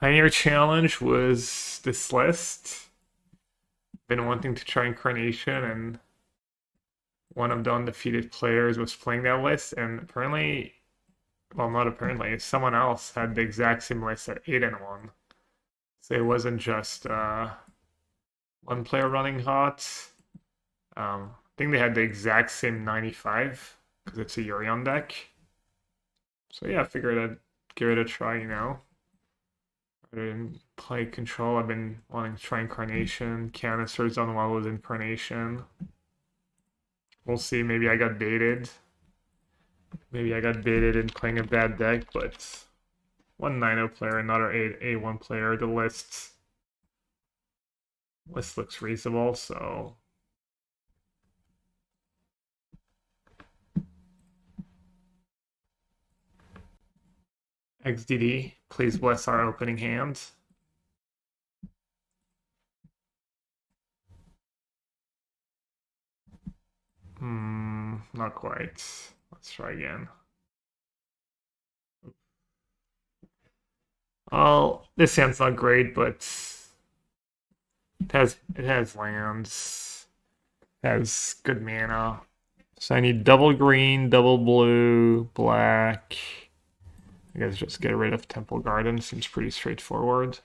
Pioneer Challenge was this list. Been wanting to try Incarnation, and one of the undefeated players was playing that list, and apparently, well, not apparently, someone else had the exact same list at 8-1. So it wasn't just one player running hot. I think they had the exact same 95 because it's a Yorion deck. So yeah, I figured I'd give it a try, you know. I didn't play Control. I've been wanting to try Incarnation. Canisters done well with Incarnation. We'll see. Maybe I got baited. Maybe I got baited in playing a bad deck, but one 9-0 player, another 8-1 player. The list looks reasonable, so XDD, please bless our opening hand. Not quite. Let's try again. Well, this hand's not great, but it has lands. It has good mana. So I need double green, double blue, black. I guess just get rid of Temple Garden. Seems pretty straightforward.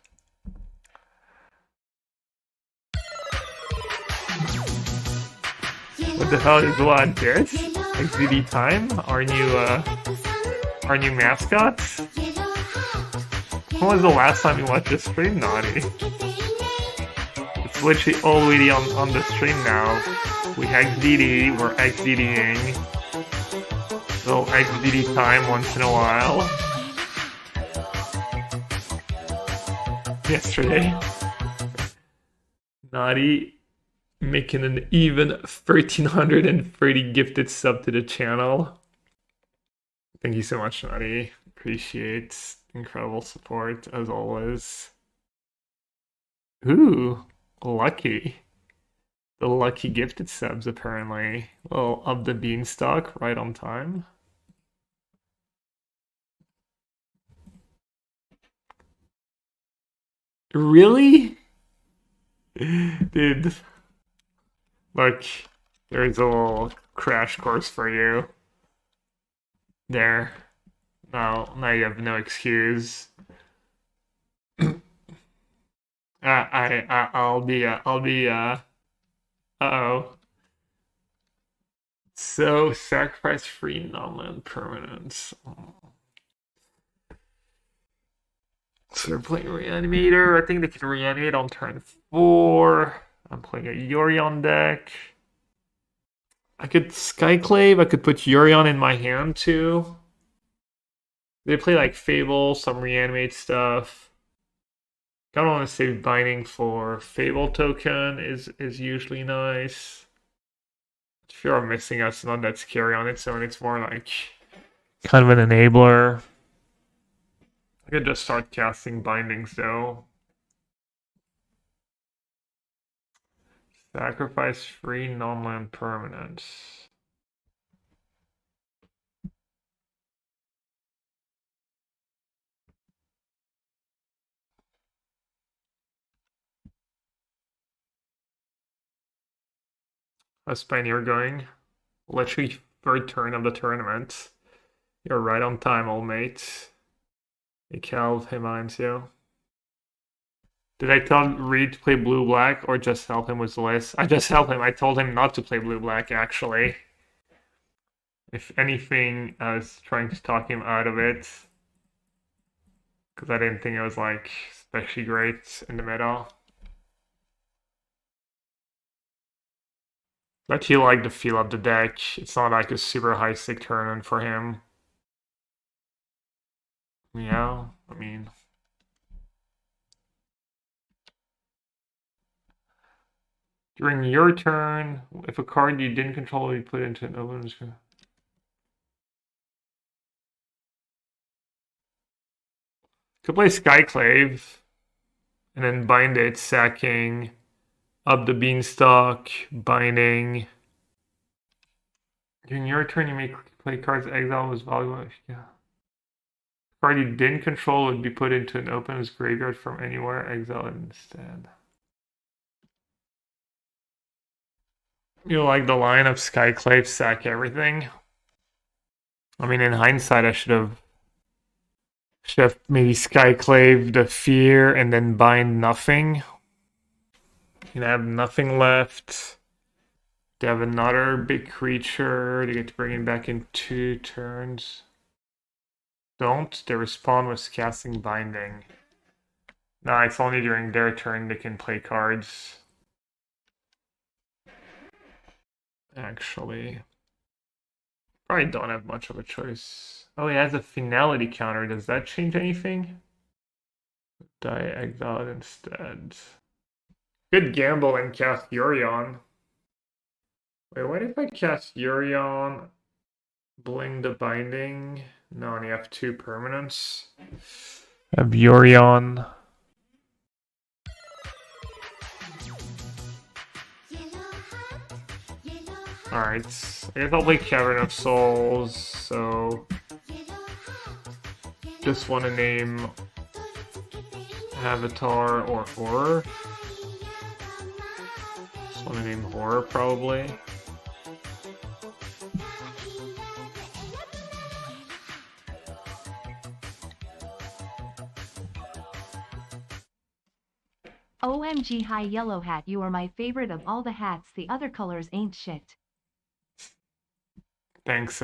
What the hell is what this? XDD time? Our new mascot? When was the last time you watched this stream? Naughty. It's literally already on the stream now. We XDD, we're XDDing. So XDD time once in a while. Yesterday. Naughty making an even 1,330 gifted sub to the channel. Thank you so much, Naughty. Appreciate incredible support as always. Ooh, lucky. The lucky gifted subs apparently. Well, Up the Beanstalk right on time. Really? Dude. Look, there's a little crash course for you. There. Now you have no excuse. I'll be uh-oh. So sacrifice free non-land permanents. Oh. So they're playing Reanimator. I think they can reanimate on turn 4. I'm playing a Yorion deck. I could Skyclave. I could put Yorion in my hand too. They play like Fable, some reanimate stuff. Kind of want to save Binding for Fable token is usually nice. If you're missing us, none that's scary on its own. It's more like kind of an enabler. I could just start casting Bindings though. Sacrifice free non-land permanents. How's Pioneer going? Literally third turn of the tournament. You're right on time, old mate. Hey, Calv, hey, minds you. Did I tell Reed to play blue-black or just help him with the list? I just helped him. I told him not to play blue-black, actually. If anything, I was trying to talk him out of it. Because I didn't think it was, like, especially great in the middle. But he liked the feel of the deck. It's not like a super high-stick tournament for him. Yeah, I mean... During your turn, if a card you didn't control will be put into an open... Could play Skyclave, and then bind it, sacking... Up the Beanstalk, Binding. During your turn, you may play cards exile was valuable. Yeah. Card you didn't control would be put into an opponent's graveyard from anywhere, exile it instead. You like the line of Skyclave, sack everything? I mean, in hindsight, I should have maybe Skyclave the Fear and then bind nothing. You have nothing left. They have another big creature. They get to bring it back in 2 turns. Don't. They respond with casting Binding. No, it's only during their turn they can play cards. Actually. Probably don't have much of a choice. Oh, he has a finality counter. Does that change anything? Die exile instead. Good gamble and cast Yorion. Wait, what if I cast Yorion? Bling the Binding? No, and you have 2 permanents. I have Yorion. Alright, I guess I'll play Cavern of Souls, so just want to name Avatar or Horror. Just want to name Horror, probably. OMG hi yellow hat, you are my favorite of all the hats, the other colors ain't shit. Thanks,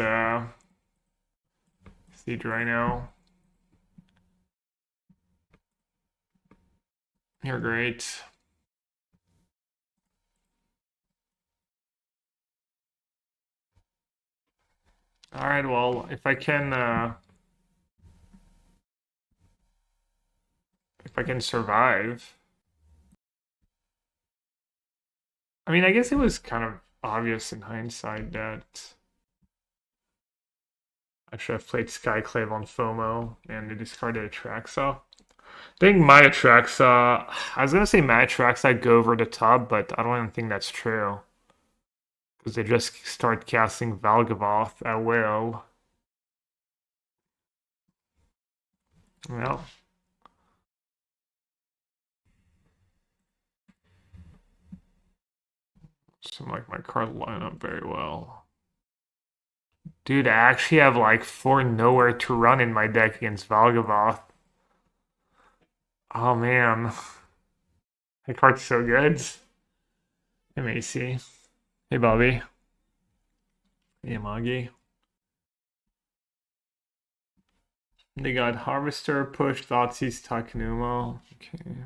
Siege Rhino. You're great. Alright, well, if I can survive. I mean, I guess it was kind of obvious in hindsight that I should have played Skyclave on FOMO and they discarded Atraxa. I think my Atraxa, I was gonna say my Atraxa go over the top, but I don't even think that's true. Because they just start casting Valgavoth at will. Well. Seems like my card line up very well. Dude, I actually have like 4 nowhere to run in my deck against Valgavoth. Oh man. That card's so good. Hey Macy. Hey Bobby. Hey Magi. They got Harvester, Push, Thoughtseize, Takenuma. Okay.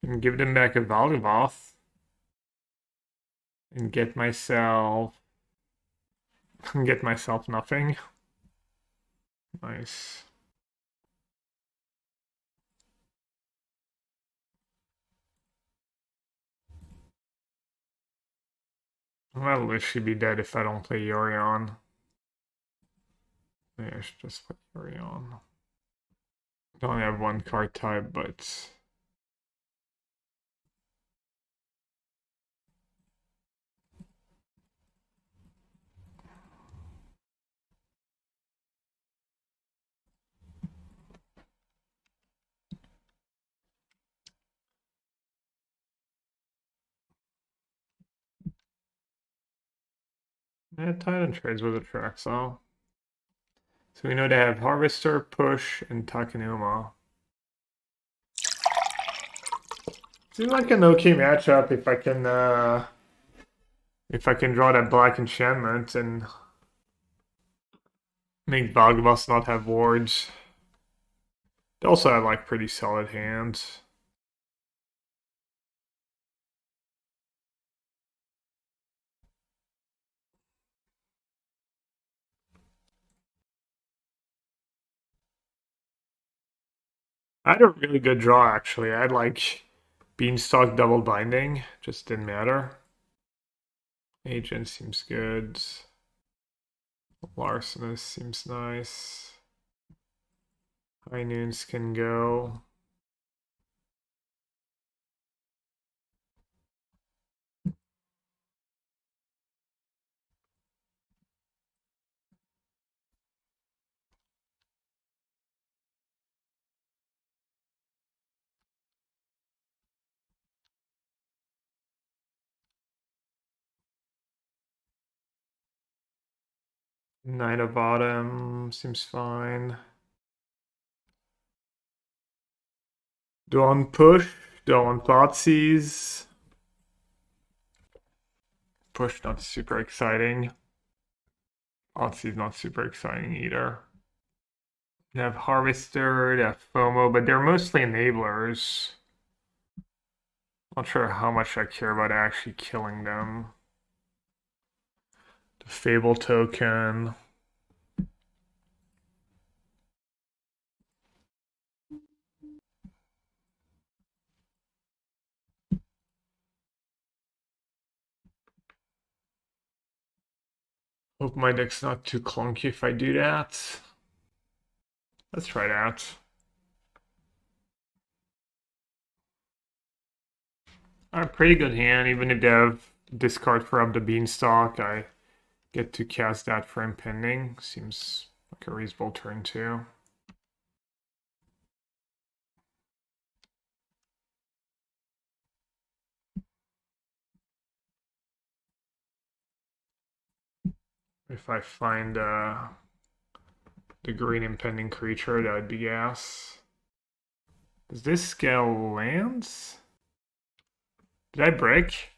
And give them back a Valgavoth. And get myself nothing. Nice. I'll literally be dead if I don't play Yorion. Maybe I should just play Yorion. I only have 1 card type, but yeah, Titan trades with Atraxa. So we know they have Harvester, Push, and Takenuma. Seems like an okay matchup if I can draw that black enchantment and make Valgavoth not have wards. They also have like pretty solid hands. I had a really good draw actually. I had like Beanstalk double binding, just didn't matter. Agent seems good. Larcenous seems nice. High Noons can go. Knight of Autumn seems fine. Do I want push? Do I want Thoughtseize? Push not super exciting. Thoughtseize not super exciting either. They have Harvester, they have FOMO, but they're mostly enablers. Not sure how much I care about actually killing them. The Fable token. Hope my deck's not too clunky if I do that. Let's try that. A pretty good hand, even if they have discard for Up the Beanstalk, I get to cast that for impending. Seems like a reasonable turn too. If I find the green impending creature, that would be gas. Does this scale lands? Did I break?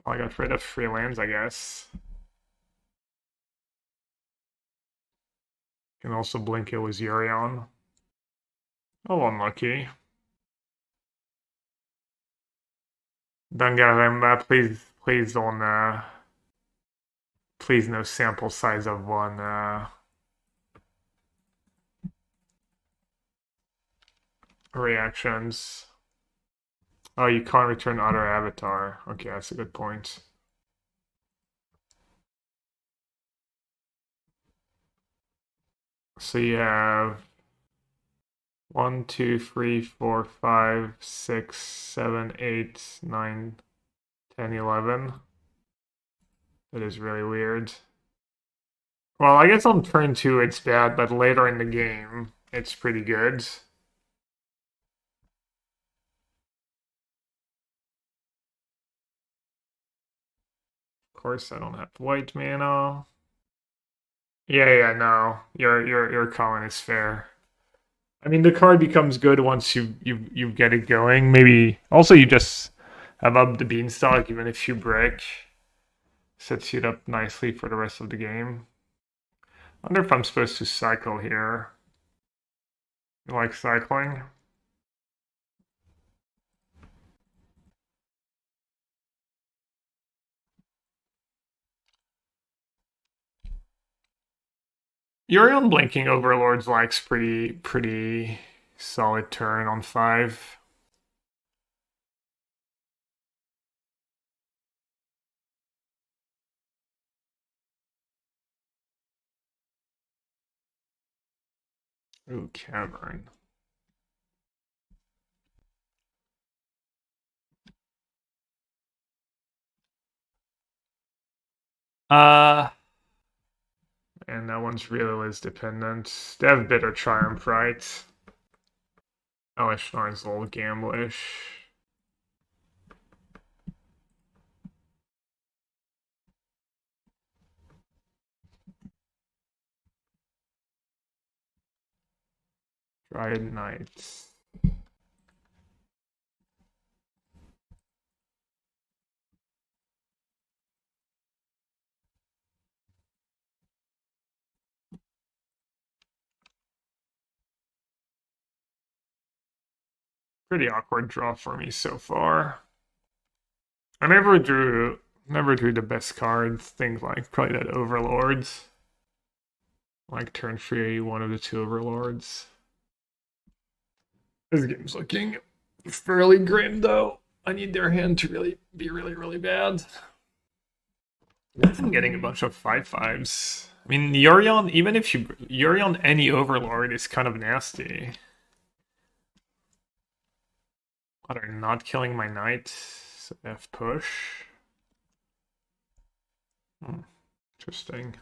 Well, I got rid of 3 lands, I guess. Can also blink it with Yorion. Oh, unlucky. Don't get him, please don't, please no sample size of 1, reactions. Oh, you can't return other avatar. Okay, that's a good point. So you have 1, 2, 3, 4, 5, 6, 7, 8, 9, 10, 11. That is really weird. Well, I guess on turn 2 it's bad, but later in the game it's pretty good. Of course, I don't have white mana. Yeah, no. Your comment is fair. I mean, the card becomes good once you get it going. Maybe also you just have Up the Beanstalk, even if you break, sets you up nicely for the rest of the game. I wonder if I'm supposed to cycle here. You like cycling? Yorion blinking Overlords likes pretty solid turn on 5. Ooh, Cavern. Uh, and that one's really list dependent. They have Bitter Triumph, right? Elesh Norn's a little gamblish. Dryad Knights. Pretty awkward draw for me so far. I never drew the best cards. Things like probably that Overlords. Like turn 3, one of the 2 Overlords. This game's looking fairly grim though. I need their hand to really be really bad. I'm getting a bunch of 5/5s. I mean, Yorion, even if Yorion any Overlord is kind of nasty. What, are not killing my knight? So F push. Interesting.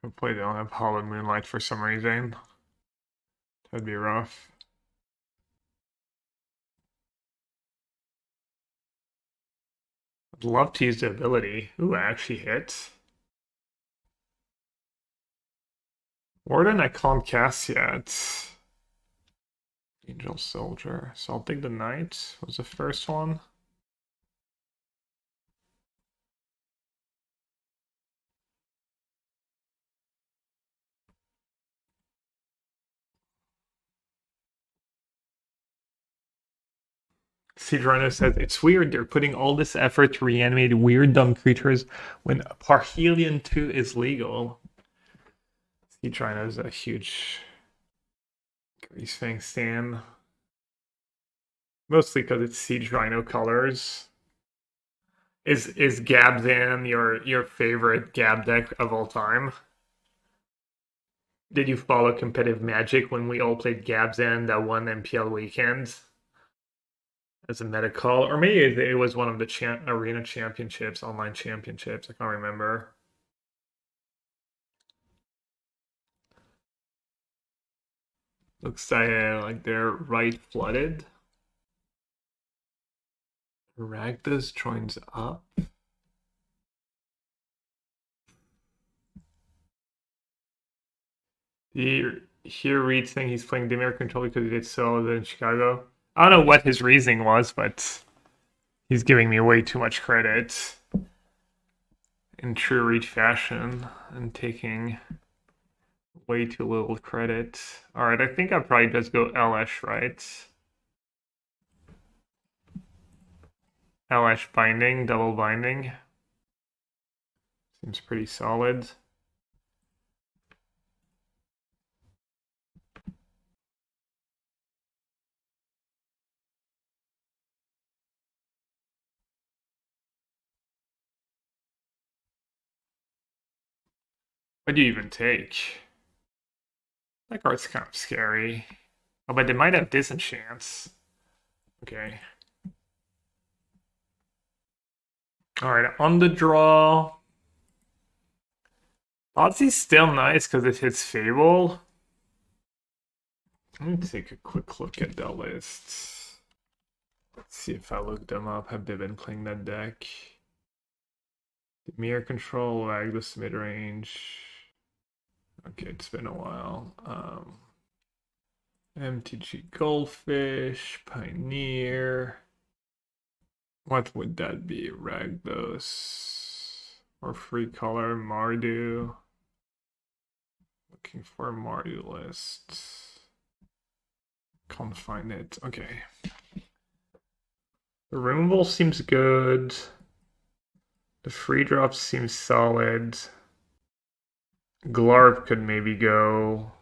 Hopefully they don't have Hollow Moonlight for some reason. That'd be rough. I'd love to use the ability. Ooh, I actually hit. Warden I can't cast yet. Angel Soldier. So I'll take the Knight. Was the first one. Siege Rhino says, it's weird they're putting all this effort to reanimate weird dumb creatures when Parhelion 2 is legal. Siege Rhino is a huge Greasefang stan. Mostly because it's Siege Rhino colors. Is Gabzan your favorite Gab deck of all time? Did you follow competitive Magic when we all played Gabzan that one MPL weekend? As a meta call, or maybe it was one of the arena championships, online championships. I can't remember. Looks like they're right flooded. Ragdas joins up. Here Reed saying he's playing Dimir Control because he did so in Chicago. I don't know what his reasoning was, but he's giving me way too much credit in true Reed fashion and taking way too little credit. Alright, I think I'll probably just go Elesh, right? Elesh Binding, double binding. Seems pretty solid. What do you even take? That card's kind of scary. Oh, but they might have disenchants. Okay. Alright, on the draw. Thoughtsei's still nice because it hits Fable. Let me take a quick look at the list. Let's see if I look them up. Have they been playing that deck? Mirror Control, Agnes midrange. Okay, it's been a while. MTG Goldfish, Pioneer. What would that be? Ragdos. Or Free Color, Mardu. Looking for a Mardu list. Can't find it. Okay. The removal seems good. The free drop seems solid. Glarb could maybe go.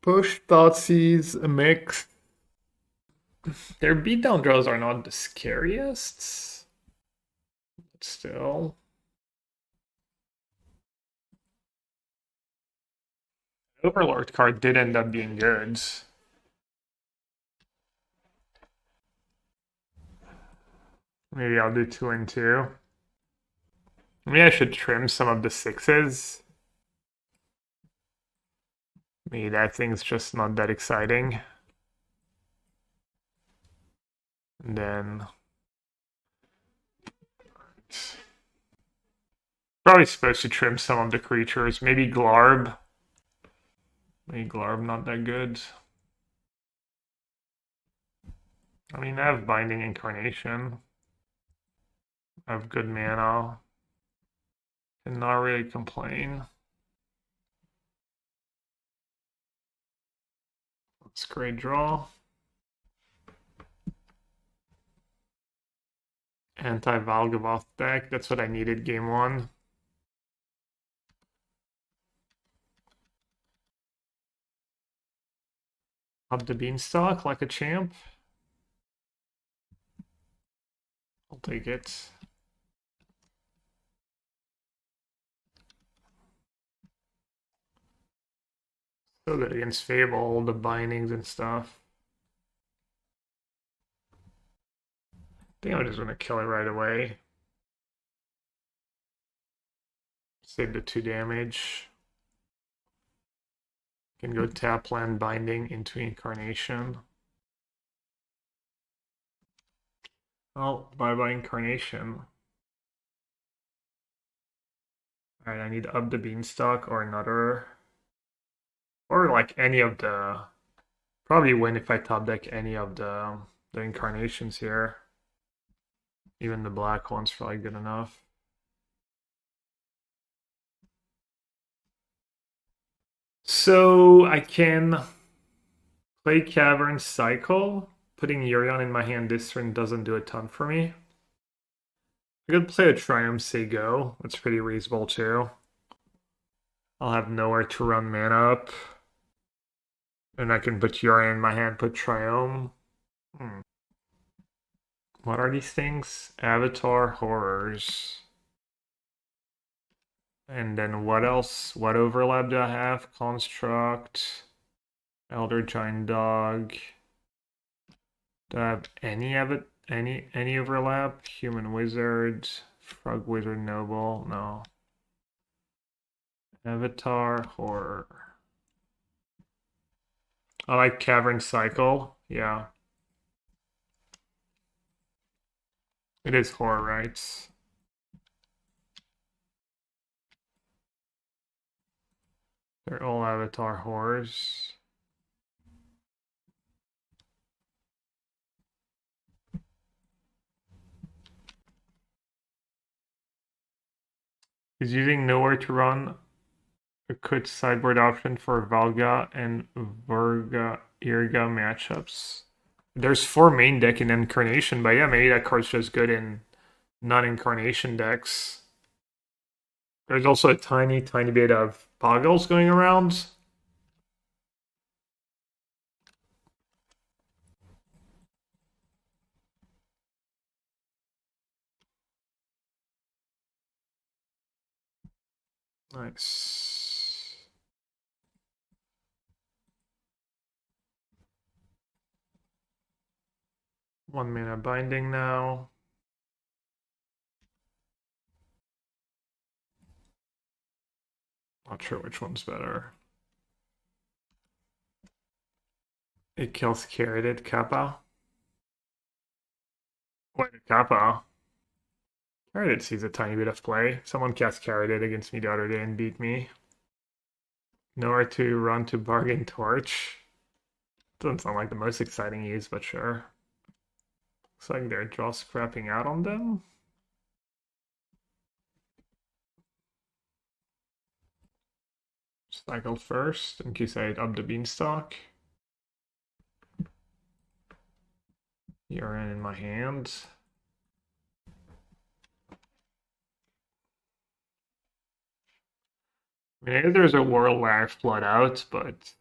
Push Thoughtseize, a mix. Their beatdown draws are not the scariest. But still. Overlord card did end up being good. Maybe I'll do 2 and 2. Maybe I should trim some of the 6s. Maybe that thing's just not that exciting. And then probably supposed to trim some of the creatures. Maybe Glarb. Maybe Glarb not that good. I mean, I have Binding Incarnation. I have good mana. And not really complain. That's a great draw. Anti-Valgavoth deck. That's what I needed game 1. Up the Beanstalk like a champ. I'll take it. So good against Fable, all the bindings and stuff. I think I'm just gonna kill it right away. Save the 2 damage. Can go tap Leyline Binding into Incarnation. Oh, bye-bye Incarnation. Alright, I need Up the Beanstalk or another. Or like any of the... Probably win if I top deck any of the Incarnations here. Even the black one's probably good enough. So I can play Cavern Cycle. Putting Yorion in my hand this turn doesn't do a ton for me. I could play a Triome Sago. That's pretty reasonable too. I'll have nowhere to run mana up. And I can put Yorion in my hand, put Triome. What are these things? Avatar Horrors. And then what else? What overlap do I have? Construct. Elder Giant Dog. Do I have any of it? Any overlap? Human Wizard. Frog Wizard Noble. No. Avatar Horror. I like Cavern Cycle. Yeah. It is horror, right? They're all Avatar horrors. He's using nowhere to run. A good sideboard option for Valga and Virga Irga matchups. There's 4 main deck in Incarnation, but yeah, maybe that card's just good in non-Incarnation decks. There's also a tiny bit of Poggles going around. Nice. 1 mana binding now. Not sure which one's better. It kills Carroted Kappa. Wait, Kappa. Carroted sees a tiny bit of play. Someone cast Carroted against me the other day and beat me. Nowhere to run to Bargain Torch. Doesn't sound like the most exciting use, but sure. Looks like they're draw scrapping out on them. Cycle first, in case I Up the Beanstalk. You're in my hand. I mean, there's a world where I flood out, but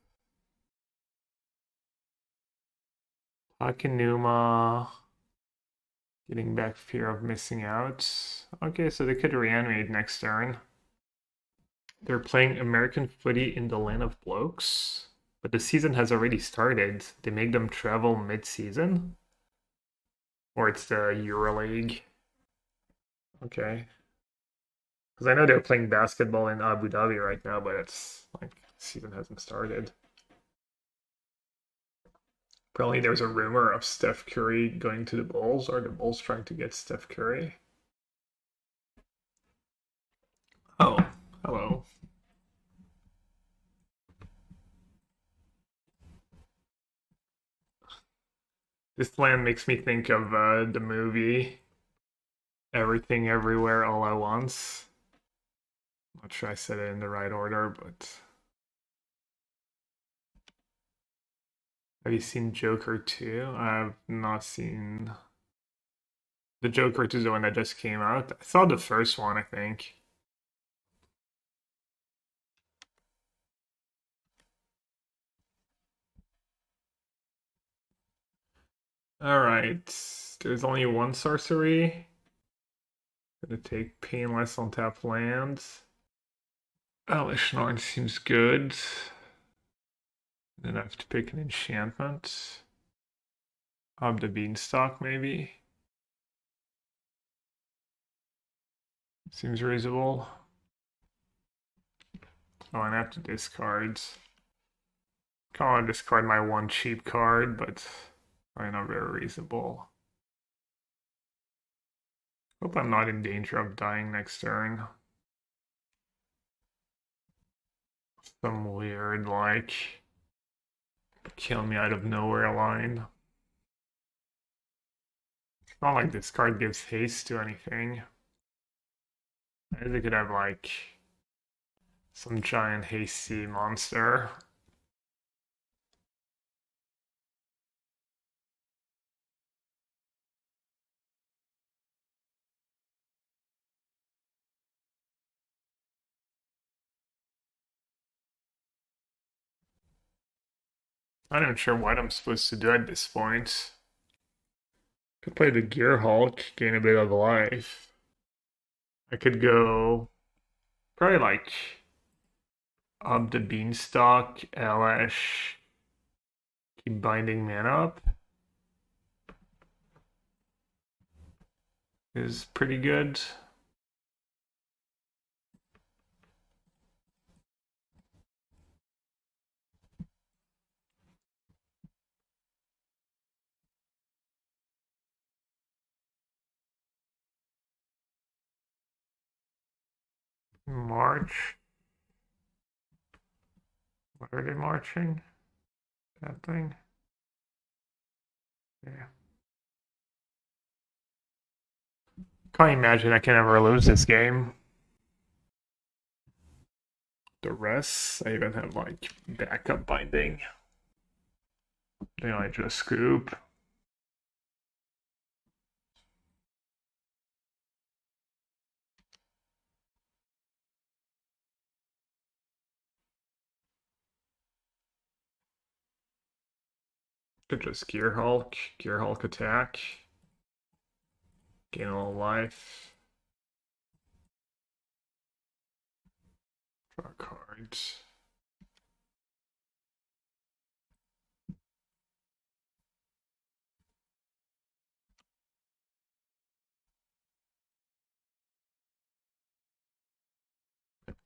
Hakinuma getting back fear of missing out. Okay, so they could reanimate next turn. They're playing American footy in the land of blokes, but the season has already started. They make them travel mid-season, or it's the EuroLeague. Okay. Because I know they're playing basketball in Abu Dhabi right now, but it's like season hasn't started. Apparently there's a rumor of Steph Curry going to the Bulls, or the Bulls trying to get Steph Curry. Oh, hello. This land makes me think of the movie Everything Everywhere All at Once. Not sure I said it in the right order, but have you seen Joker 2? I have not seen the Joker 2 is the one that just came out. I saw the first one, I think. Alright, there's only one sorcery. Gonna take Painless on tap lands. Elesh Norn seems good. Then I have to pick an enchantment. Up the Beanstalk, maybe. Seems reasonable. Oh, and I have to discard. Kind of want to discard my one cheap card, but probably not very reasonable. Hope I'm not in danger of dying next turn. Some weird, like, kill me out of nowhere line. It's not like this card gives haste to anything. I guess I could have, like, some giant hasty monster. I'm not even sure what I'm supposed to do at this point. Could play the Gearhulk, gain a bit of life. I could go probably like Up the Beanstalk, Elesh, keep binding mana up. Is pretty good. March. What are they marching? That thing? Yeah. Can't imagine I can ever lose this game. The rest, I even have like backup binding. Then I just scoop. Could just Gearhulk attack. Gain a little life. Draw cards.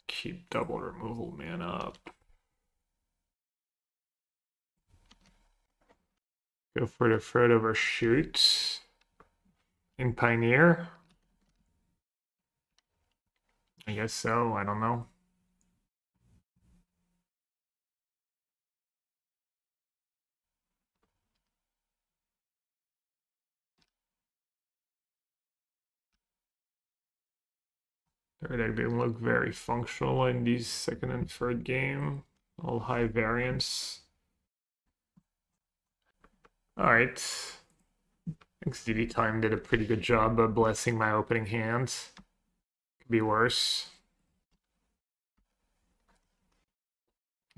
Keep double removal mana up. Go for the Fred overshoot. In Pioneer? I guess so, I don't know. Their deck didn't look very functional in these second and third game. All high variance. Alright. I think CD Time did a pretty good job of blessing my opening hand. Could be worse.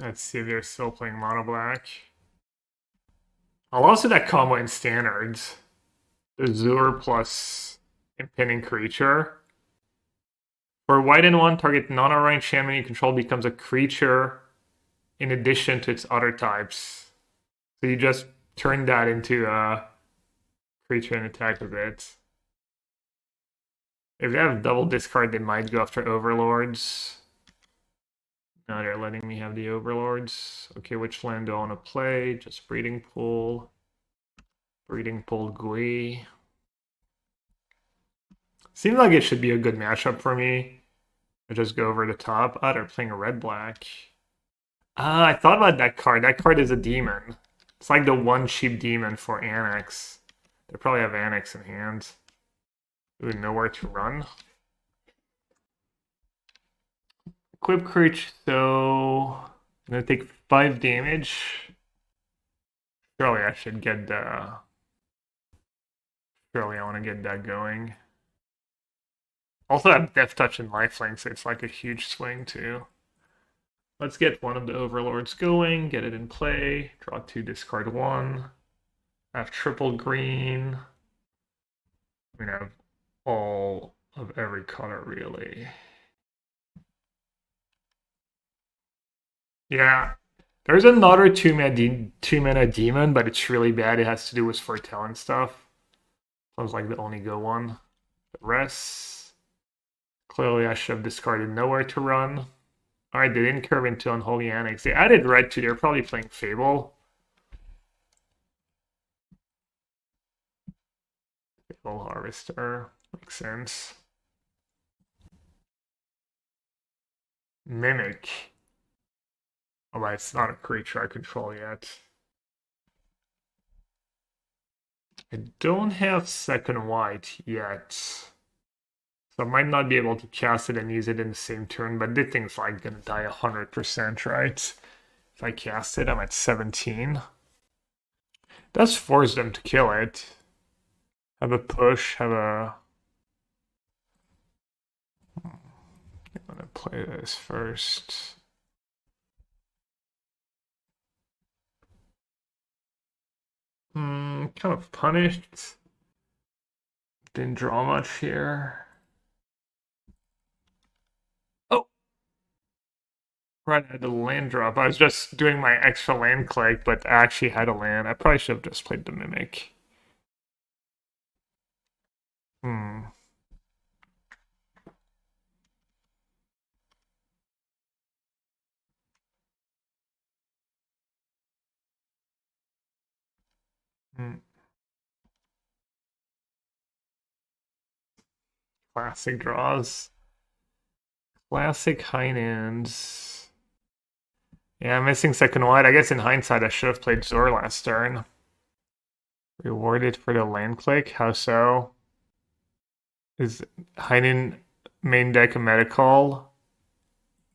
Let's see if they're still playing mono black. I'll also that combo in standards. The Zur plus impending creature. For white and one, target non-Orion shaman you control becomes a creature in addition to its other types. So you just turn that into a creature and attack with it. If they have double discard, they might go after Overlords. No, they're letting me have the Overlords. Okay, which land do I want to play? Just Breeding Pool. Breeding Pool Gui. Seems like it should be a good matchup for me. I just go over the top. Oh, they're playing a red-black. Ah, I thought about that card. That card is a demon. It's like the one cheap demon for Annex. They probably have Annex in hand. Ooh, nowhere to run. Equip creature, so I'm gonna take 5 damage. Surely I should get the. Surely I want to get that going. Also I have Death Touch and Lifelink, so it's like a huge swing too. Let's get one of the Overlords going, get it in play, draw 2, discard 1. I have triple green. I'm gonna have all of every color really. Yeah. There's another 2-mana demon, but it's really bad. It has to do with foretell and stuff. Sounds like the only go one. The rest. Clearly I should have discarded nowhere to run. Alright, they didn't curve into Unholy Annex. They added red too. They're probably playing Fable. Fable Harvester. Makes sense. Mimic. Oh, it's not a creature I control yet. I don't have second white yet. So I might not be able to cast it and use it in the same turn, but this thing's like gonna die 100%, right? If I cast it, I'm at 17. Does force them to kill it. Have a push, have a... I'm gonna play this first. Kind of punished. Didn't draw much here. Oh! Right, I had the land drop. I was just doing my extra land click, but I actually had a land. I probably should have just played the Mimic. Classic draws. Classic Heinens. Yeah, I'm missing second white. I guess in hindsight, I should have played Zor last turn. Rewarded for the land click? How so? Is Heinen main deck a medical?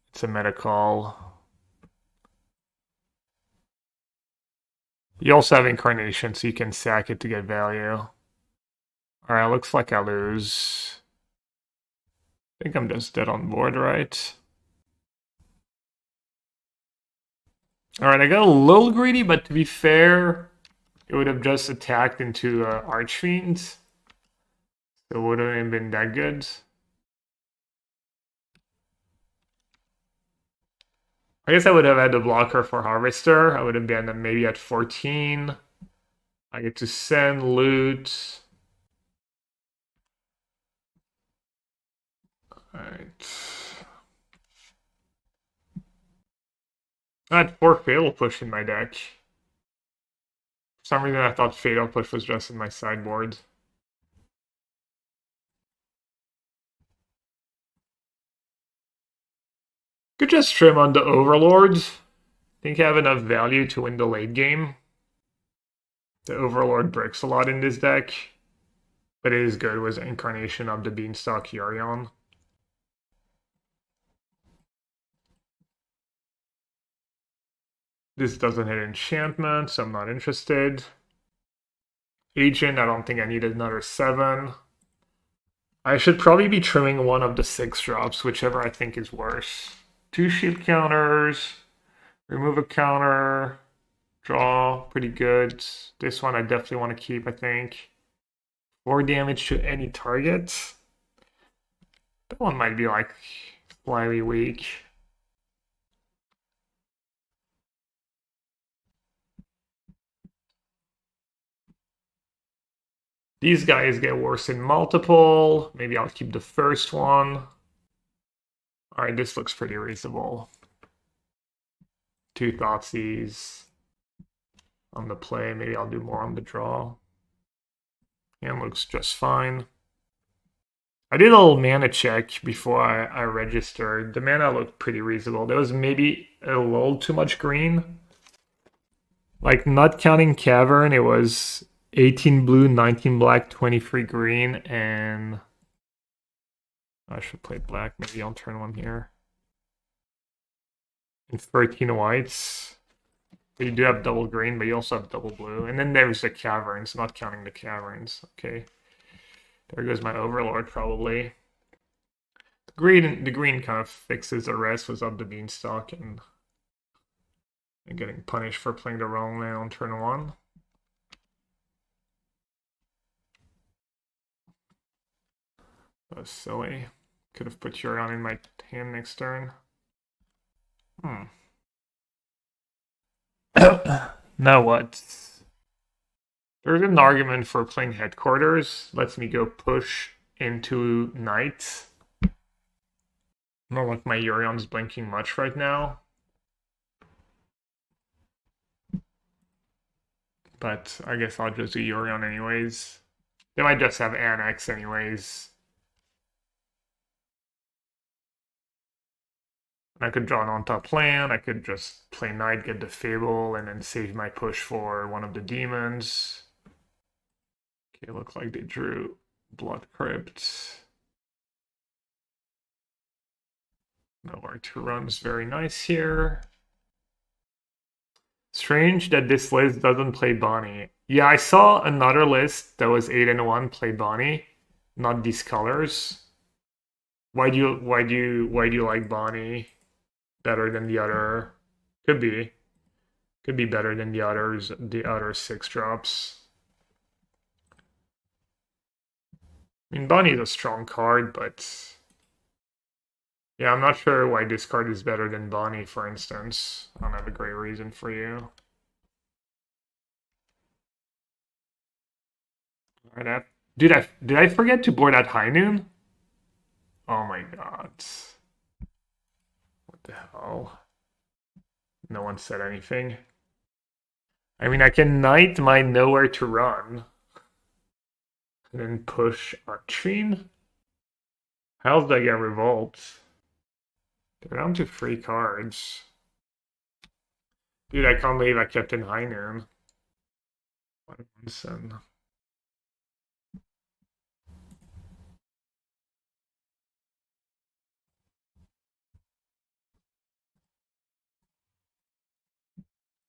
It's a medical. You also have Incarnation, so you can sack it to get value. Alright, looks like I lose. I think I'm just dead on board, right? Alright, I got a little greedy, but to be fair, it would have just attacked into Archfiend. So it wouldn't have been that good. I guess I would have had the blocker for Harvester. I would have been maybe at 14. I get to send loot. Alright. I had 4 Fatal Push in my deck. For some reason I thought Fatal Push was just in my sideboard. Could just trim on the Overlords. Think I have enough value to win the late game. The Overlord breaks a lot in this deck. But it is good with Incarnation of the Beanstalk Yorion. This doesn't hit enchantment, so I'm not interested. Agent, I don't think I need another 7. I should probably be trimming one of the 6 drops, whichever I think is worse. 2 shield counters, remove a counter, draw, pretty good. This one I definitely want to keep, I think. 4 damage to any target. That one might be like slightly weak. These guys get worse in multiple. Maybe I'll keep the first one. Alright, this looks pretty reasonable. 2 Thoughtseize on the play. Maybe I'll do more on the draw. Hand looks just fine. I did a little mana check before I registered. The mana looked pretty reasonable. There was maybe a little too much green. Like, not counting Cavern, it was 18 blue, 19 black, 23 green, and... I should play black. Maybe I'll turn one here. And 13 whites. So you do have double green, but you also have double blue. And then there's the Caverns, not counting the Caverns. Okay. There goes my Overlord, probably. The green kind of fixes the rest, was Up the Beanstalk and getting punished for playing the wrong land on turn 1. That was silly. Could have put Yorion in my hand next turn. Now what? There's an argument for playing Headquarters. Lets me go push into Knight. Not like my Urion's blinking much right now. But I guess I'll just do Urion anyways. They might just have Annex anyways. I could draw an on-top land, I could just play Knight, get the Fable, and then save my push for one of the demons. Okay, looks like they drew Blood Crypt. Nowhere to Run's very nice here. Strange that this list doesn't play Bonnie. Yeah, I saw another list that was 8-1 play Bonnie, not these colors. Why do you like Bonnie better than the other? Could be better than the other 6-drops. I mean, Bonnie is a strong card, but yeah, I'm not sure why this card is better than Bonnie, for instance. I don't have a great reason for you. Alright, did I forget to board at High Noon? Oh my god. What the hell? No one said anything. I mean, I can Knight my Nowhere to Run. And then push Archfiend? How did I get Revolt? They're down to 3 cards. Dude, I can't believe I kept in High Noon. Listen.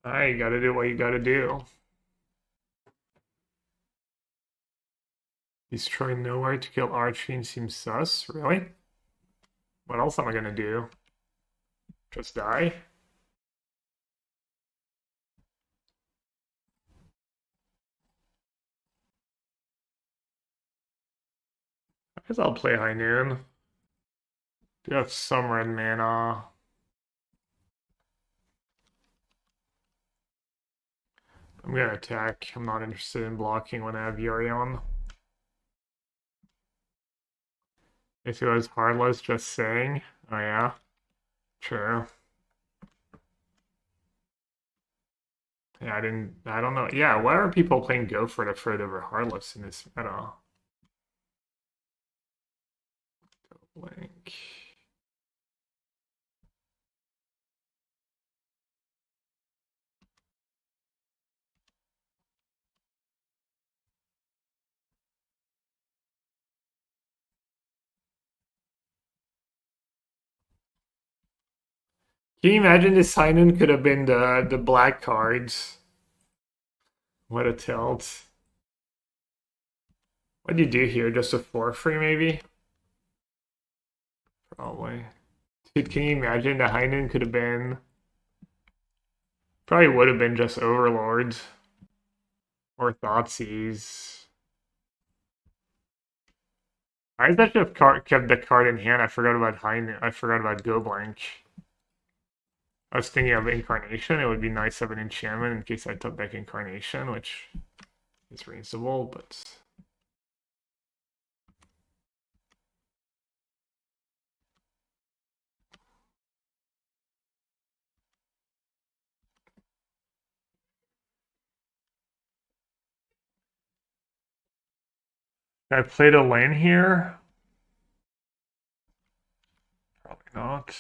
You gotta do what you gotta do. Destroy Nowhere to kill Archfiend seems sus, really? What else am I gonna do? Just die? I guess I'll play High Noon. Do have some red mana. I'm gonna attack. I'm not interested in blocking when I have Yorion. If it was Heartless, just saying. Oh yeah? True. Yeah, I don't know. Yeah, why are people playing Go for the Fred over Heartless in this meta? Blank. Can you imagine this sign-in could have been the black cards? What a tilt. What do you do here? Just a 4-free maybe? Probably. Dude, can you imagine the Heinen could have been... Probably would have been just Overlords. Or Thoughtseize. I should have kept the card in hand. I forgot about Heinen. I forgot about Go Blank. I was thinking of Incarnation. It would be nice to have an enchantment in case I took back Incarnation, which is reasonable, but... I played a lane here? Probably not.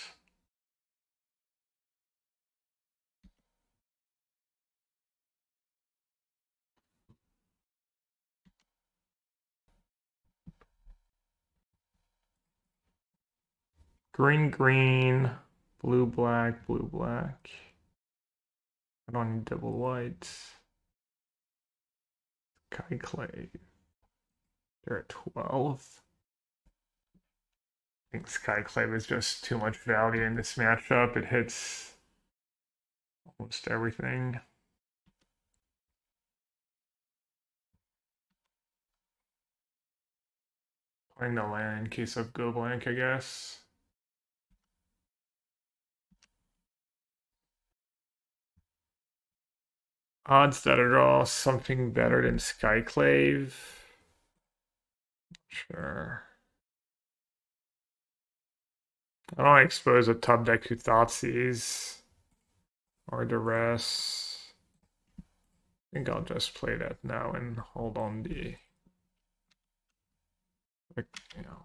Green, green, blue, black, blue, black. I don't need double white. Skyclave. They're at 12. I think Skyclave is just too much value in this matchup. It hits almost everything. Playing the land in case of Go Blank, I guess. Odds that I draw something better than Skyclave. Sure. I don't want to expose a top deck to Thoughtseize or Duress. I think I'll just play that now and hold on the, you know.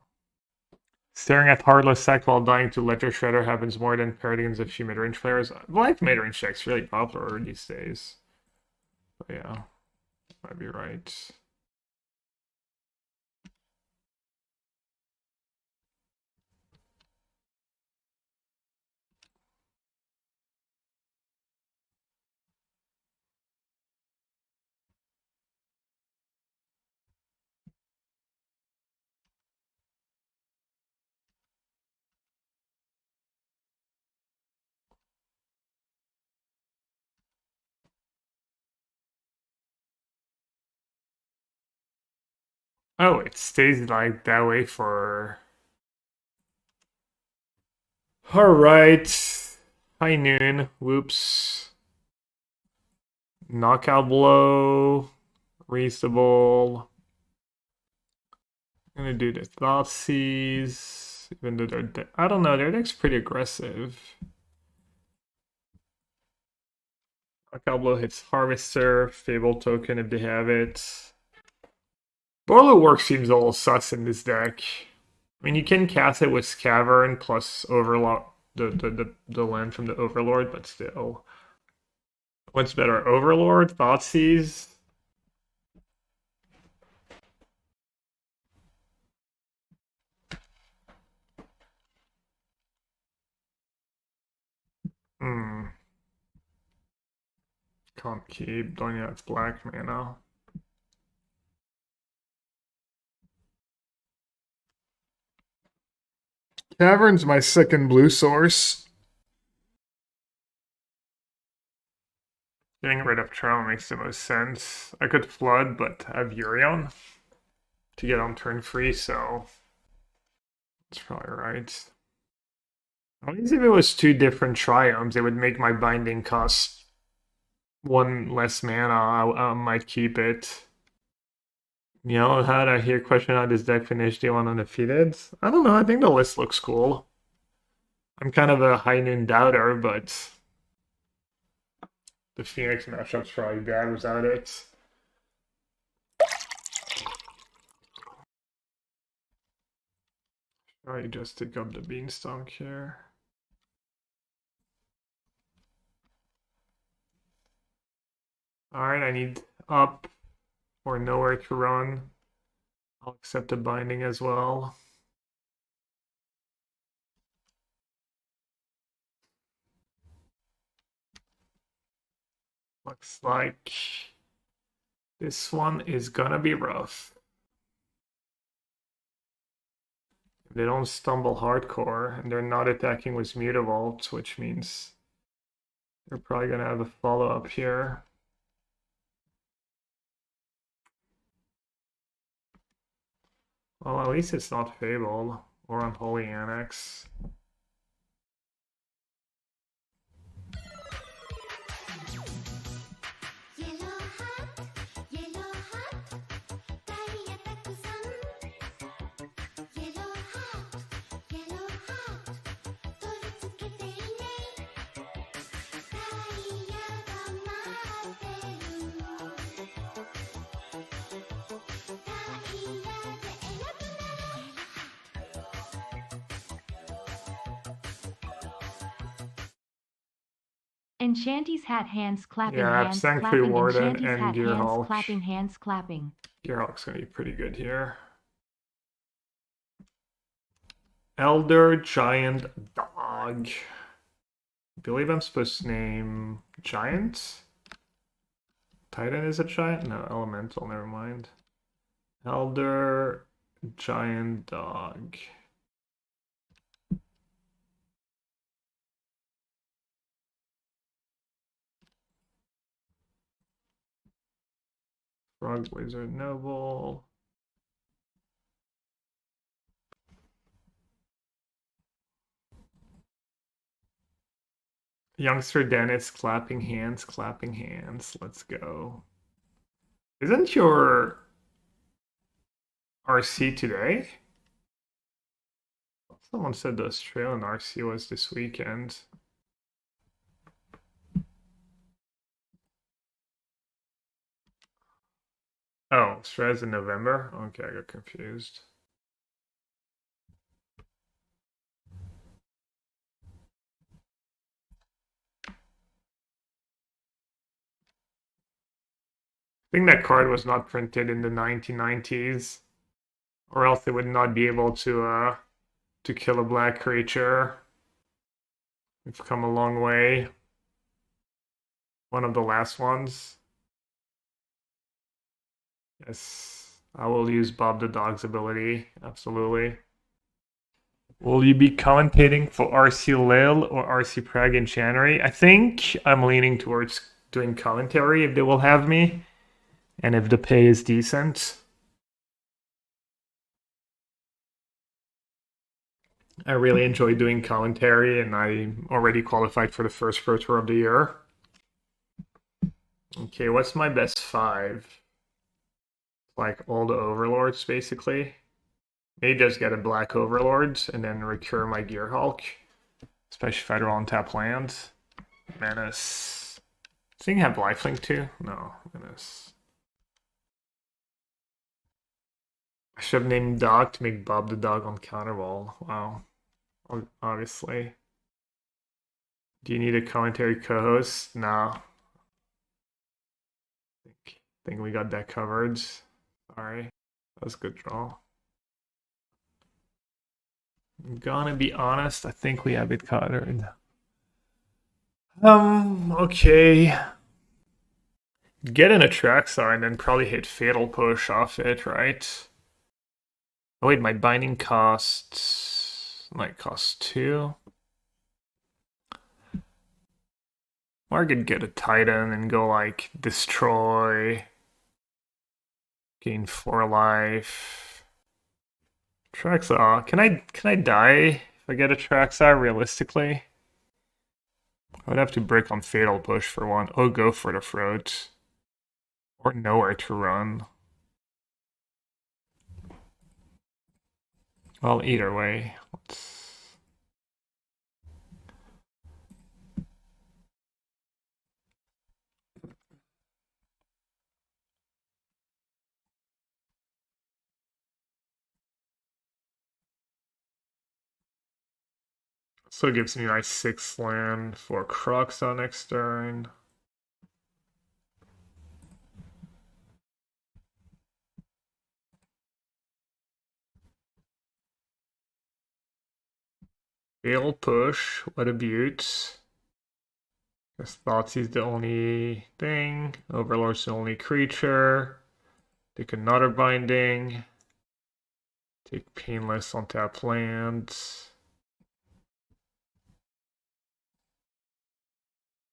Staring at Heartless Sack while dying to Ledger Shredder happens more than paired against a few mid-range players. I like mid-range decks, really popular these days. But yeah, might be right. Oh, it stays like that way for... Alright. High noon. Whoops. Knockout blow. Reasonable. I'm gonna do the Thoughtseize. Even though their I don't know, their deck's pretty aggressive. Knockout blow hits Harvester, Fable token if they have it. Boilerbilges seems a little sus in this deck. I mean, you can cast it with Cavern plus Overlord, the land from the Overlord, but still. What's better, Overlord, Thoughtseize? Hmm. Can't keep, don't have black mana. Cavern's my second blue source. Getting rid of Triome makes the most sense. I could flood, but I have Urion to get on turn 3, so that's probably right. At least if it was two different Triomes, it would make my binding cost one less mana. I might keep it. You know, how did I hear question how this deck finished day one undefeated? I don't know, I think the list looks cool. I'm kind of a high noon doubter, but the Phoenix matchup's probably bad without it. I just take up the Beanstalk here. Alright, I need up or nowhere to run. I'll accept a binding as well. Looks like this one is gonna be rough. If they don't stumble hardcore and they're not attacking with Mutavault, which means they're probably gonna have a follow-up here. Well, at least it's not Fable or Unholy Annex. Enchanty's hat hands clapping Yeah, I have hands Sanctuary clapping Warden Enchanty's and hat hands Gearhulk. clapping hands clapping. Gearhulk's gonna be pretty good here. Elder Giant Dog. I believe I'm supposed to name Giant? Titan is a giant? No, Elemental, never mind. Elder Giant Dog. Frog Wizard Noble. Youngster Dennis clapping hands, clapping hands. Let's go. Isn't your RC today? Someone said the Australian RC was this weekend. Oh, Australia's in November? Okay, I got confused. I think that card was not printed in the 1990s, or else they would not be able to kill a black creature. We've come a long way. One of the last ones. Yes, I will use Bob the Dog's ability, absolutely. Will you be commentating for RC Lille or RC Prague in January? I think I'm leaning towards doing commentary if they will have me, and if the pay is decent. I really enjoy doing commentary, and I'm already qualified for the first Pro Tour of the year. Okay, what's my best 5? Like all the Overlords, basically. Maybe just get a black Overlords and then recur my Gearhulk. Especially if I draw on tap lands. Menace. Does he have lifelink too? No, Menace. I should have named Dog to make Bob the Dog on counterball. Wow. Obviously. Do you need a commentary co-host? No. Think we got that covered. Sorry. That was a good draw. I'm gonna be honest, I think we have it covered. Okay. Get an Atraxa and then probably hit Fatal Push off it, right? Oh wait, my binding might cost 2. Or I could get a Titan and go like destroy, gain 4 life. Atraxa, can I die if I get Atraxa realistically? I would have to break on Fatal Push for one. Oh, go for the throat. Or nowhere to run. Well, either way, let's... So it gives me a nice 6 land for Kroxa next turn. Fatal Push, what a beaut. Guess Thoughtseize the only thing. Overlord's the only creature. Take another binding. Take Painless on tap land.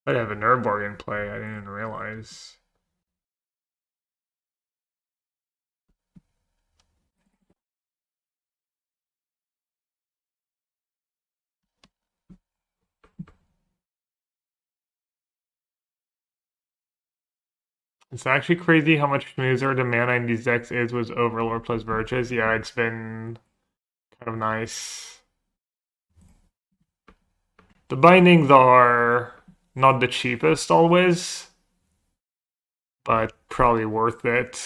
I'd have a Nurborg in play, I didn't realize. It's actually crazy how much smoother the mana in these decks is with Overlord plus Verges. Yeah, it's been kind of nice. The bindings are not the cheapest always, but probably worth it.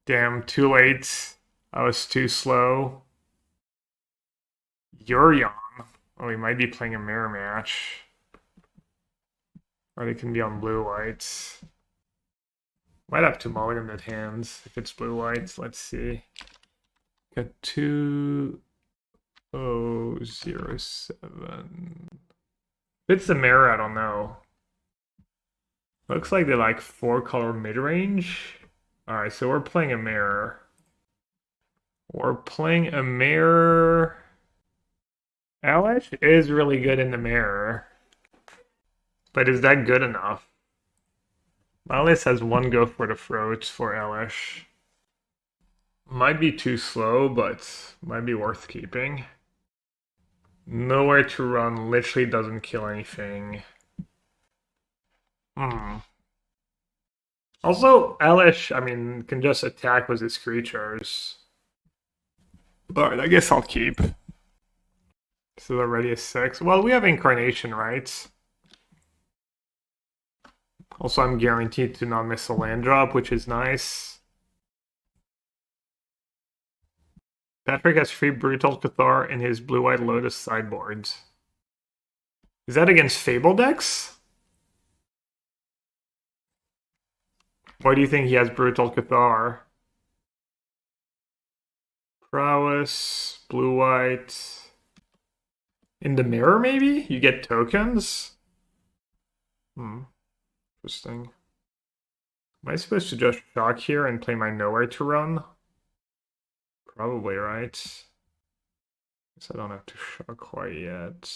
Damn, too late. I was too slow. Yorion. Oh, we might be playing a mirror match. Or they can be on blue whites. Might have to mulligan at hands if it's blue whites. Let's see. Got 2007. If it's a mirror, I don't know. Looks like they like 4-color mid-range. Alright, so we're playing a mirror. We're playing a mirror. Elesh is really good in the mirror. But is that good enough? Alice has 1 go for the throat for Elesh. Might be too slow, but might be worth keeping. Nowhere to run literally doesn't kill anything. Also, Elesh, I mean, can just attack with his creatures. But I guess I'll keep. This is already a 6. Well, we have Incarnation, right? Also, I'm guaranteed to not miss a land drop, which is nice. Patrick has 3 Brutal Cathar in his Blue-White Lotus sideboard. Is that against Fable decks? Why do you think he has Brutal Cathar? Prowess, Blue-White. In the mirror, maybe? You get tokens? Interesting. Am I supposed to just shock here and play my Nowhere to Run? Probably, right? Guess I don't have to shock quite yet.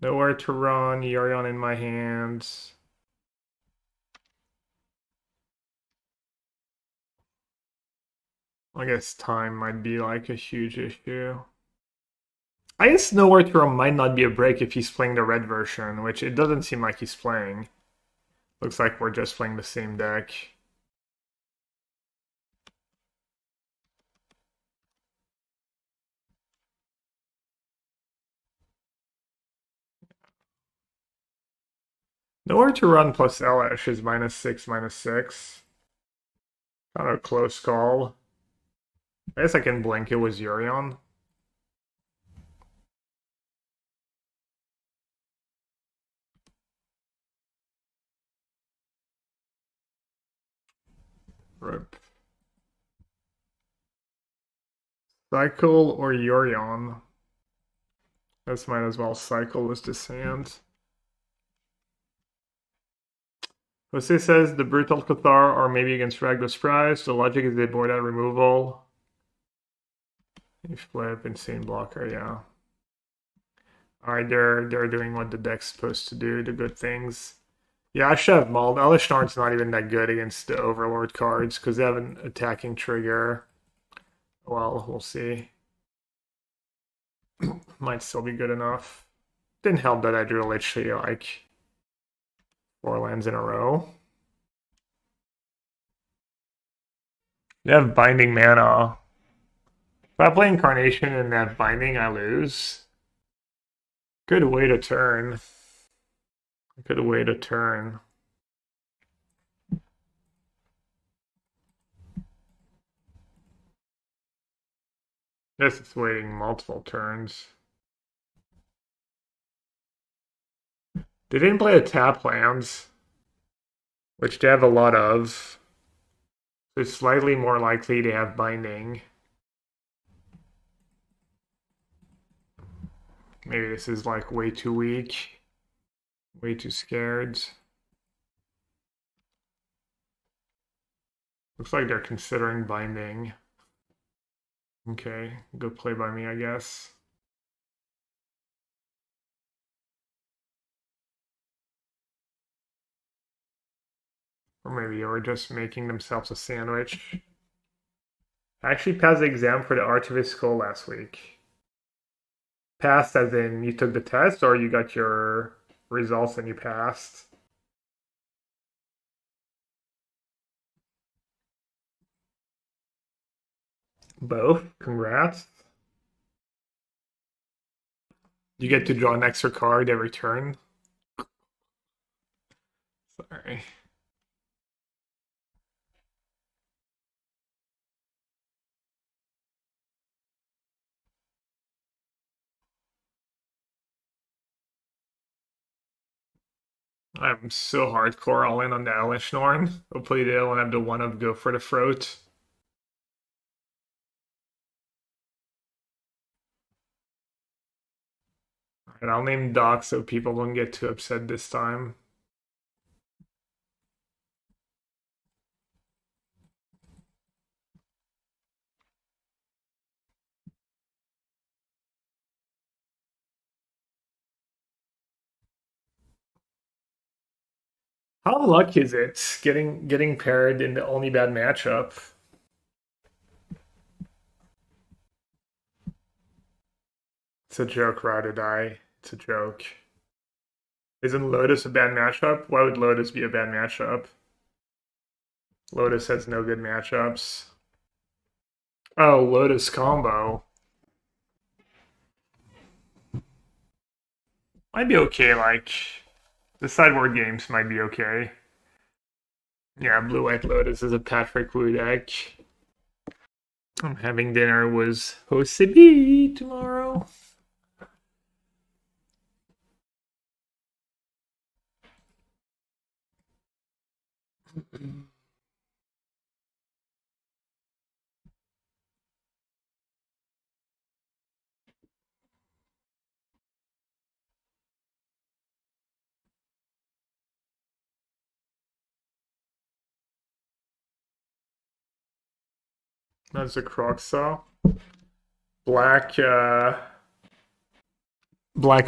Nowhere to Run, Yorion in my hands. I guess time might be like a huge issue. I guess Nowhere to Run might not be a break if he's playing the red version, which it doesn't seem like he's playing. Looks like we're just playing the same deck. Nowhere to Run plus Elesh is -6, -6. Kind of a close call. I guess I can blink it with Yorion. Rip. Cycle or Yorion? This might as well cycle with this hand. Jose says the Brutal Cathar are maybe against Ragdos Prize. The logic is they board out removal. You flip, Insane Blocker, yeah. Alright, they're doing what the deck's supposed to do, the good things. Yeah, I should have mauled. Elesh Norn's not even that good against the Overlord cards because they have an attacking trigger. Well, we'll see. Might still be good enough. Didn't help that I drew literally like 4 lands in a row. They have Binding mana. If I play Incarnation and have Binding, I lose. Good way to turn. Good way to turn. Guess it's waiting multiple turns. They didn't play a tap lands, which they have a lot of. So it's slightly more likely to have Binding. Maybe this is like way too weak. Way too scared. Looks like they're considering Binding. Okay, good play by me, I guess. Or maybe they were just making themselves a sandwich. I actually passed the exam for the Archivist Skull last week. Passed as in you took the test or you got your results and you passed? Both. Congrats. You get to draw an extra card every turn. Sorry. I'm so hardcore all in on the Elesh Norn. Hopefully they don't have the one of go for the throat. And I'll name Doc so people don't get too upset this time. How lucky is it getting paired in the only bad matchup? It's a joke, ride or die. It's a joke. Isn't Lotus a bad matchup? Why would Lotus be a bad matchup? Lotus has no good matchups. Oh, Lotus combo. Might be okay, like, the sideboard games might be okay. Yeah, Blue White Lotus is a Patrick Wu deck. I'm having dinner with Hosebi tomorrow. That's a Kroxa. Black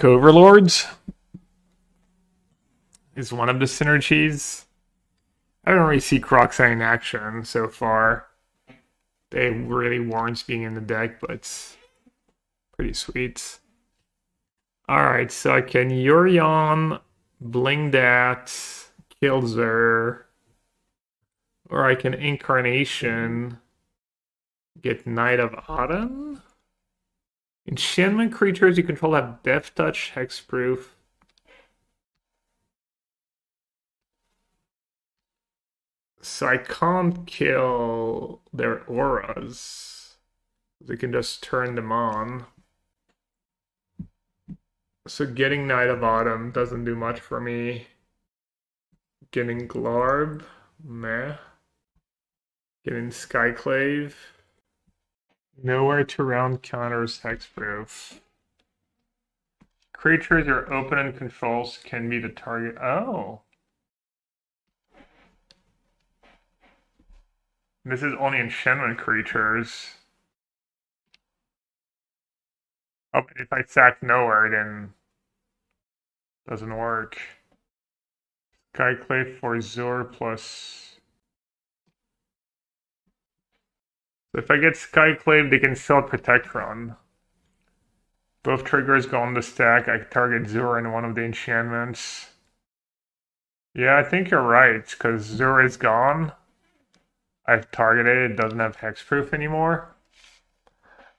Overlords is one of the synergies. I don't really see Kroxa in action so far. They really warrants being in the deck, but it's pretty sweet. Alright, so I can Yorion, bling that, kill Zer, or I can Incarnation, get Knight of Autumn. Enchantment creatures you control have Death Touch, Hexproof. So I can't kill their auras. They can just turn them on. So getting Knight of Autumn doesn't do much for me. Getting Glarb, meh. Getting Skyclave. Nowhere to round counters Hexproof. Creatures your opponent controls can be the target. Oh. This is only enchantment creatures. Oh, if I sack nowhere, then doesn't work. Skyclave for Zur plus. So if I get Skyclave, they can still Protect Run. Both triggers go on the stack. I target Zur in one of the enchantments. Yeah, I think you're right, because Zur is gone. I've targeted it, doesn't have hexproof anymore.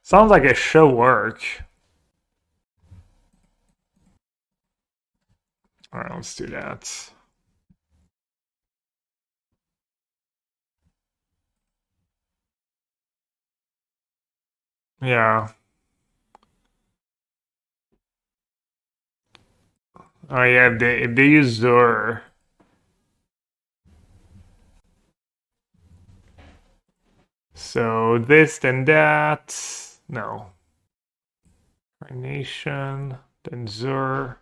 Sounds like it should work. Alright, let's do that. Yeah. Oh yeah, if they use Zur. So this, then that. No. Carnation, then Zur.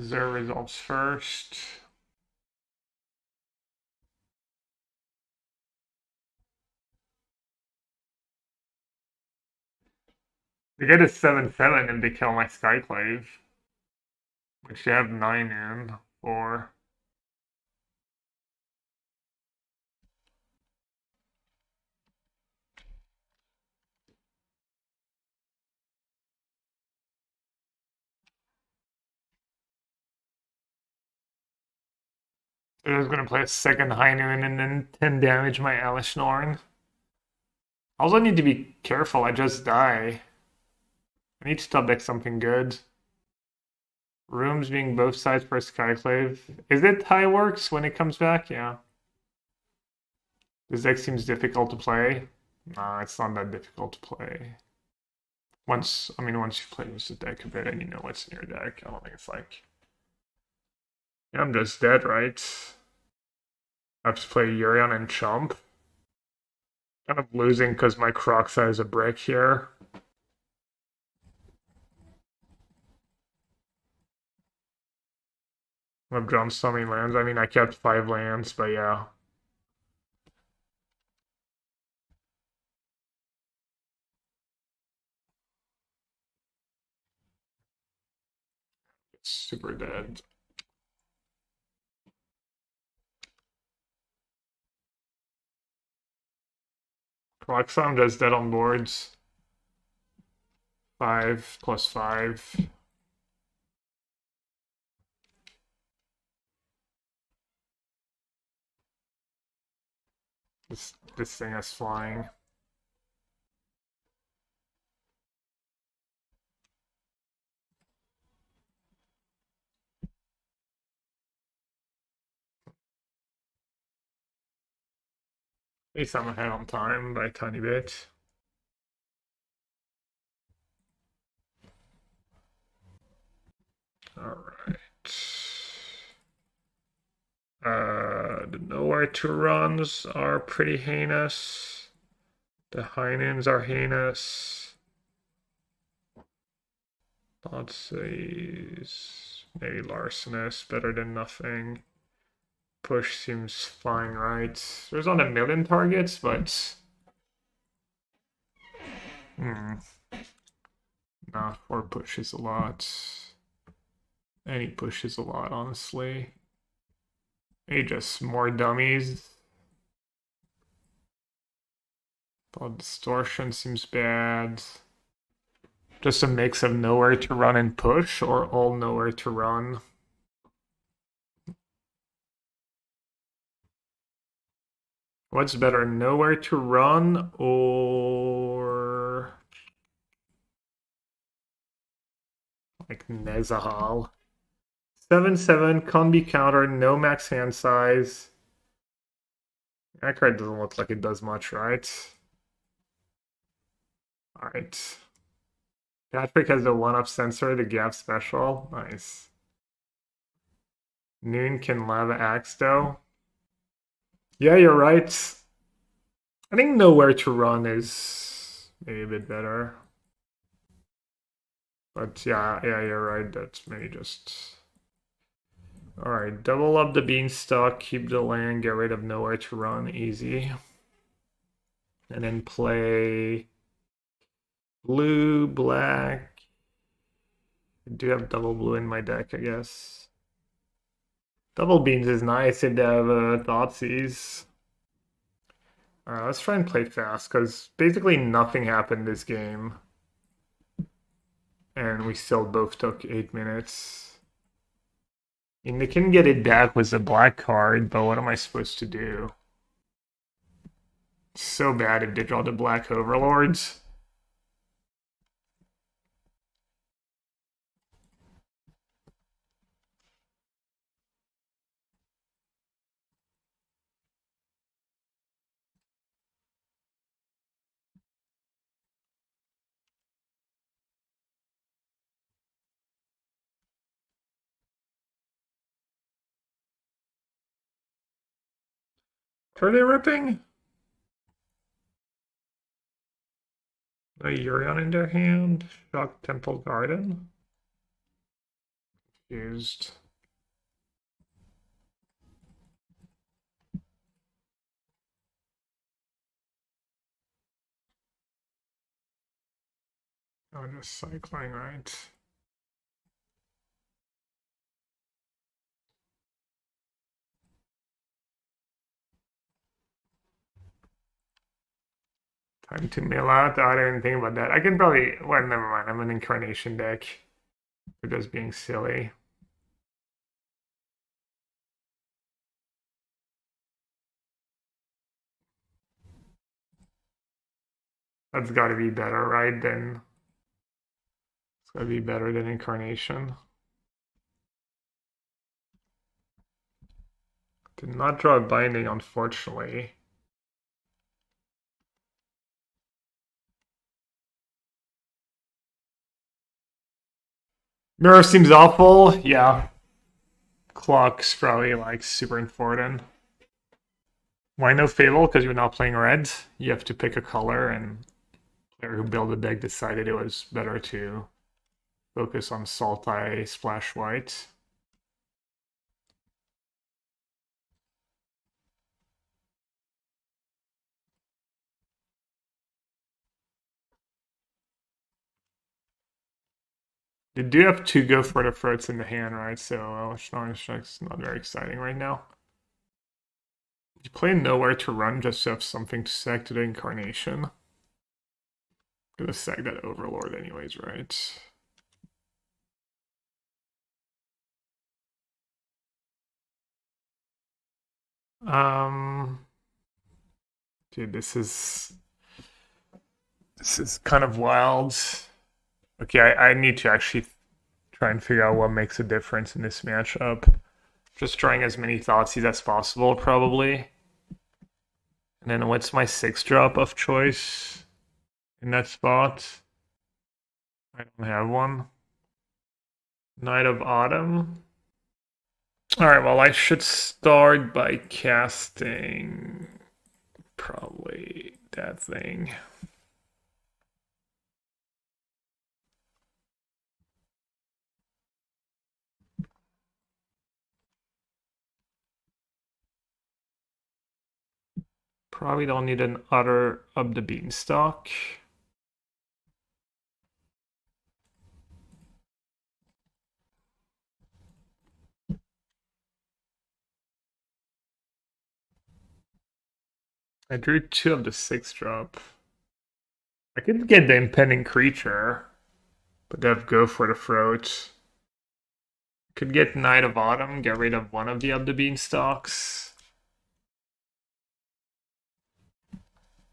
Zur resolves first. They get a 7/7 if they kill my Skyclave. Which they have 9 in for. I was gonna play a second High Noon and then 10 damage my Elesh Norn. I also need to be careful, I just die. I need to top deck something good. Rooms being both sides for Skyclave. Is it high works when it comes back? Yeah. This deck seems difficult to play. No, it's not that difficult to play. Once you play with the deck a bit and you know what's in your deck, I don't think it's like... Yeah, I'm just dead, right? I have to play Yorion and Chump. Kind of losing because my Kroxa is a brick here. I've drawn so many lands. I mean, I kept 5 lands, but yeah. It's super dead. Kroxa, I'm just dead on boards. 5 plus 5. This thing is flying. At least I'm ahead on time by a tiny bit. Alright. The nowhere to runs are pretty heinous. The Heinens are heinous. Thoughtseize, maybe Larcenous, better than nothing. Push seems fine, right? There's not a million targets, but... Nah, 4 push is a lot. Any push is a lot, honestly. Maybe just more dummies. Thought Distortion seems bad. Just a mix of nowhere to run and push, or all nowhere to run. What's better, nowhere to run or like Nezahal? 7/7 can't be countered, no max hand size. That card doesn't look like it does much, right? Alright. Patrick has the 1-up sensor, the gap special. Nice. Noon can lava axe though. Yeah, you're right. I think nowhere to run is maybe a bit better. But yeah, you're right. That's maybe just... Alright, double up the beanstalk, keep the land, get rid of nowhere to run, easy. And then play blue, black. I do have double blue in my deck, I guess. Double beans is nice if they have Thoughtseize. Alright, let's try and play fast, because basically nothing happened this game. And we still both took 8 minutes. I mean, they can get it back with the black card, but what am I supposed to do? It's so bad if they draw the black overlords. Are they ripping? A Urion in their hand? Shock Temple Garden? Used. Oh, just cycling, right? Time to mill out. I didn't think about that. I can probably... Well, never mind. I'm an Incarnation deck. We're just being silly. That's gotta be better, right? It's gotta be better than Incarnation. Did not draw a binding, unfortunately. Mirror seems awful. Yeah. Clock's probably like super important. Why no Fable? Because you're not playing red. You have to pick a color, and the player who built the deck decided it was better to focus on Sultai Splash White. They do have 2 go for the fruits in the hand, right? So Strike's not very exciting right now. You play nowhere to run just to have something to sack to the Incarnation. Gonna sack that Overlord anyways, right? Um, Dude, this is kind of wild. Okay, I need to actually try and figure out what makes a difference in this matchup. Just trying as many Thoughtseize as possible, probably. And then what's my 6-drop of choice in that spot? I don't have one. Knight of Autumn. Alright, well, I should start by casting probably that thing. Probably don't need an other Up the Beanstalk. I drew 2 of the 6-drop. I could get the Impending Creature, but they have Go for the Throat. Could get Knight of Autumn, get rid of one of the Up the Beanstalks.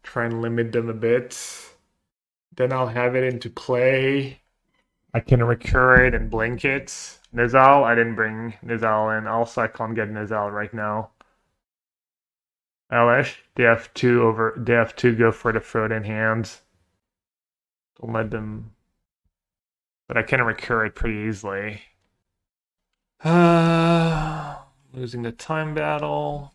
Try and limit them a bit. Then I'll have it into play. I can recur it and blink it. Nizal, I didn't bring Nizal in. Also, I can't get Nizal right now. Elesh, they have two Go for the Throat in hand. Don't let them. But I can recur it pretty easily. Losing the time battle.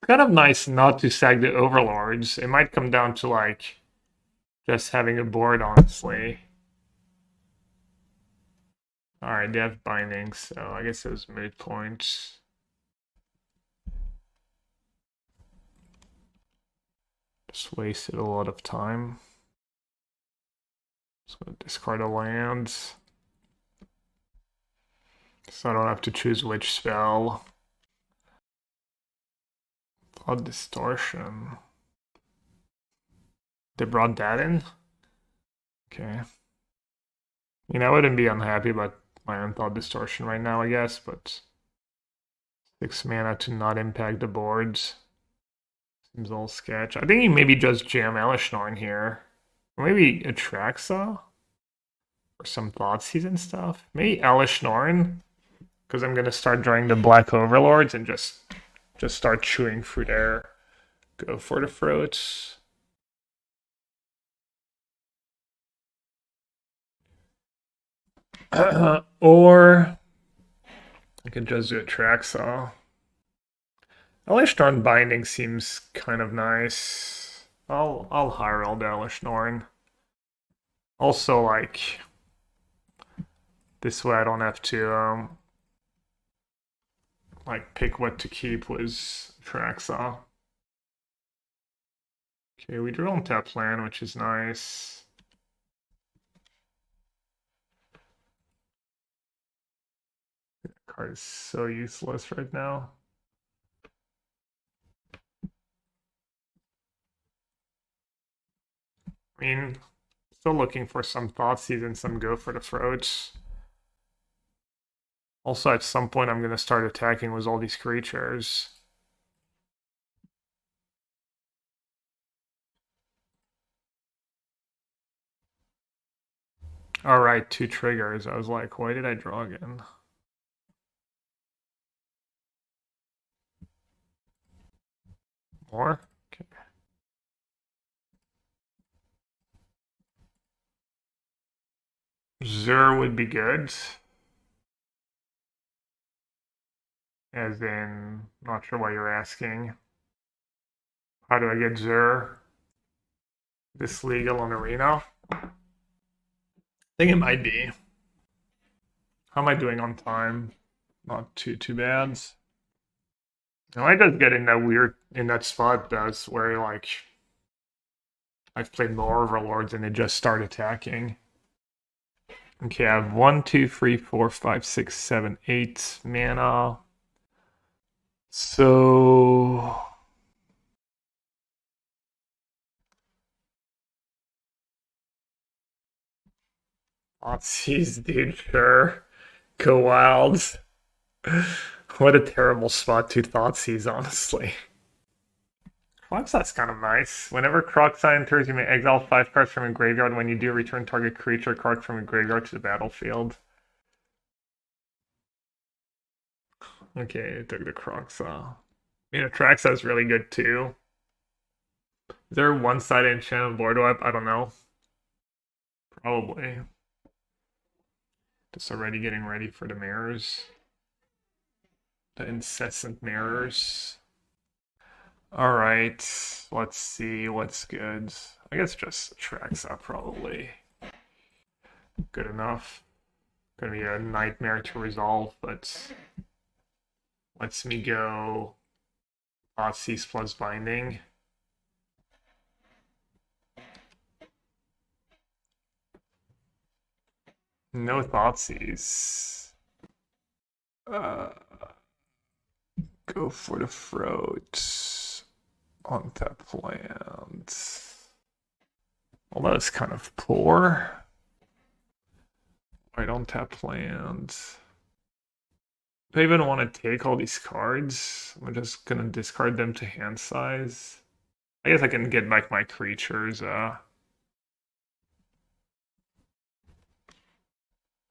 It's kind of nice not to sag the Overlords. It might come down to like just having a board, honestly. Alright, they have binding, so I guess it was moot point. Just wasted a lot of time. Just gonna discard a land. So I don't have to choose which spell. Blood Distortion. They brought that in? Okay. I mean, I wouldn't be unhappy about my own Thought Distortion right now, I guess, but 6 mana to not impact the boards. Seems all sketch. I think you maybe just jam Elesh Norn here. Or maybe Atraxa? Or some Thoughtseize and stuff. Maybe Elesh Norn. Because I'm going to start drawing the Black Overlords and just start chewing through there. Go for the throats. Or I could just do Atraxa. Elesh Norn Binding seems kind of nice. I'll hire all the Elesh Norn. Also, like, this way I don't have to like pick what to keep with Atraxa. Okay, we drew on tap land, which is nice. That card is so useless right now. I mean, still looking for some Thoughtseize and some Go for the Throats. Also, at some point, I'm going to start attacking with all these creatures. Alright, 2 triggers. I was like, why did I draw again? More? Okay. Zur would be good. As in, not sure why you're asking. How do I get Zur? This legal on Arena? I think it might be. How am I doing on time? Not too bad. No, I just get in that spot that's where like I've played more Overlords and they just start attacking. Okay, I have 1, 2, 3, 4, 5, 6, 7, 8 mana. So Thoughtseize, dude, sure. Go wild. What a terrible spot to Thoughtseize, honestly. Well, that's kind of nice. Whenever Kroxa enters, you may exile 5 cards from your graveyard. When you do, return target creature card from your graveyard to the battlefield. Okay, I took the Kroxa. Atraxa is really good too. Is there one-sided enchantment board wipe? I don't know. Probably. Just already getting ready for the mirrors. The incessant mirrors. Alright, let's see what's good. I guess just Atraxa probably. Good enough. Gonna be a nightmare to resolve, but lets me go Thoughtseize plus Binding. No Thoughtseize. Go for the throat. Untap land. Well, that was kind of poor. I don't tap land. Do I even want to take all these cards? I'm just gonna discard them to hand size. I guess I can get back my creatures. I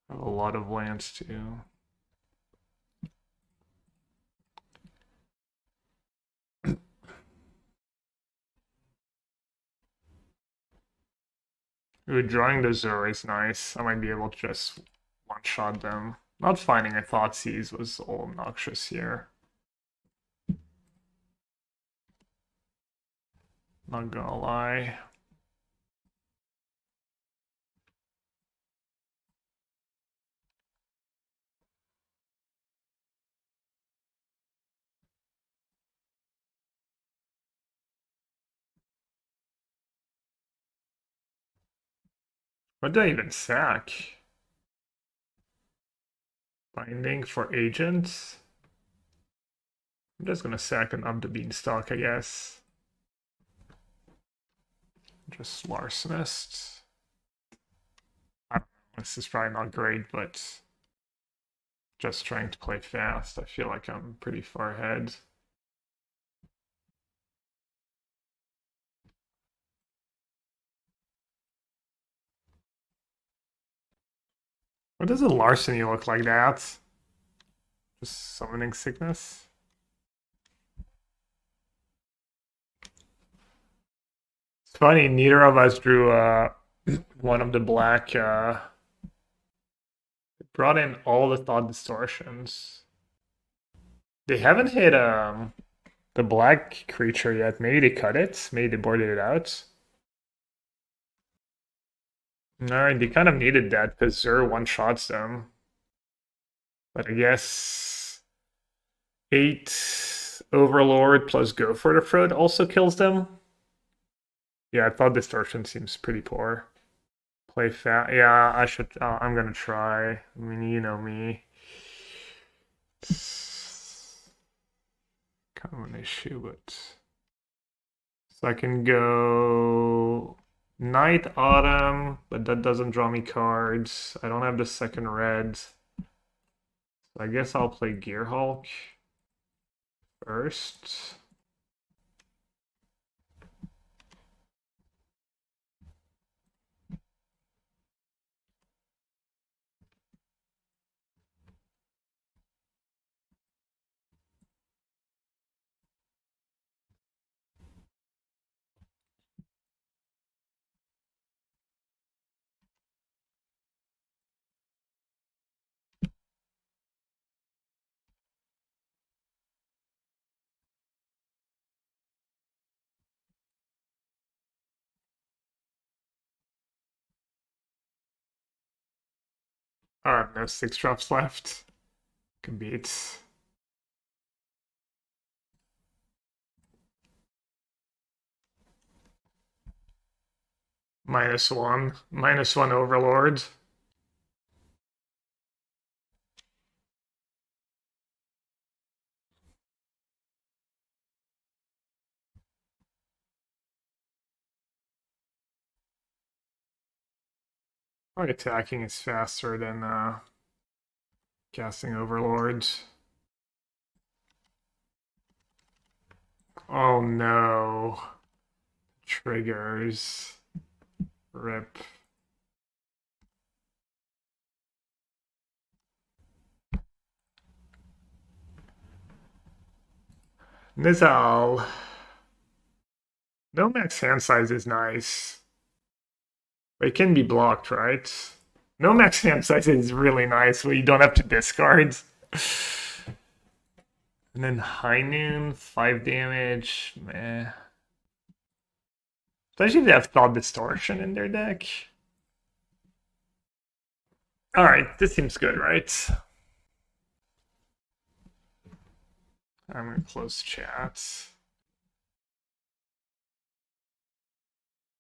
have a lot of lands too. Ooh, drawing the Zur is nice. I might be able to just one-shot them. Not finding a Thoughtseize was all obnoxious here. Not gonna lie. What did I even sack? Binding for agents? I'm just gonna sack an Up the Beanstalk, I guess. Just Larcenist. This is probably not great, but just trying to play fast. I feel like I'm pretty far ahead. What does a Larceny look like that? Just Summoning Sickness? It's funny, neither of us drew one of the black. Brought in all the Thought Distortions. They haven't hit the black creature yet. Maybe they cut it. Maybe they boarded it out. Alright, they kind of needed that because Zur one-shots them. But I guess 8 Overlord plus Go for the Throat also kills them. Yeah, I thought Distortion seems pretty poor. Play fast. Yeah, I should. I'm gonna try. I mean, you know me. It's kind of an issue, but so I can go Night Autumn, but that doesn't draw me cards. I don't have the second red. So I guess I'll play Gearhulk first. Alright, no 6 drops left. Can beat. -1. -1 Overlord. Probably attacking is faster than casting Overlords. Oh no. Triggers. Rip. Nizal. No max hand size is nice. But it can be blocked, right? No max hand size is really nice where you don't have to discard. And then High Noon, 5 damage. Meh. Especially if they have Thought Distortion in their deck. Alright, this seems good, right? I'm gonna close chat.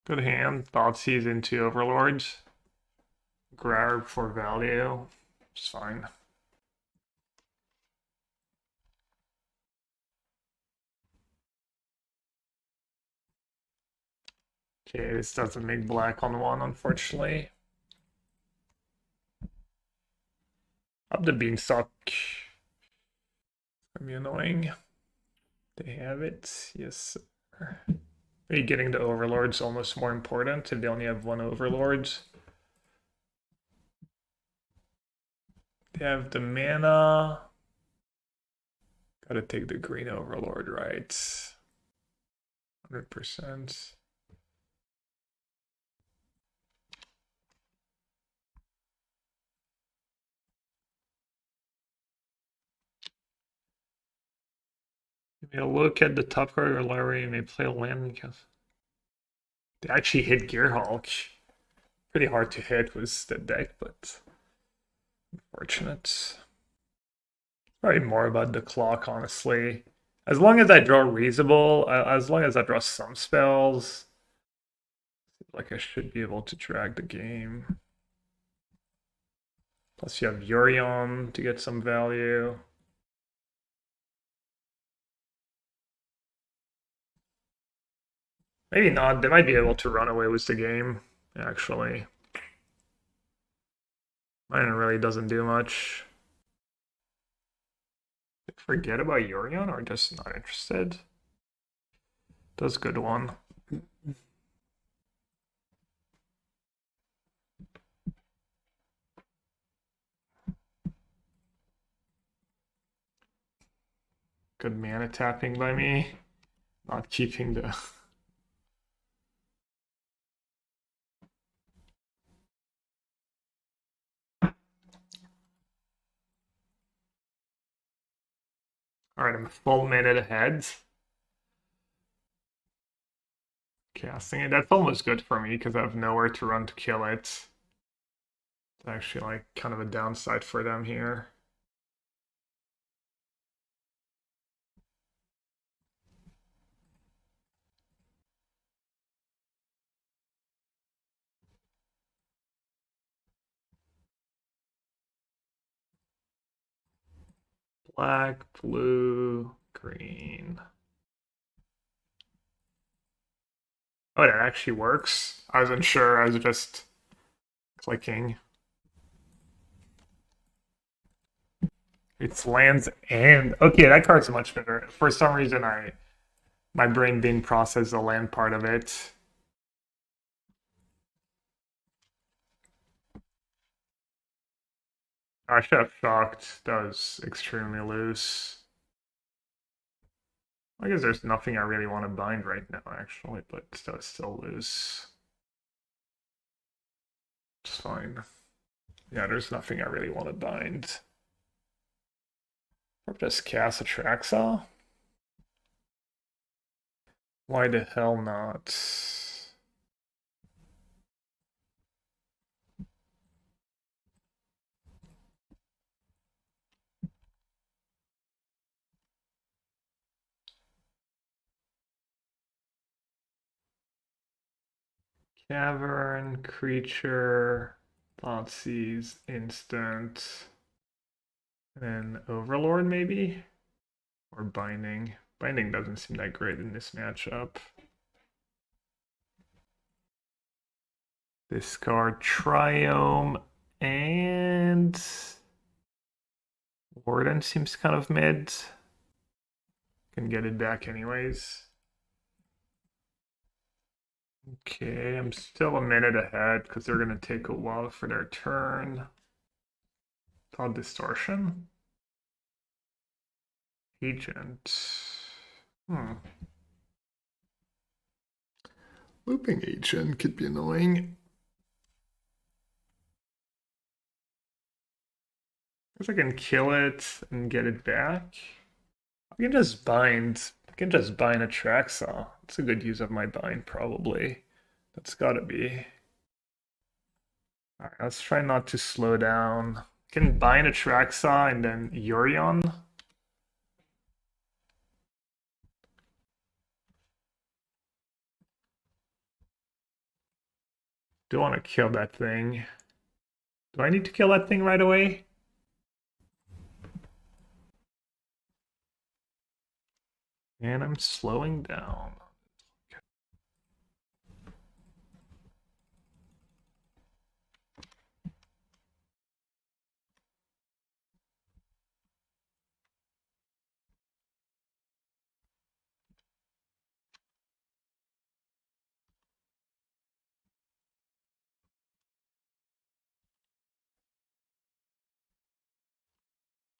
Good hand. Thoughtseize into Overlords. Grab for value. It's fine. Okay, this doesn't make black on one, unfortunately. Up the Beanstalk. Gonna be annoying. They have it. Yes, sir. Maybe getting the Overlord's almost more important if they only have one Overlord. They have the mana. Gotta take the green Overlord, right? 100%. Give me a look at the top card or library. You may play a land because they actually hit Gearhulk. Pretty hard to hit with the deck, but unfortunate. Probably more about the clock, honestly. As long as I draw reasonable, as long as I draw some spells, like I should be able to drag the game. Plus you have Yorion to get some value. Maybe not. They might be able to run away with the game, actually. Mine really doesn't do much. Forget about Yorion or just not interested? Does good one. Good mana tapping by me. Not keeping the... Alright, I'm a full minute ahead. Casting it. That's almost good for me because I have nowhere to run to kill it. It's actually like kind of a downside for them here. Black, blue, green. Oh, that actually works. I wasn't sure. I was just clicking. It's lands and okay, that card's much better. For some reason, my brain didn't process the land part of it. I should have shocked. That was extremely loose. I guess there's nothing I really want to bind right now, actually, but that was still loose. It's fine. Yeah, there's nothing I really want to bind. Or just cast Atraxa? Why the hell not? Cavern, creature, Thoughtseize, instant, and then Overlord maybe? Or Binding. Binding doesn't seem that great in this matchup. Discard Triome and Warden seems kind of mid. Can get it back anyways. Okay, I'm still a minute ahead because they're going to take a while for their turn. Called Distortion. Agent. Looping Agent could be annoying. I guess I can kill it and get it back. I can just bind. I can just bind Atraxa. It's a good use of my bind, probably. That's gotta be. Alright, let's try not to slow down. I can bind Atraxa and then Yorion. Do want to kill that thing. Do I need to kill that thing right away? And I'm slowing down.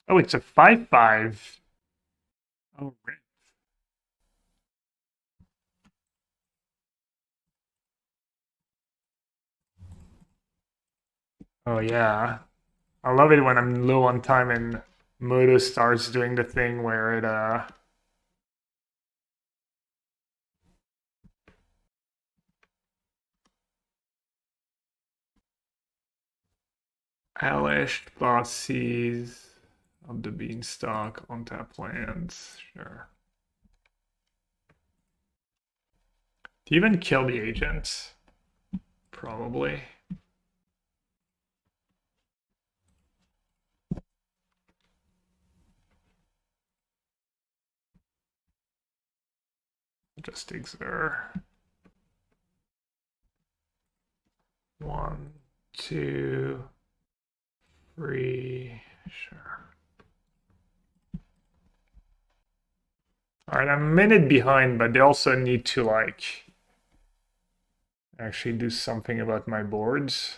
Oh, it's a 5/5. Oh, right. Oh, yeah. I love it when I'm low on time and Moto starts doing the thing where it Elesh, Bossies, Up the Beanstalk, on tap lands, sure. Do you even kill the agent? Probably. Just exert. 1, 2, 3, sure. All right, I'm a minute behind, but they also need to like actually do something about my boards.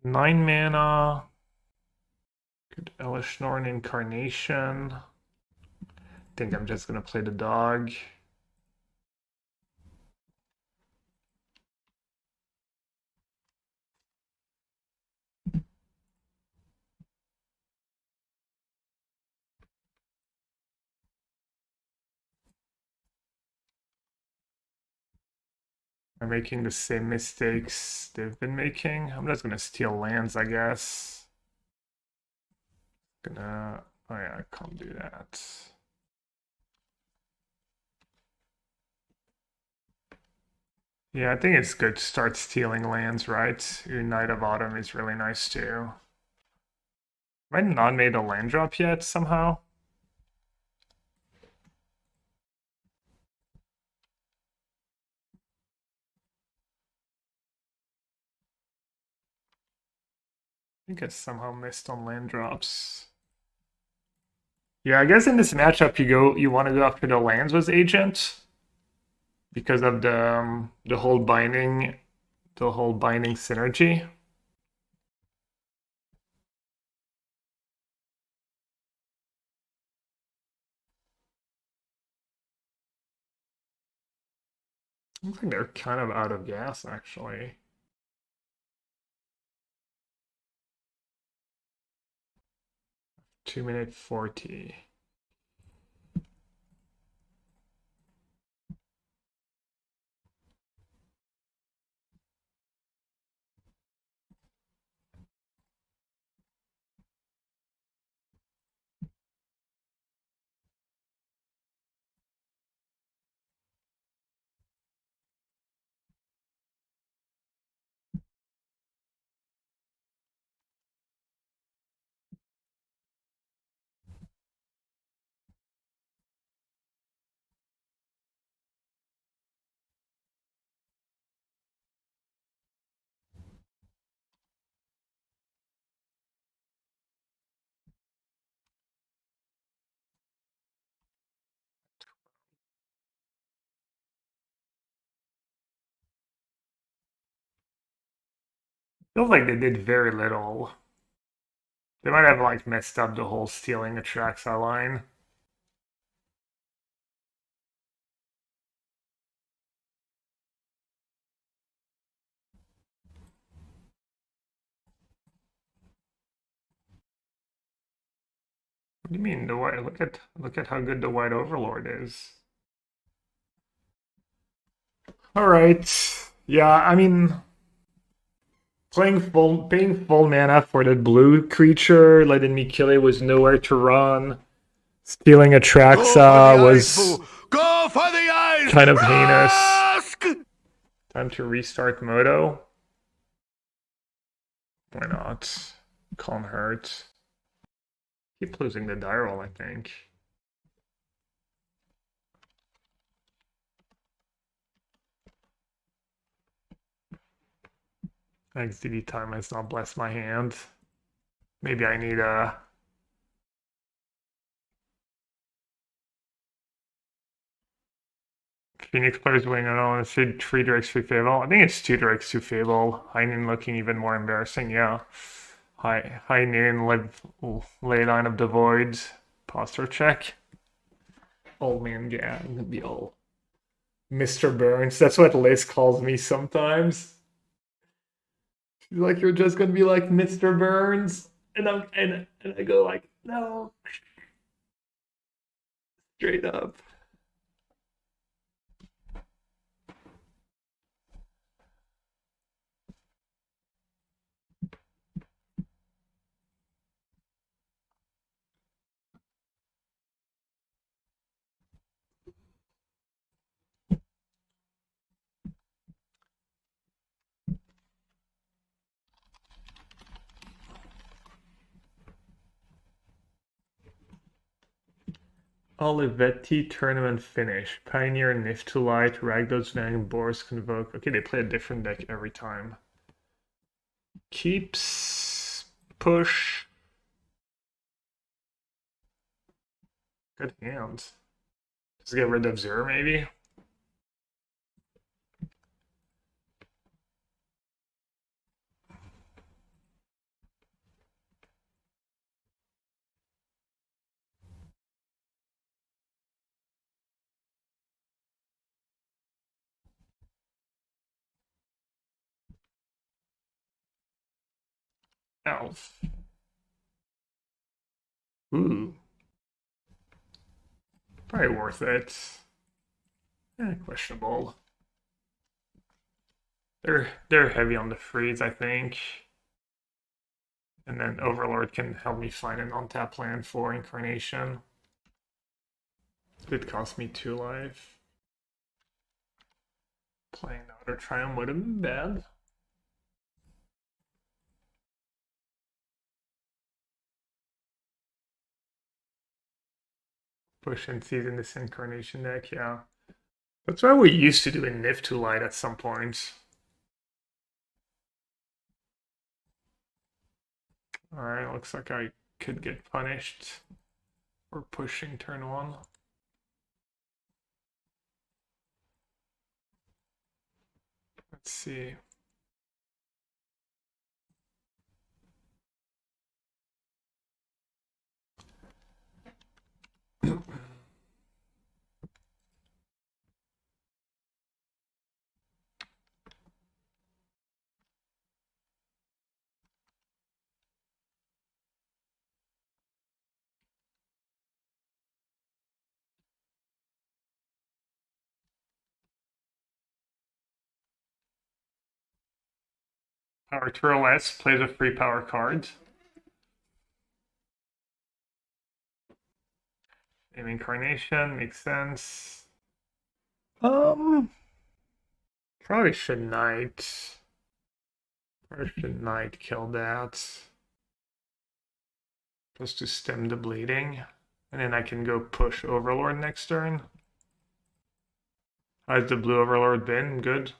Nine mana. Good Elesh Norn Incarnation. Think I'm just gonna play the dog. I'm making the same mistakes they've been making. I'm just gonna steal lands, I guess. Oh yeah, I can't do that. Yeah, I think it's good to start stealing lands, right? Your Knight of Autumn is really nice too. Have I not made a land drop yet somehow? I think I somehow missed on land drops. Yeah, I guess in this matchup you want to go after the lands with Agent because of the whole binding synergy. I think they're kind of out of gas actually. Two-minute 40. Feels like they did very little. They might have like messed up the whole stealing Atraxa line. What do you mean the white? Look at how good the white Overlord is. All right. Yeah, I mean, paying full mana for that blue creature, letting me kill it was nowhere to run. Stealing Atraxa was Go for the eyes! kind of heinous. Rask! Time to restart Moto. Why not? Can't hurt. Keep losing the die roll, I think. Thanks, DD time has not blessed my hand. Maybe I need a... Phoenix players winning. I don't want to say 3 Drakes 2 Fable. I think it's 2 Drakes 2 Fable. Heinen looking even more embarrassing, yeah. Heinen live Leyline of the Void. Posture check. Old man gang. Be all Mr. Burns. That's what Liz calls me sometimes. She's like, you're just gonna be like Mr. Burns. And I go like, no. Straight up. Olivetti tournament finish. Pioneer, Niftulite, Ragdos, Vang, Boris, Convoke. Okay, they play a different deck every time. Keeps. Push. Good hands. Just get rid of Zero, maybe? Elf. Ooh. Probably worth it. Questionable. They're heavy on the freeze, I think. And then Overlord can help me find an on-tap land for Incarnation. It did cost me 2 life. Playing the Outer Triome would have been bad. Push and season this Incarnation deck, yeah. That's what we used to do in Niftulite at some point. Alright, looks like I could get punished for pushing turn 1. Let's see. Power Twirl S plays a free power card. Incarnation makes sense. Probably should Knight. Probably should Knight kill that. Just to stem the bleeding. And then I can go push Overlord next turn. How's the blue Overlord been? Good.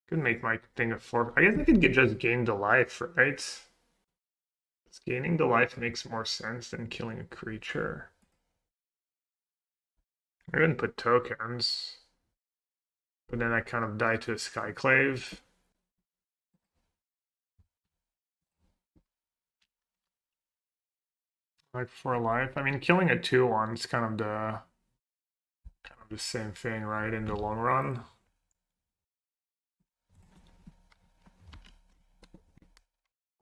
Could make my thing a 4. I guess I could just gain the life, right? Gaining the life makes more sense than killing a creature. I didn't put tokens. But then I kind of die to a Skyclave. Like for life. I mean, killing a 2/1 is kind of the same thing, right? In the long run.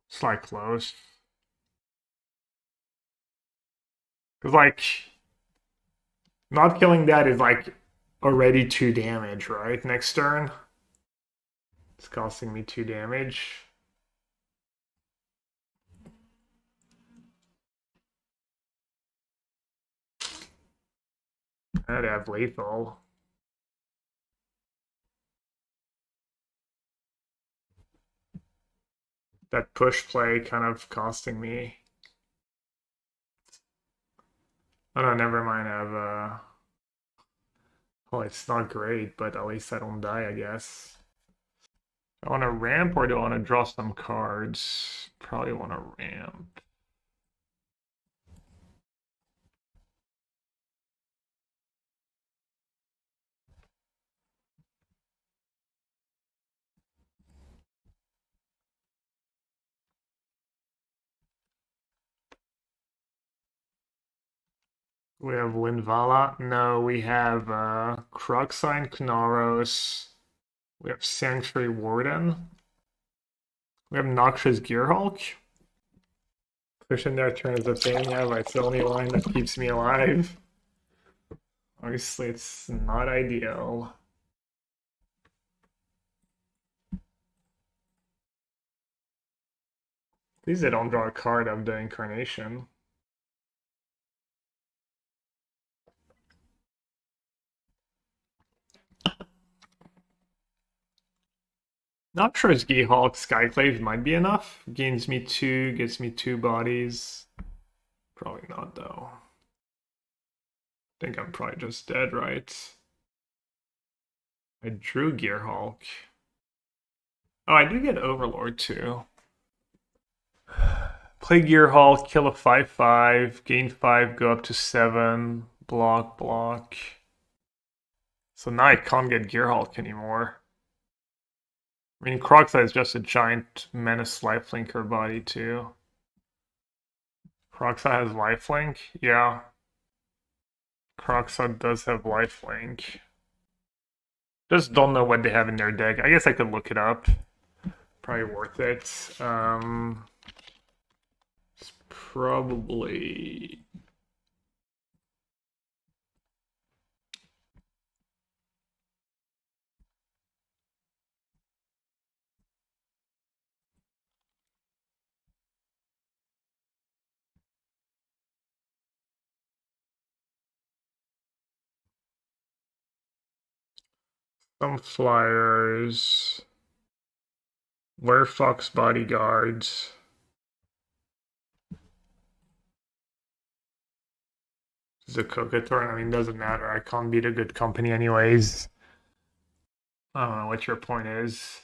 It's like close. Because like not killing that is like already 2 damage, right? Next turn. It's costing me 2 damage. I'd have lethal. That push play kind of costing me. Oh no, never mind. I have well, it's not great, but at least I don't die, I guess. Do I want to ramp or do I want to draw some cards? Probably want to ramp. We have Linvala. No, we have Kroxa and Kunoros. We have Sanctuary Warden. We have Noxious Gearhulk. Pushing their turns of thing. Yeah, but it's the only line that keeps me alive. Obviously, it's not ideal. At least they don't draw a card of the Incarnation. Noxious Gearhulk Skyclave might be enough. Gains me 2, gets me 2 bodies. Probably not, though. I think I'm probably just dead, right? I drew Gearhulk. Oh, I do get Overlord, too. Play Gearhulk, kill a 5/5, gain 5, go up to 7, block, block. So now I can't get Gearhulk anymore. I mean, Kroxa is just a giant menace lifelinker body, too. Kroxa has lifelink? Yeah. Kroxa does have lifelink. Just don't know what they have in their deck. I guess I could look it up. Probably worth it. It's probably... some flyers. Werefox bodyguards. Zagoth. I mean, doesn't matter. I can't beat a good company anyways. I don't know what your point is.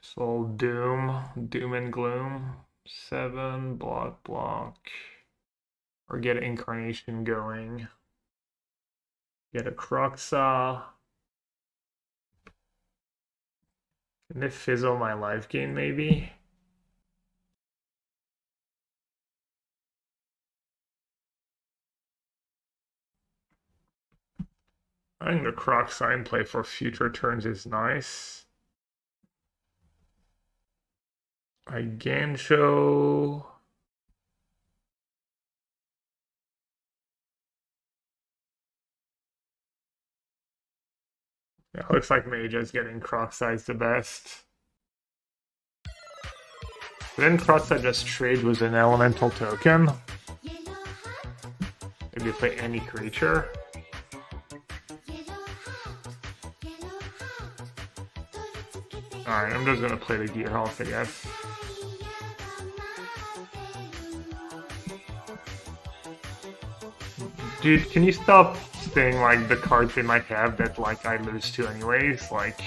Soul Doom and Gloom. 7, block, block. Or get Incarnation going. Get a Kroxa. Can they fizzle my life gain, maybe? I think the Kroxa in play for future turns is nice. I Gansho. Yeah, looks like Mage's getting Kroxa is the best. Then Kroxa just trade with an elemental token. Maybe play any creature. Alright, I'm just gonna play the Gearhulk, I guess. Dude, can you stop saying like the cards they might have that like I lose to anyways? Like,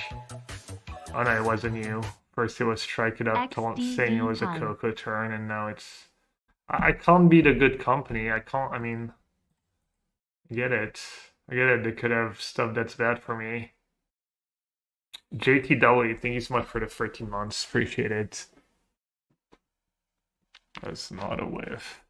oh no, it wasn't you. First it was Strike It Up saying it was a Coco turn, and now it's... I can't beat a good company. I can't, I mean... I get it. I get it, they could have stuff that's bad for me. JTW, thank you so much for the 13 months. Appreciate it. That's not a whiff.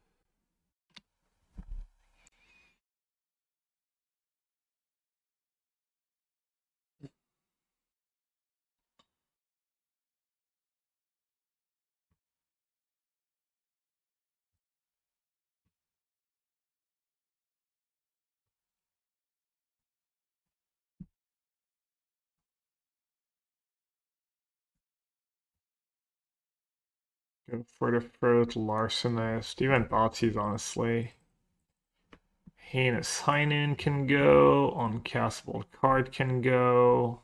Go for the Fruit, Larcenist, even Thoughtseize, honestly. Heinous Hynun can go, Uncastable card can go.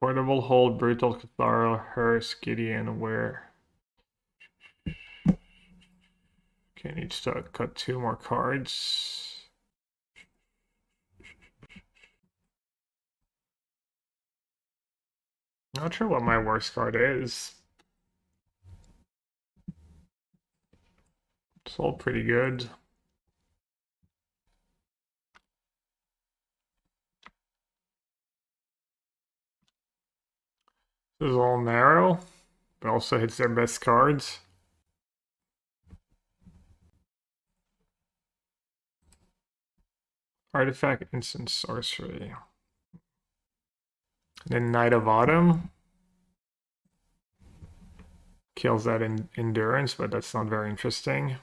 Portable Hold, Brutal Catharo, Hearse, Gideon, Where. Okay, needs to cut 2 more cards. Not sure what my worst card is. It's all pretty good. This is all narrow, but also hits their best cards. Artifact, instant sorcery. Then Knight of Autumn. Kills that in endurance, but that's not very interesting.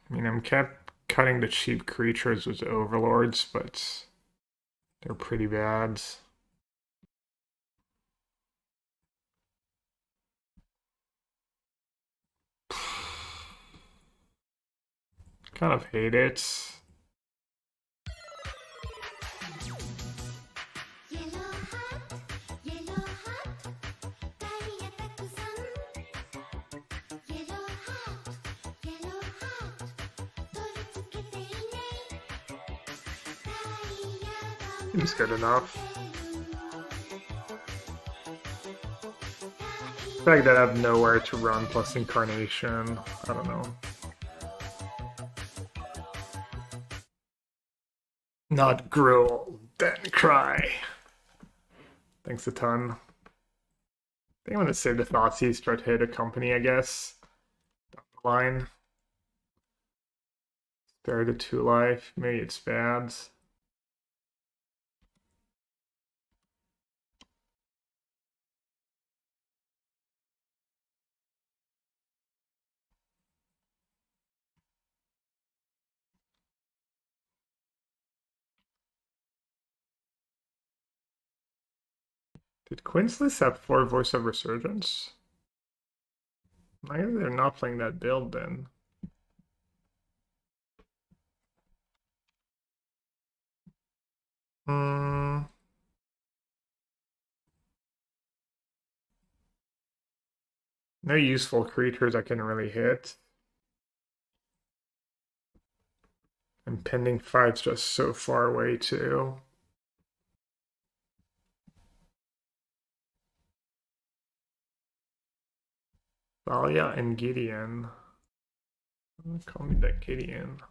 I mean, I'm kept cutting the cheap creatures with Overlords, but they're pretty bad. Kind of hate it. Seems good enough. The fact that I have nowhere to run plus Incarnation, I don't know. Not gruel, then cry. Thanks a ton. I think I'm gonna save the Thoughtseize, try to hit a company, I guess. Down the line. Spare the 2 life, maybe it's bad. Did Quinceless have 4 Voice of Resurgence? I guess they're not playing that build then. No useful creatures I can really hit. And Pending Fight's just so far away too. Thalia and Gideon. Call me that Gideon.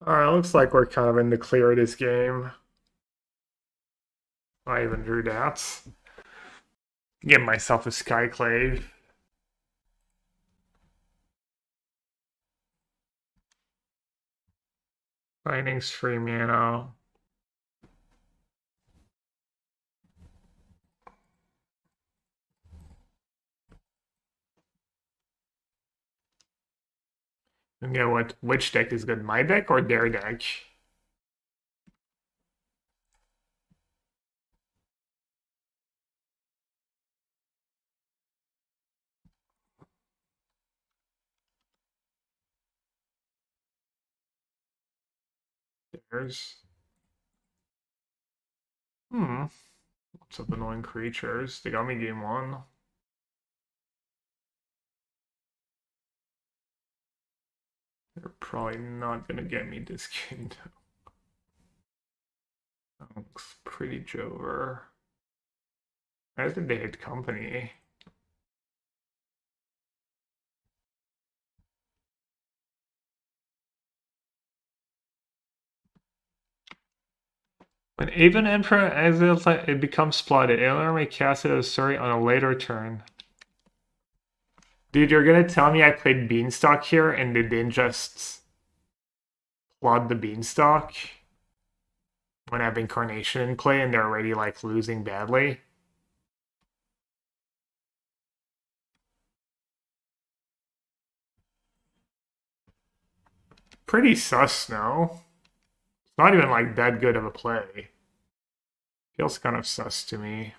Alright, looks like we're kind of in the clear of this game. I even drew that. Get myself a Skyclave. Binding's 3 mana. Okay, which deck is good? My deck or their deck? Theirs. Lots of annoying creatures. They got me game 1. They're probably not gonna get me this game though. That looks pretty Jover. I did they hit company? When even Emperor exiles, it becomes plotted. Alien may cast it as Surrey on a later turn. Dude, you're gonna tell me I played Beanstalk here and they didn't just plot the Beanstalk when I have Incarnation in play and they're already like losing badly? Pretty sus, no? It's not even like that good of a play. Feels kind of sus to me.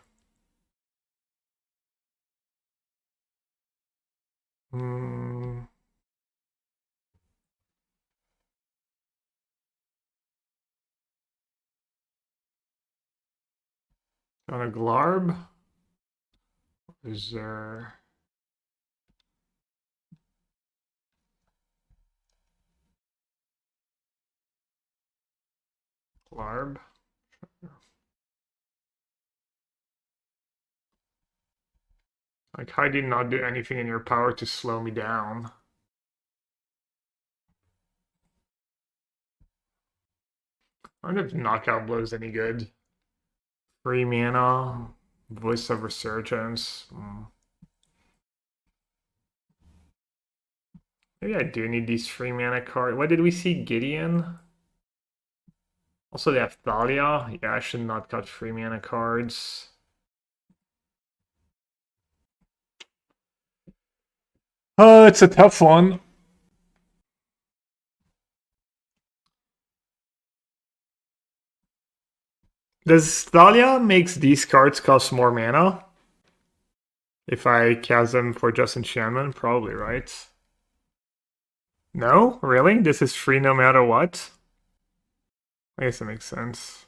Hmm. On a Glarb? Is there... Glarb? Like, how do you not do anything in your power to slow me down? I wonder if Knockout Blow is any good. 3 mana, Voice of Resurgence. Maybe I do need these 3 mana cards. What did we see? Gideon? Also, they have Thalia. Yeah, I should not cut 3 mana cards. Oh, it's a tough one. Does Thalia makes these cards cost more mana? If I cast them for just enchantment? Probably, right? No? Really? This is free no matter what? I guess that makes sense.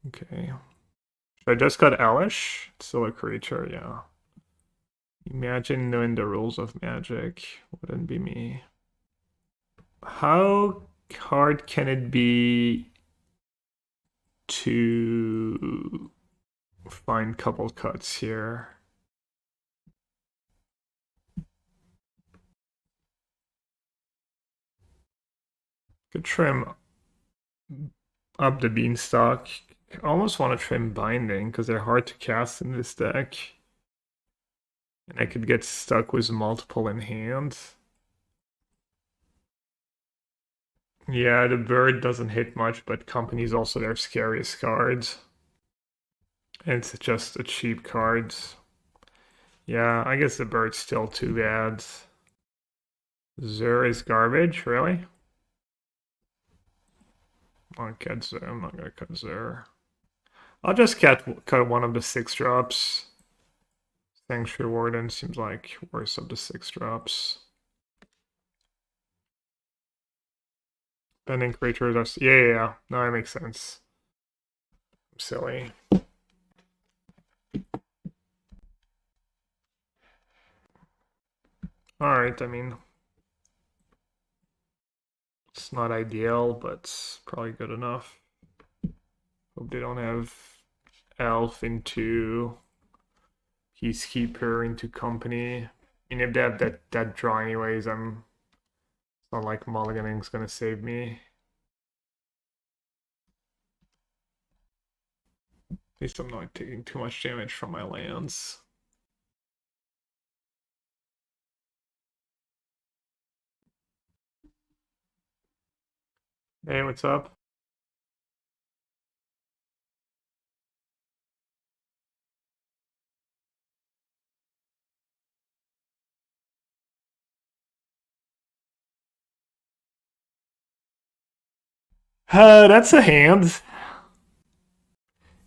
Okay. Should I just cut Elesh? It's still a creature, yeah. Imagine knowing the rules of Magic. Wouldn't be me. How hard can it be to find couple cuts here? Could trim Up the Beanstalk. I almost want to trim Binding because they're hard to cast in this deck. And I could get stuck with multiple in hand. Yeah, the bird doesn't hit much, but Company's also their scariest cards. And it's just a cheap card. Yeah, I guess the bird's still too bad. Zur is garbage, really? I'm not gonna cut Zur. I'll just cut one of the 6-drops. Sanctuary Warden seems like worst of the 6-drops. Bending creatures are... Yeah. No, that makes sense. I'm silly. Alright, I mean... It's not ideal, but it's probably good enough. Hope they don't have Elf into Peacekeeper into Company. And if they have that draw anyways, it's not like mulliganing's gonna save me. At least I'm not taking too much damage from my lands. Hey, what's up? That's a hand.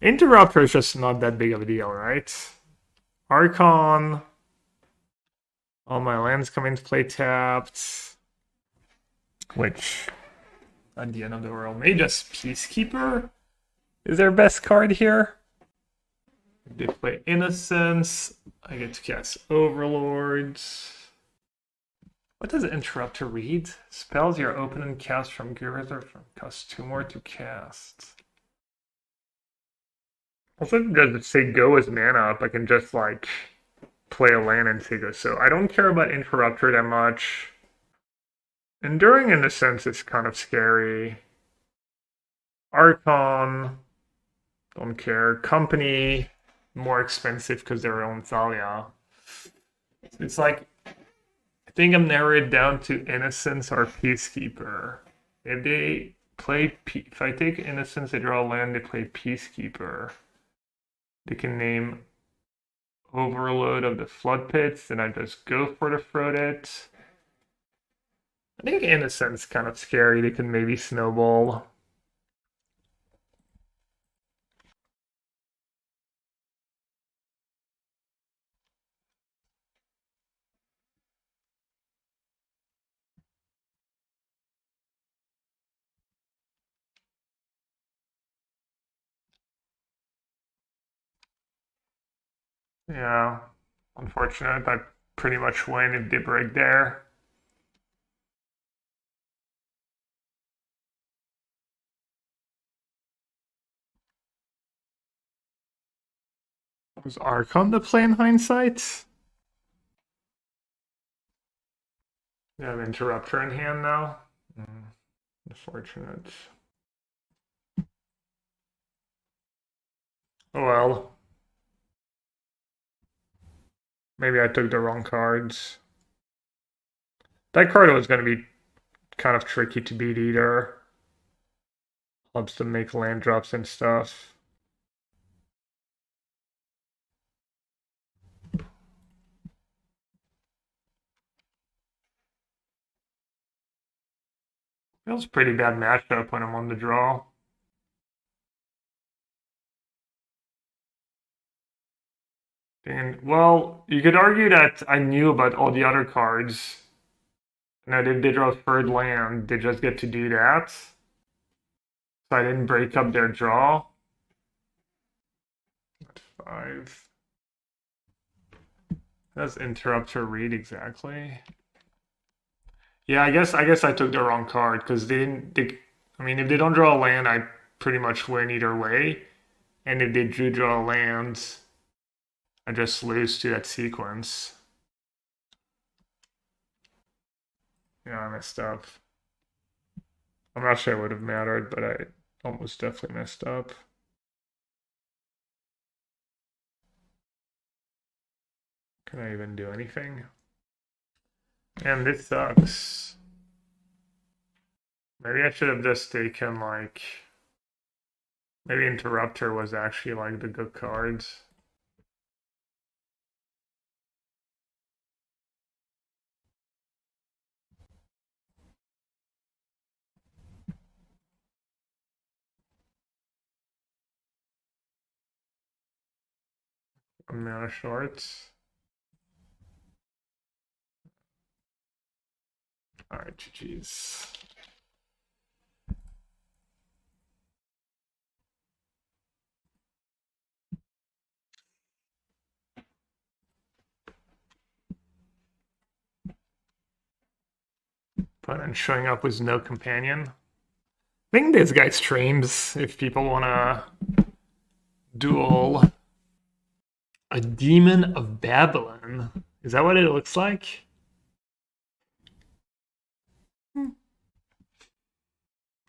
Interrupter is just not that big of a deal, right? Archon. All my lands come into play tapped. Which, at the end of the world, maybe just Peacekeeper is their best card here. If they play Innocence, I get to cast Overlords. What does Interrupter read? Spells your open and cast from Gearhulk from cost 2 more to cast. Also, does it say go as mana up? I can just like play a land and say go. So I don't care about Interrupter that much. Enduring Innocence is kind of scary. Archon, don't care. Company, more expensive because they're on Thalia. It's like, I think I'm narrowed down to Innocence or Peacekeeper. If they play, if I take Innocence, they draw land, they play Peacekeeper. They can name Overload of the Floodpits, and I just go for the Floodpits. I think Innocence kind of scary. They can maybe snowball. Yeah, unfortunate. I pretty much win if they break there. Was Archon the play in hindsight? You have Interrupter in hand now. Unfortunate. Oh well. Maybe I took the wrong cards. That card was going to be kind of tricky to beat either. Helps to make land drops and stuff. Feels pretty bad matchup when I'm on the draw. And well, you could argue that I knew about all the other cards. Now they draw a third land, they just get to do that. So I didn't break up their draw. At 5. Does Interrupter read exactly? Yeah, I guess I took the wrong card because they didn't. I mean, if they don't draw a land, I pretty much win either way. And if they do draw a land, I just lose to that sequence. Yeah, I messed up. I'm not sure it would have mattered, but I almost definitely messed up. Can I even do anything? And this sucks. Maybe I should have just taken like. Maybe Interrupter was actually like the good cards. I'm out of shorts. Alright, GG's. Opponent showing up with no companion. I think this guy streams if people want to duel a Demon of Babylon. Is that what it looks like?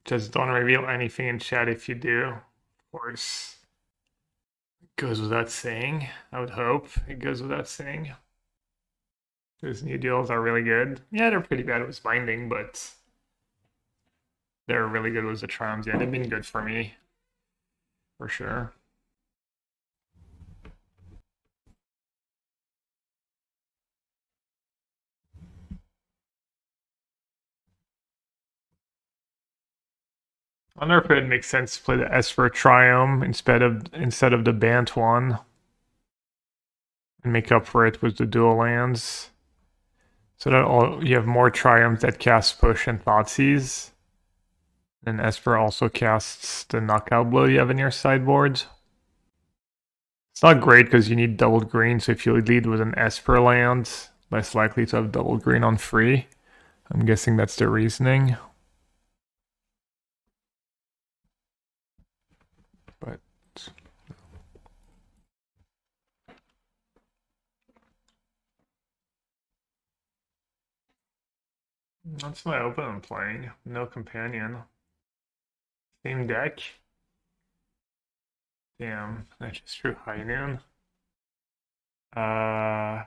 Just don't reveal anything in chat if you do. Of course. It goes without saying. I would hope it goes without saying. Those new deals are really good. Yeah, they're pretty bad with binding, but they're really good with the charms. Yeah, they've been good for me. For sure. I wonder if it makes sense to play the Esper Triome instead of the Bant one. And make up for it with the dual lands. So that you have more Triomes that cast Push and Thoughtseize. And Esper also casts the knockout blow you have in your sideboard. It's not great because you need double green, so if you lead with an Esper land, less likely to have double green on free. I'm guessing that's the reasoning. But that's my open I'm playing. No companion. Same deck. Damn, I just drew High Noon. Oh,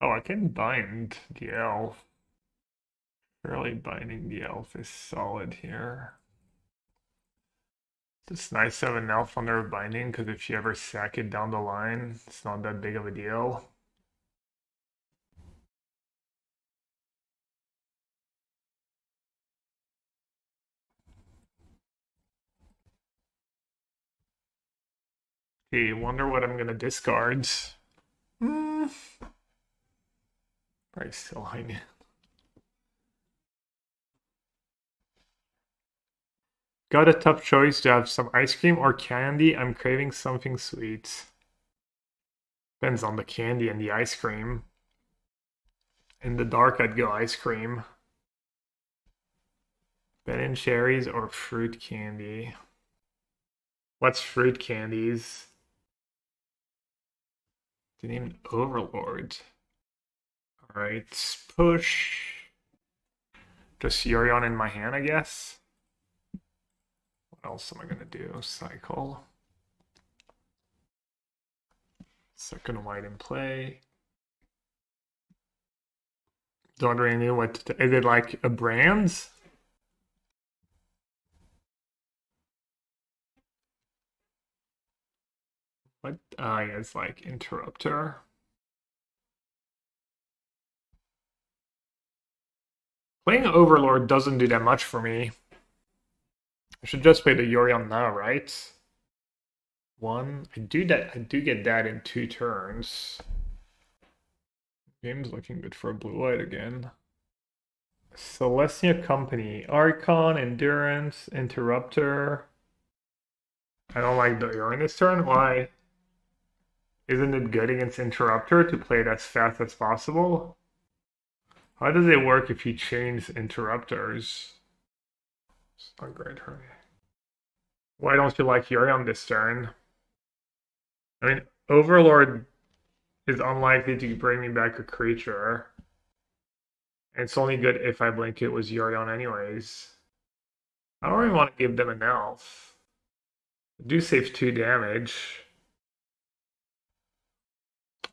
I can bind the elf. Surely binding the elf is solid here. It's nice to have an elf under binding, because if you ever sack it down the line, it's not that big of a deal. Okay, wonder what I'm gonna discard. Probably still High Noon. Got a tough choice to have some ice cream or candy. I'm craving something sweet. Depends on the candy and the ice cream. In the dark, I'd go ice cream. Ben and cherries or fruit candy. What's fruit candies? The name Overlord. Alright, push. Just Yorion in my hand, I guess. What else am I gonna do? Cycle. Second white in play. Don't really know what to, is it like a brand? What? I guess like Interrupter. Playing Overlord doesn't do that much for me. I should just play the Yorion now, right? One. I do get that in 2 turns. Game's looking good for a blue-white again. Celestia Company. Archon, Endurance, Interrupter. I don't like the Yorion this turn. Why? Isn't it good against Interrupter to play it as fast as possible? How does it work if you change Interrupters? It's not great for me. Why don't you like Yorion this turn? I mean, Overlord is unlikely to bring me back a creature. And it's only good if I blink it was Yorion anyways. I don't really want to give them an elf. I do save 2 damage.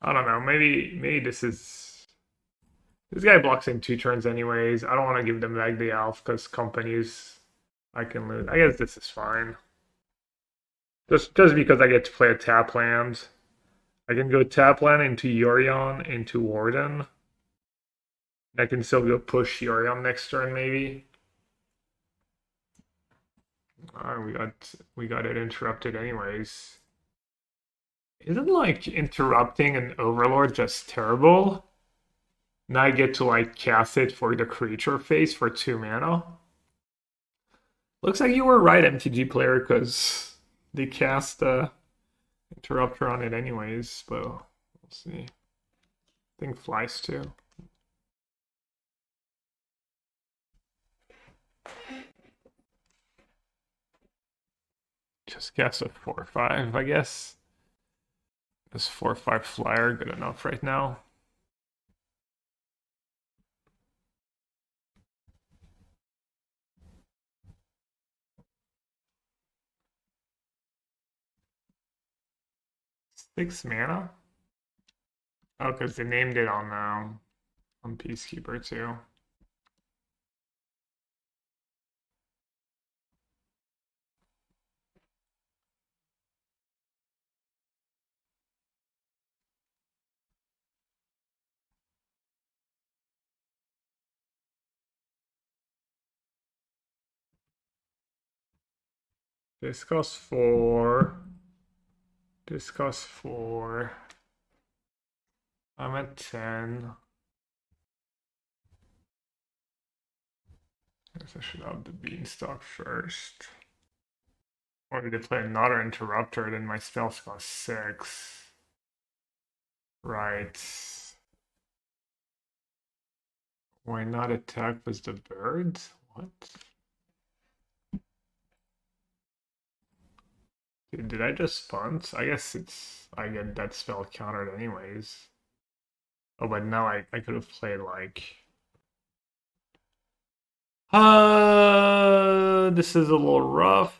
I don't know, maybe this guy blocks in 2 turns anyways. I don't want to give them back the elf because companies I can lose. I guess this is fine. Just because I get to play a tap land. I can go tap land into Yorion, into Warden. I can still go push Yorion next turn, maybe. We got it interrupted anyways. Isn't like interrupting an Overlord just terrible? Now I get to like cast it for the creature phase for 2 mana. Looks like you were right, MTG player, because they cast Interrupter on it anyways, but we'll see. I think flies too. Just cast a 4/5, I guess. This 4/5 flyer good enough right now. Six mana? Oh, because they named it on Peacekeeper too. This costs 4. This costs 4. I'm at 10. I guess I should have the Beanstalk first. Or did they play another Interrupter, then my spells cost 6. Right. Why not attack with the bird? What? Dude, did I just punt? I guess I get that spell countered anyways. Oh, but now I could have played like... this is a little rough.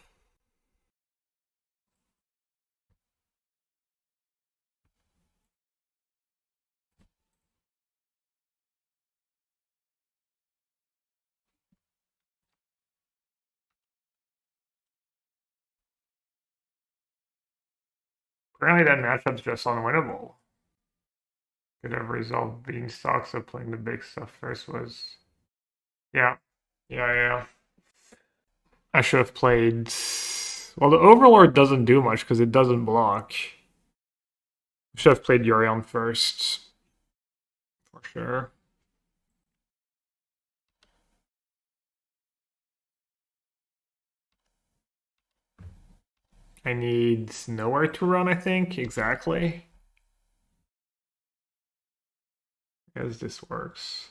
Apparently that matchup's just unwinnable. Could have resolved Beanstalk, so playing the big stuff first was... Yeah. Yeah. I should have played... Well, the Overlord doesn't do much because it doesn't block. Should have played Yorion first. For sure. I need nowhere to run, I think, exactly. As this works.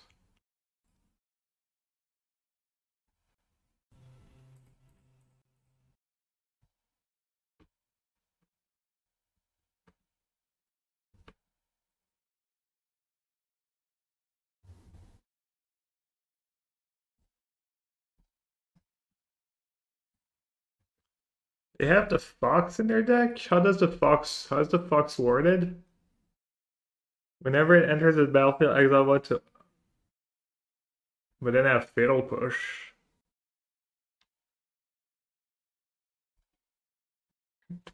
They have the Fox in their deck? How is the Fox worded? Whenever it enters the battlefield, exile one to... But then I have Fatal Push.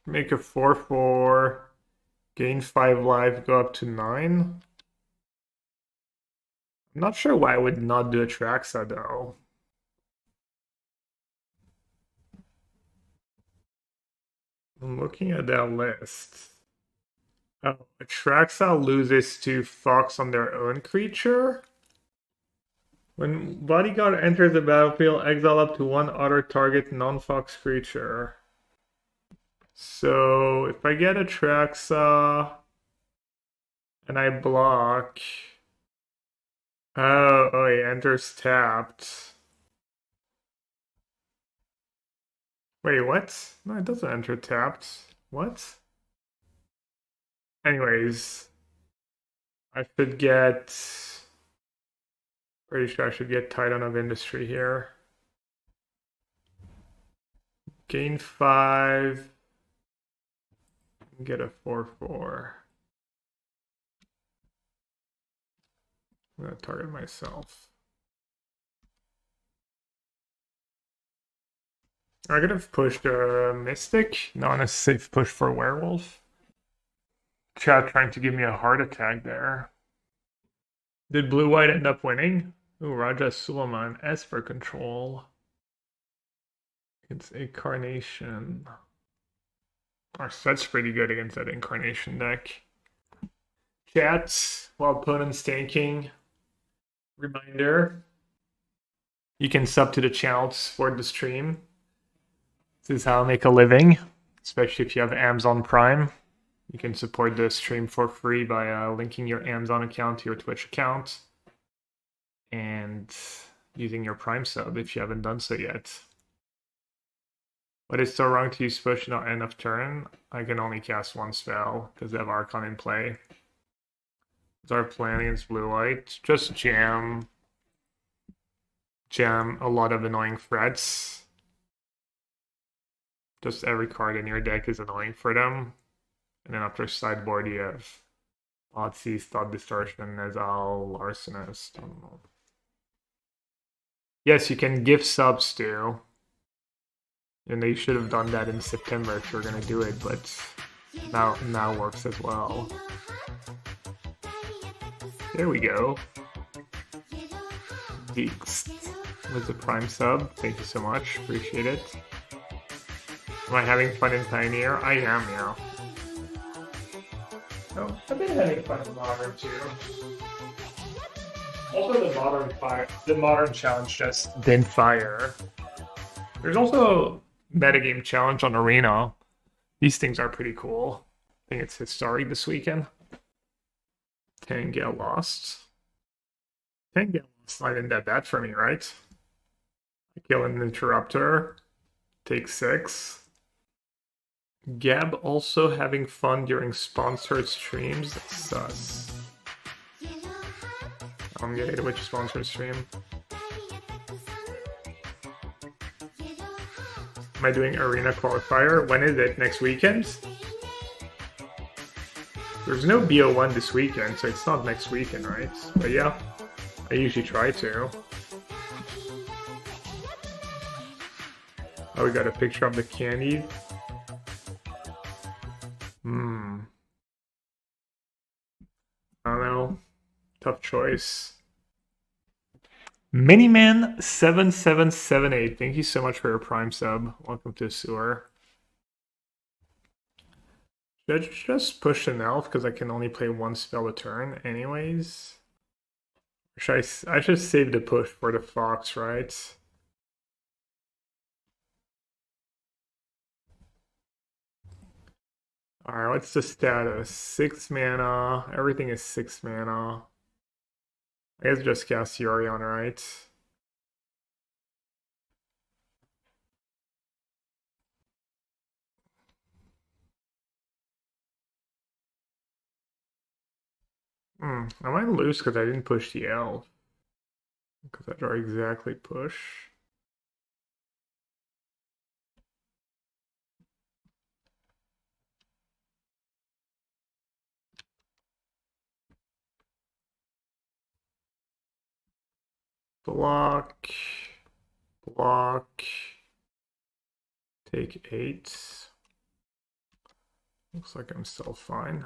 Make a 4/4, gain 5 life, go up to 9. I'm not sure why I would not do Atraxa though. I'm looking at that list. Oh, Atraxa loses to Fox on their own creature. When Bodyguard enters the battlefield, exile up to one other target non-Fox creature. So if I get Atraxa and I block... Oh, he enters tapped. Wait, what? No, it doesn't enter tapped. What? Anyways, I should get... Pretty sure I should get Titan of Industry here. Gain 5. Get a 4/4. I'm gonna target myself. I could have pushed a Mystic, not a safe push for Werewolf. Chat trying to give me a heart attack there. Did Blue-White end up winning? Ooh, Raja Suleiman, S for control. It's Incarnation. Our set's pretty good against that Incarnation deck. Chat, while opponent's tanking, reminder, you can sub to the channel to support the stream. This is how I make a living, especially if you have Amazon Prime. You can support the stream for free by linking your Amazon account to your Twitch account and using your Prime sub if you haven't done so yet. But it's so wrong to use push not end of turn. I can only cast one spell because they have Archon in play. It's our plan against blue-white. Just jam a lot of annoying threats. Just every card in your deck is annoying for them. And then after sideboard you have Otzi, Thought Distortion, Nezal, Arsonist. I don't know. Yes, you can give subs too. And they should have done that in September if you're gonna do it, but now works as well. There we go. Geeks with the Prime sub. Thank you so much. Appreciate it. Am I having fun in Pioneer? I am, yeah. Oh, I've been having fun in Modern too. Also, the Modern challenge just didn't fire. There's also metagame challenge on Arena. These things are pretty cool. I think it's historic this weekend. 10 get lost. 10 get lost not even that bad for me, right? I kill an Interrupter. Take 6. Gab also having fun during sponsored streams. That's sus. I'm getting which sponsored stream. Am I doing Arena Qualifier? When is it? Next weekend? There's no BO1 this weekend, so it's not next weekend, right? But yeah, I usually try to. Oh, we got a picture of the candy. I don't know. Tough choice. Miniman7778, thank you so much for your Prime sub. Welcome to Sewer. Should I just push an elf because I can only play one spell a turn anyways? Or should I should save the push for the fox, right? Alright, what's the status? 6 mana. Everything is 6 mana. I guess just cast Yorion, right? I might lose because I didn't push the elf. Because I draw exactly push. Block. Block. Take 8. Looks like I'm still fine.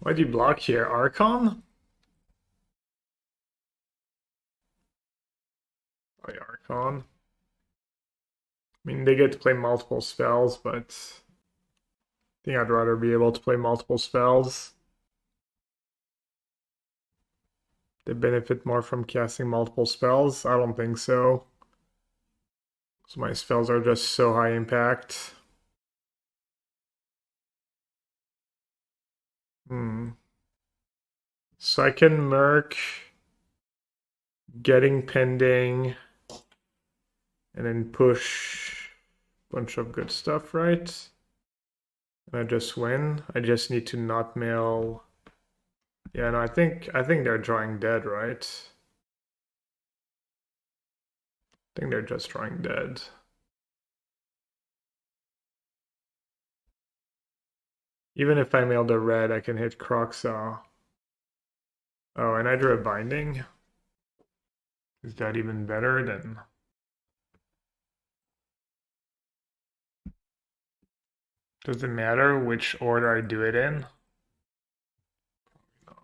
Why'd you block here? Archon? Probably Archon. I mean, they get to play multiple spells, but I think I'd rather be able to play multiple spells. They benefit more from casting multiple spells? I don't think so. So my spells are just so high impact. So I can Merc, getting pending, and then push a bunch of good stuff, right? And I just win. I just need to not mill. Yeah, no, I think they're drawing dead, right? I think they're just drawing dead. Even if I mail the red, I can hit Kroxa. Oh, and I drew a binding. Is that even better than... Does it matter which order I do it in? Probably not.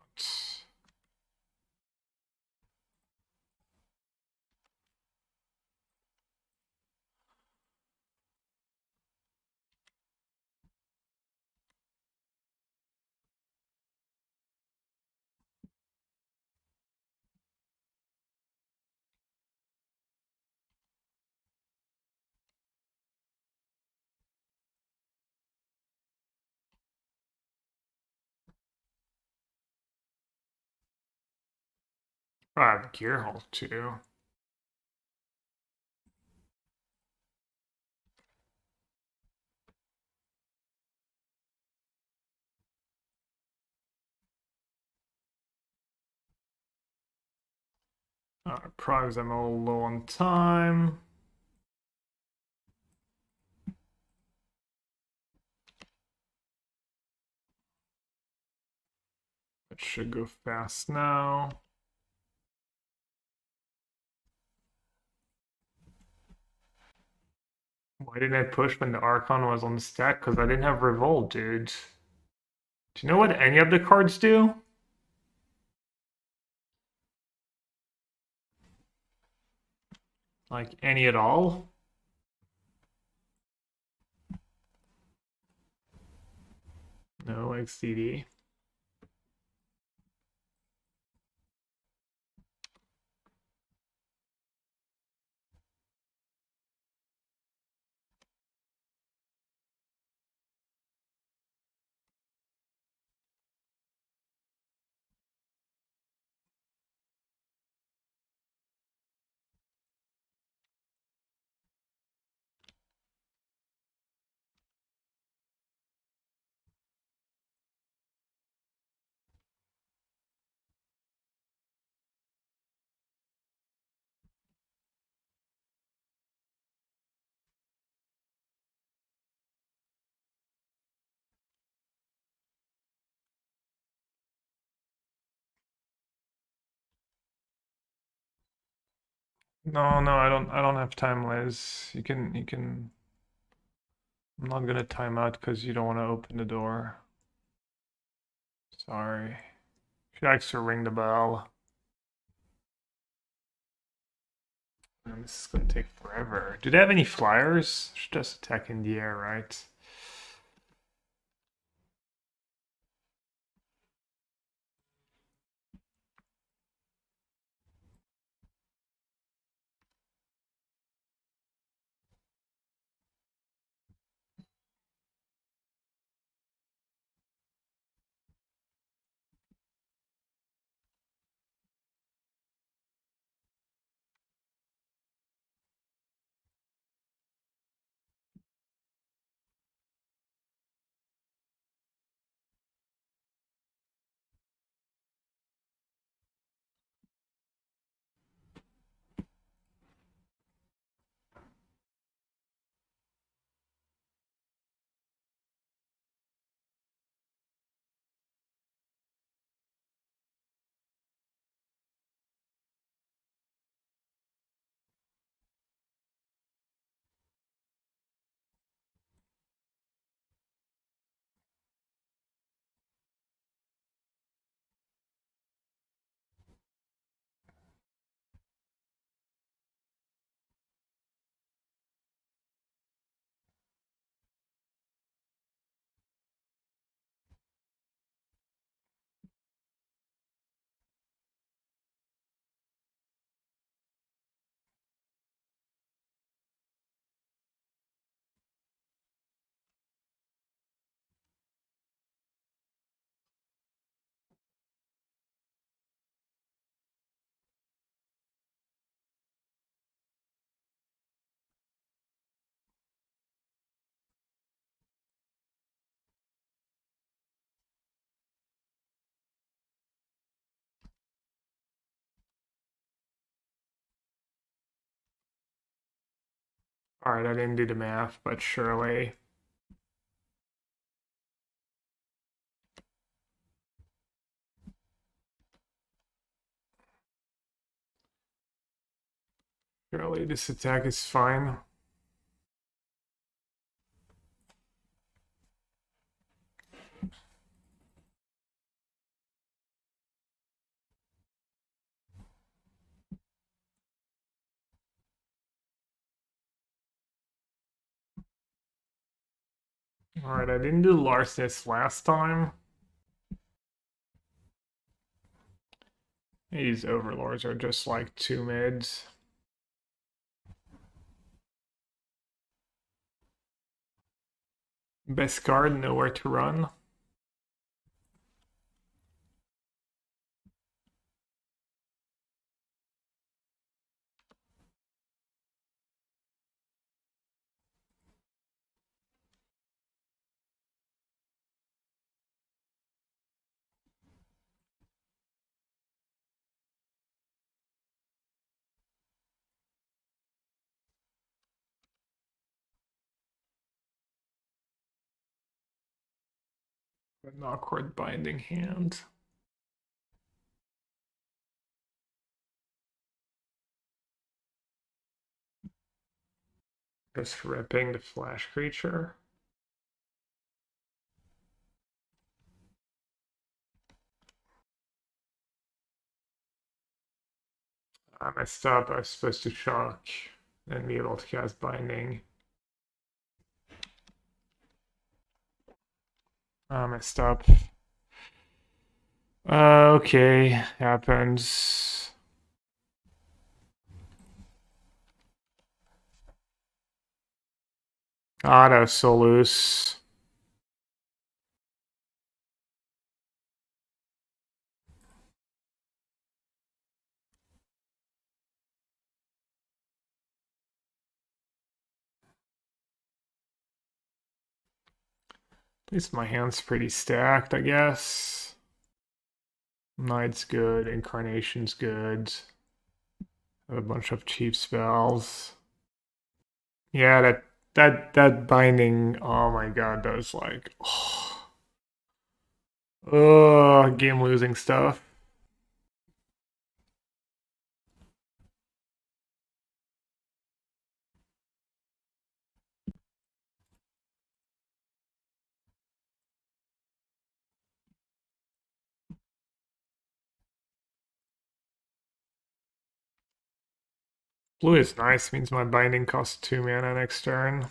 Oh, I have Gearhulk too. Probably I'm a little low on time. It should go fast now. Why didn't I push when the Archon was on the stack? Because I didn't have Revolt, dude. Do you know what any of the cards do? Like, any at all? No, XCD. No, I don't have time, Liz. You can. I'm not gonna time out because you don't want to open the door. Sorry. She likes to ring the bell. And this is gonna take forever. Do they have any flyers? Should just attack in the air, right? Alright, I didn't do the math, but surely. Surely this attack is fine. Alright, I didn't do Larcenous last time. These Overlords are just like two mids. Best card, nowhere to run. An awkward binding hand. Just ripping the flash creature. I messed up. I was supposed to shock and be able to cast binding. I messed up. Okay, happens. Ah, that was so loose. At least my hand's pretty stacked, I guess. Knight's good, Incarnation's good. Have a bunch of cheap spells. Yeah, that binding, oh my god, that was like oh, game losing stuff. Blue is nice, means my binding costs 2 mana next turn.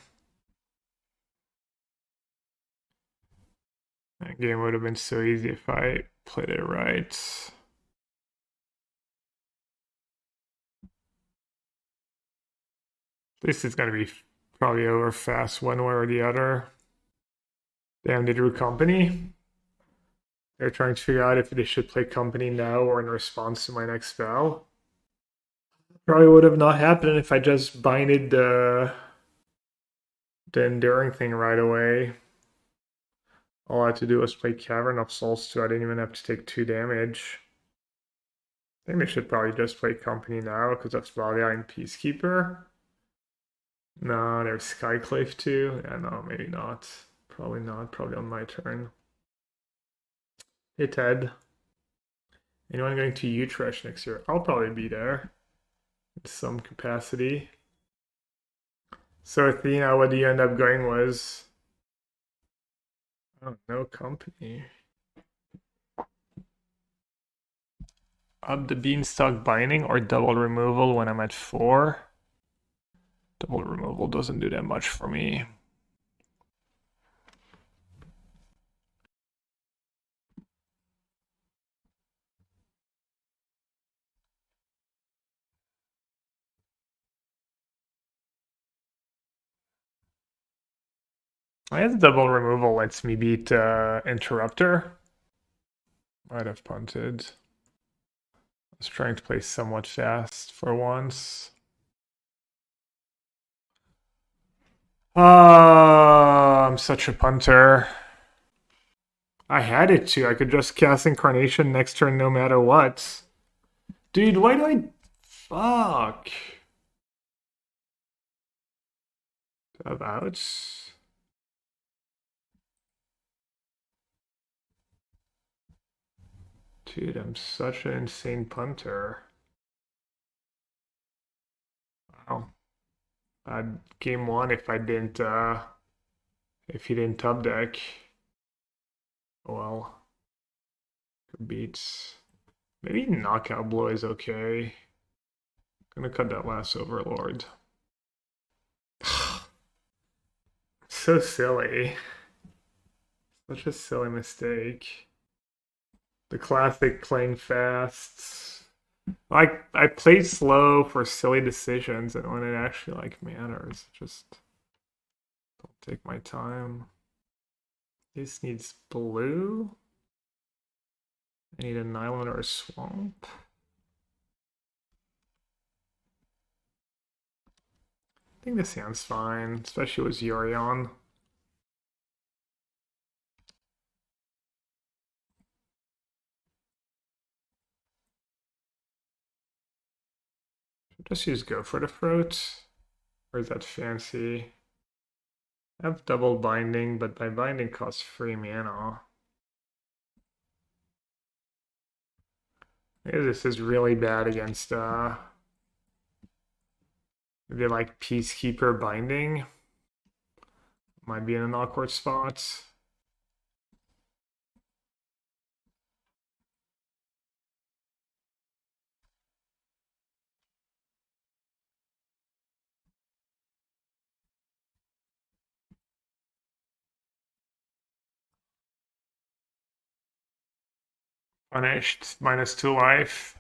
That game would have been so easy if I played it right. At least it's gonna be probably over fast one way or the other. Damn, they drew company. They're trying to figure out if they should play company now or in response to my next spell. Probably would have not happened if I just binded the enduring thing right away. All I had to do was play Cavern of Souls too. I didn't even have to take 2 damage. I think they should probably just play company now because that's Valia and Peacekeeper. No, there's Skyclave too. Yeah, no, maybe not. Probably not. Probably on my turn. Hey Ted. Anyone going to Utrecht next year? I'll probably be there in some capacity. So Athena, what you end up going was no company. Up the Beanstalk Binding or double removal when I'm at 4. Double removal doesn't do that much for me. I guess double removal lets me beat Interrupter. Might have punted. I was trying to play somewhat fast for once. I'm such a punter. I had it too. I could just cast Incarnation next turn no matter what. Dude, why do I... Fuck. About... Dude, I'm such an insane punter. Wow. Game 1 if I didn't, if he didn't top deck. Well, good beats. Maybe Knockout Blow is okay. Gonna cut that last Overlord. So silly. Such a silly mistake. The classic playing fast. I play slow for silly decisions, and when it actually like matters, just don't take my time. This needs blue. I need an island or a swamp. I think this hand's fine, especially with Yorion. Just use Go for the Throat. Or is that fancy? I have double binding, but my binding costs 3 mana. Maybe this is really bad against maybe like Peacekeeper binding. Might be in an awkward spot. Punished, -2 life.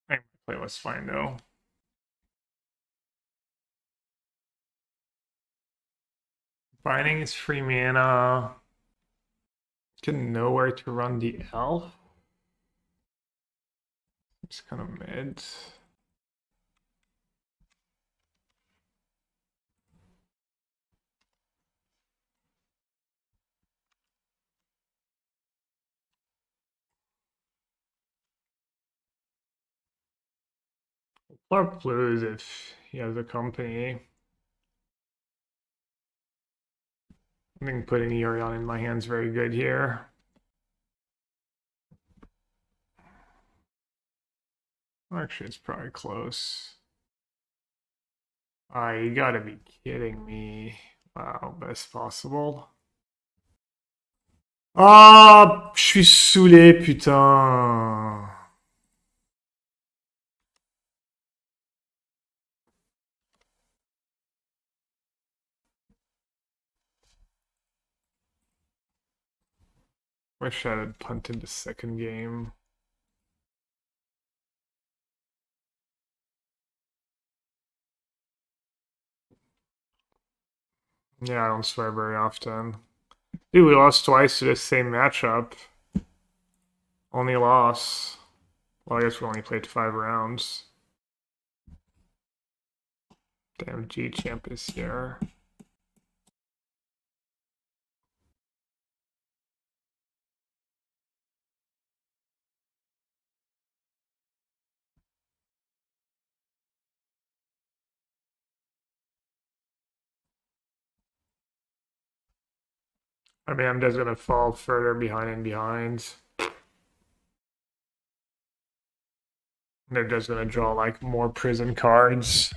I think my play was fine though. Binding is 3 mana. Didn't know where to run the elf. It's kind of mid. Or blues if he has a company. I think putting Yorion in my hand's very good here. Actually, it's probably close. You gotta be kidding me. Wow, best possible. Ah, je suis saoulé, putain. Wish I had punted the second game. Yeah, I don't swear very often. Dude, we lost twice to the same matchup. Only loss. Well, I guess we only played 5 rounds. Damn, G-Champ is here. I mean, I'm just gonna fall further behind and behind. They're just gonna draw like more prison cards.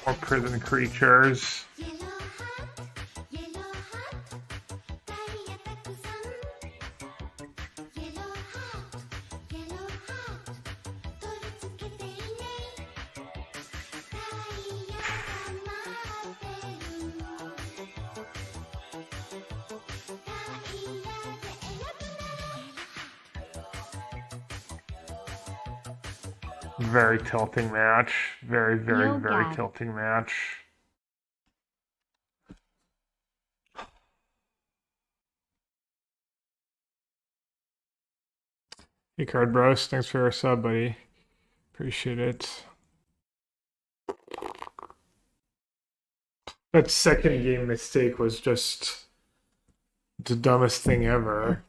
More prison creatures. Very tilting match. Very, Yo, very Gab. tilting match. Hey, Card Bros. Thanks for your sub, buddy. Appreciate it. That second game mistake was just the dumbest thing ever.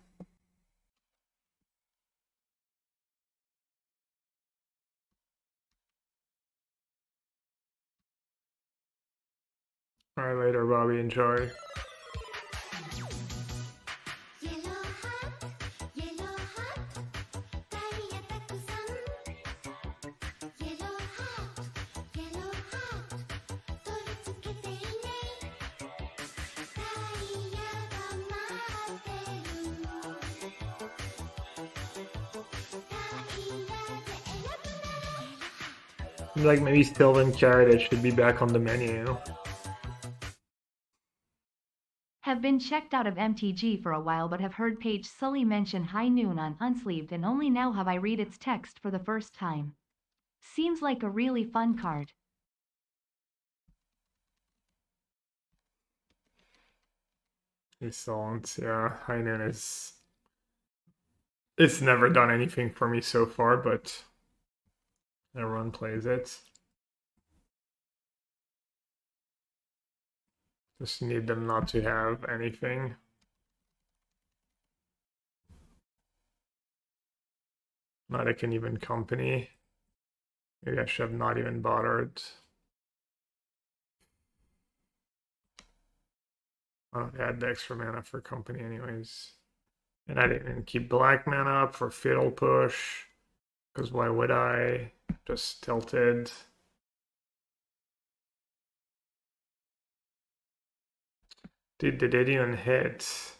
Alright, later, Bobby. Enjoy. Like maybe Sylvan Carrot should be back on the menu. Have been checked out of MTG for a while but have heard Paige Sully mention High Noon on Unsleeved and only now have I read its text for the first time. Seems like a really fun card. Excellent. Yeah, Heinen is. It's never done anything for me so far, but everyone plays it. Just need them not to have anything. Not I can even company. Maybe I should have not even bothered. I don't add the extra mana for company anyways. And I didn't keep black mana up for Fatal Push. Because why would I? Just tilted. Dude, did it even hit?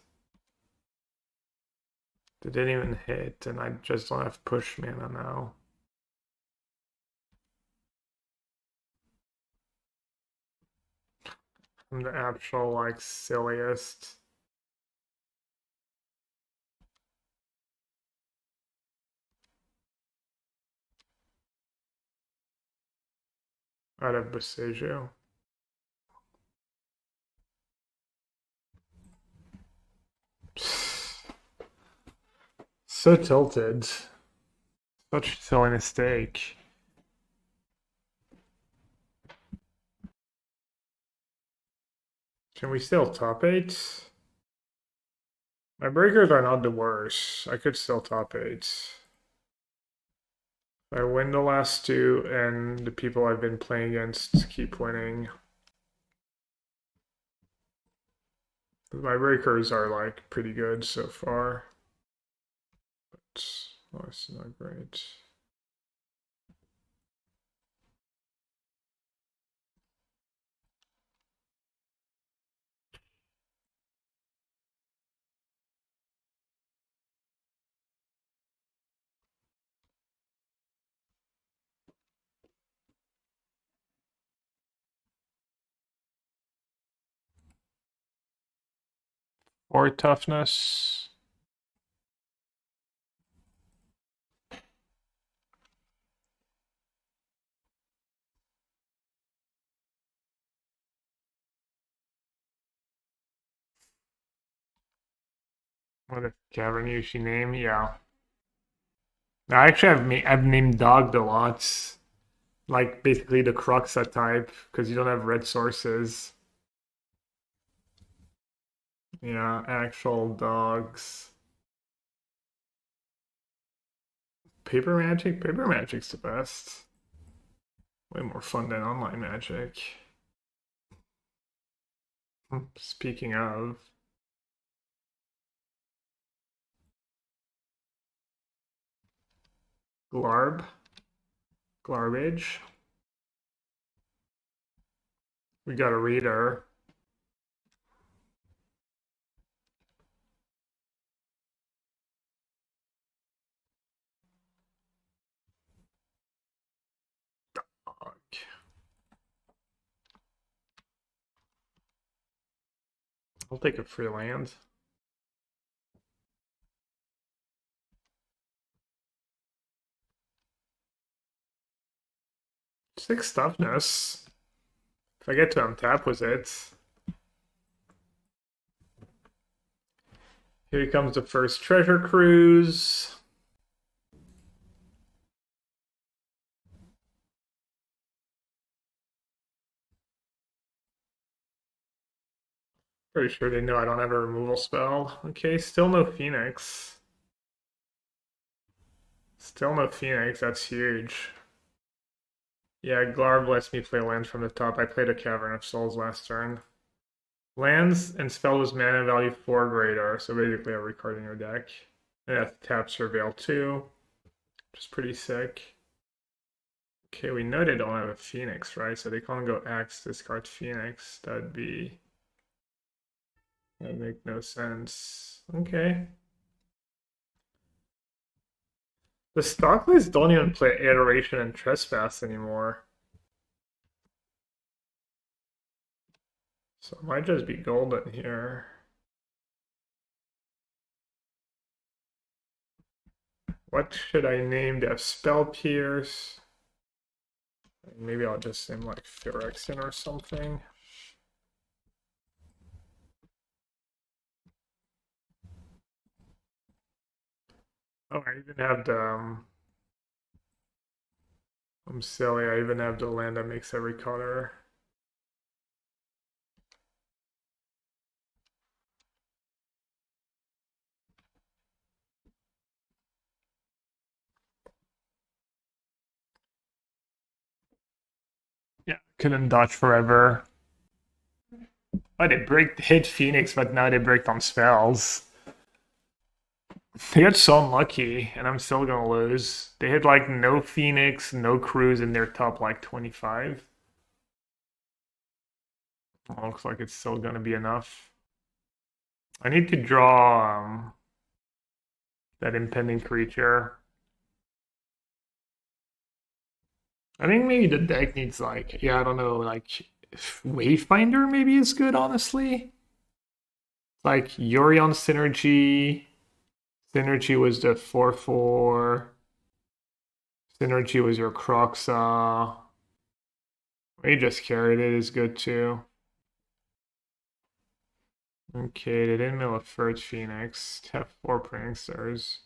Did it even hit? And I just don't have push mana now. I'm the actual, like, silliest. Out of Boseiju. So tilted. Such a silly mistake. Can we still top 8? My breakers are not the worst. I could still top 8. I win the last 2 and the people I've been playing against keep winning. My breakers are like pretty good so far. But oh, it's not great. or toughness. What a Cavern usually name? Yeah. I actually I've named dogged a lot. Like basically the Kroxa type, because you don't have red sources. Yeah, actual dogs. Paper Magic? Paper Magic's the best. Way more fun than online Magic. Speaking of. Glarb. Garbage. We got a reader. I'll take a free land. 6 toughness. If I get to untap with it. Here comes the first treasure cruise. Pretty sure they know I don't have a removal spell. Okay, still no Phoenix. Still no Phoenix, that's huge. Yeah, Glarb lets me play lands from the top. I played a Cavern of Souls last turn. Lands and spells with mana value 4 greater, so basically every card in your deck. And that taps Surveil too, which is pretty sick. Okay, we know they don't have a Phoenix, right? So they can't go X, discard Phoenix. That'd make no sense. Okay. The Stocklays don't even play Adoration and Trespass anymore. So it might just be golden here. What should I name that? Spell Pierce? Maybe I'll just name like Phyrexian or something. Oh, I even have the... I'm silly, I even have the land that makes every color. Yeah, couldn't dodge forever. Oh, they hit Phoenix, but now they break on spells. They got so unlucky, and I'm still gonna lose. They hit like no Phoenix, no Cruise in their top like 25. Looks like it's still gonna be enough. I need to draw that impending creature. I think maybe the deck needs like, yeah, I don't know, like Wayfinder maybe is good, honestly. Like Yorion Synergy. Synergy was the 4/4. Synergy was your Kroxa. We just carried it is good too. Okay, they didn't mill a first Phoenix. Have 4 Pranksters.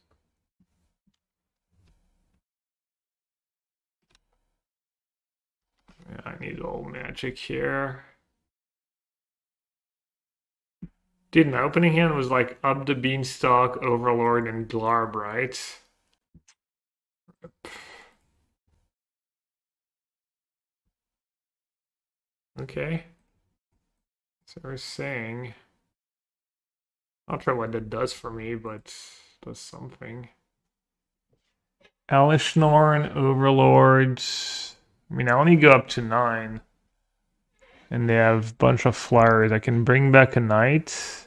Yeah, I need old magic here. Dude, my opening hand was like Up the Beanstalk, Overlord, and Glarb, right? Okay. So we're saying... Not sure what that does for me, but it does something. Elesh, Norn, Overlords. I mean, I only go up to 9. And they have a bunch of flyers. I can bring back a knight.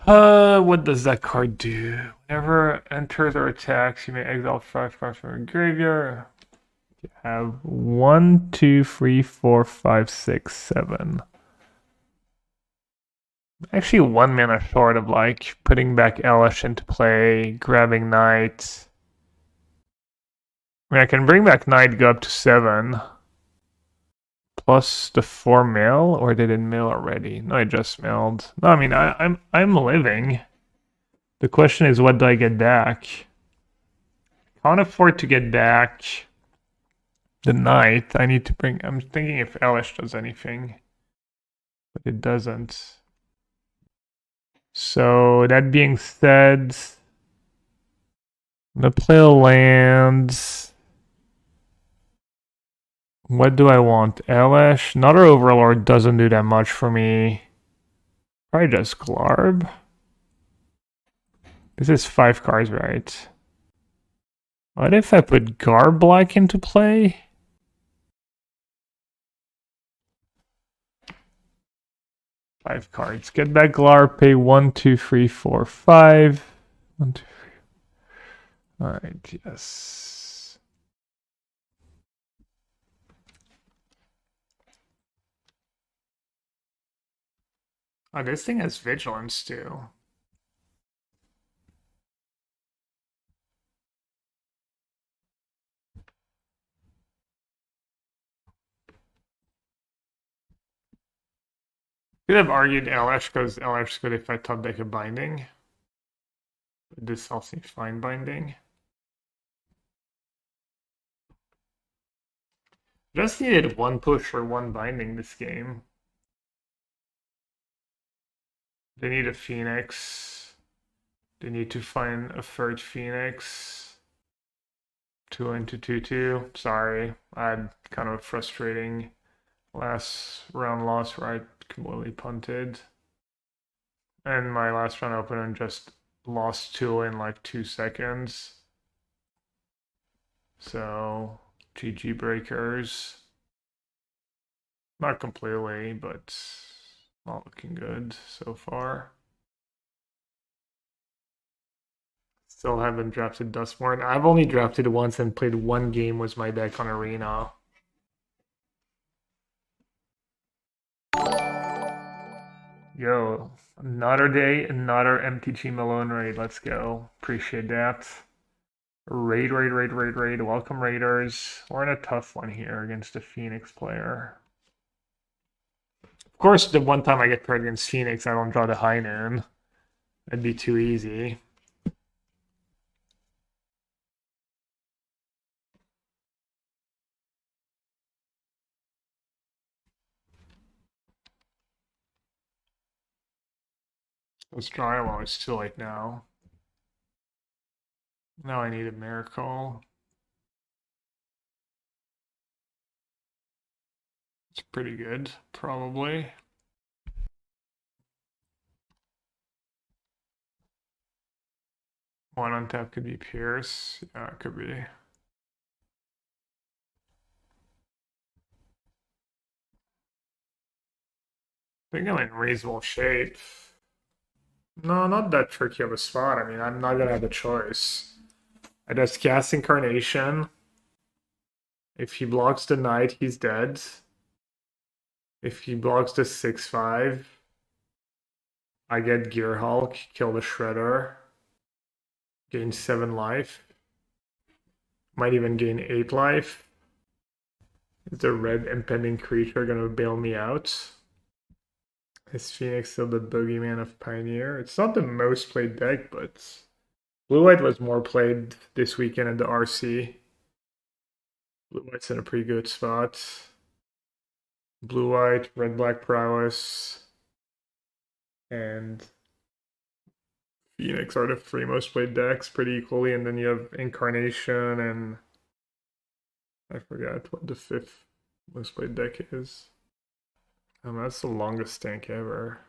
What does that card do? Whenever enters or attacks, you may exile 5 cards from your graveyard. You have 1, 2, 3, 4, 5, 6, 7. Actually, 1 mana short of like putting back Elesh into play, grabbing Knight. I mean, I can bring back Knight, go up to 7. Plus the 4 mill, or did it mill already? No, it just milled. No, I mean, I'm living. The question is, what do I get back? Can't afford to get back the Knight. I need to bring. I'm thinking if Elesh does anything, but it doesn't. So that being said, I'm gonna play a land. What do I want? Elesh? Another Overlord doesn't do that much for me. Probably just Glarb. This is 5 cards, right? What if I put Garb Black into play? Five cards. Get back Glarb, pay 1, 2, 3, 4, 5. 1, 2, 3. Alright, yes. Oh, this thing has vigilance too. Could have argued Elesh because Elesh could if I top deck a binding. But this helps me find binding. Just needed 1 push or 1 binding this game. They need a Phoenix. They need to find a third Phoenix. 2 into 2/2. Sorry, I had kind of a frustrating last round loss where I completely punted. And my last round opponent just lost 2 in like 2 seconds. So, GG breakers. Not completely, but not looking good so far. Still haven't drafted Dustmorn. I've only drafted once and played 1 game was my deck on Arena. Yo, another day, another MTG Malone raid. Let's go. Appreciate that. Raid. Welcome, Raiders. We're in a tough one here against a Phoenix player. Of course, the one time I get paired against Phoenix, I don't draw the high noon. That'd be too easy. Let's draw. Well, it's too late now. Now I need a miracle. It's pretty good, probably. One on tap could be Pierce. Yeah, it could be. I think I'm in reasonable shape. No, not that tricky of a spot. I mean, I'm not gonna have a choice. I just cast Incarnation. If he blocks the Knight, he's dead. If he blocks the 6/5, I get Gearhulk, kill the Shredder, gain 7 life. Might even gain 8 life. Is the red impending creature gonna bail me out? Is Phoenix still the boogeyman of Pioneer? It's not the most played deck, but Blue-White was more played this weekend at the RC. Blue-White's in a pretty good spot. Blue-White, Red-Black Prowess, and Phoenix are the 3 most played decks pretty equally, and then you have Incarnation and I forgot what the 5th most played deck is. That's the longest tank ever.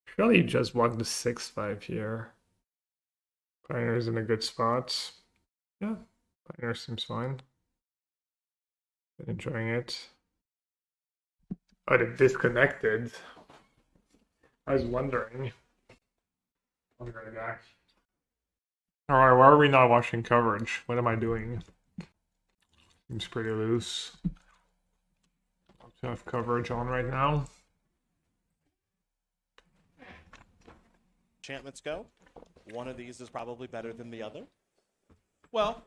Surely just walk the 6/5 here. Pioneer's in a good spot. Yeah, Pioneer seems fine. Been enjoying it. Oh, they disconnected. I was wondering. I'll be right back. Alright, why are we not watching coverage? What am I doing? Seems pretty loose. I'll have coverage on right now. enchantments go, one of these is probably better than the other. Well,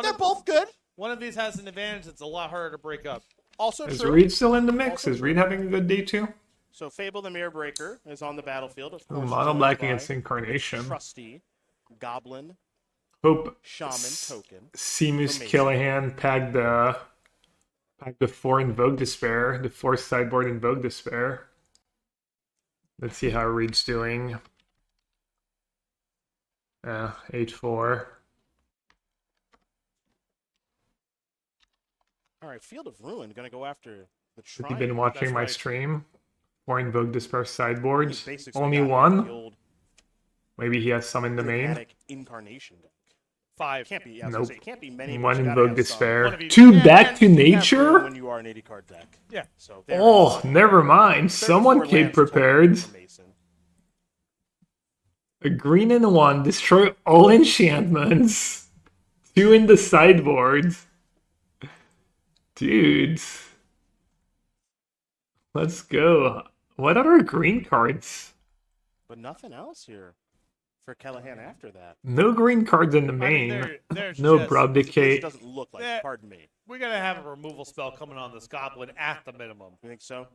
They're both good. one of these has an advantage. It's a lot harder to break up. Also Is true. Reed still in the mix? Also Is Reed having a good day too? So Fable the Mirror Breaker is on the battlefield. Of Ooh, course, mono joined black by against Incarnation. trusty Goblin Hope Shaman token. Seamus Amazing. Killahan packed the 4 Invoke Despair, the 4 sideboard Invoke Despair. Let's see how Reed's doing. 8-4. All right, Field of Ruin going to go after the Have you Triumph. been watching That's my right. stream? 4 Invoke Despair sideboards. Basically Only got the one? old Maybe he has some in the main. Enigmatic Incarnation deck. 5. Can't be. I was Nope. gonna say, it can't be many. but One you gotta Invoke have Despair. One of each. 2 some. back to And you have room nature? when you are an 80 card deck. Yeah. So there Oh, it is. never mind. 34 Someone came lands total prepared. for Mason. A green and 1. Destroy all enchantments. 2 in the sideboards. Dudes. Let's go. What other green cards? But nothing else here for Callahan after that. No green cards in the I mean, main. there's No just, Brobdicate. This doesn't look like. Yeah. Pardon me. We're going to have a removal spell coming on this goblin at the minimum. You think so?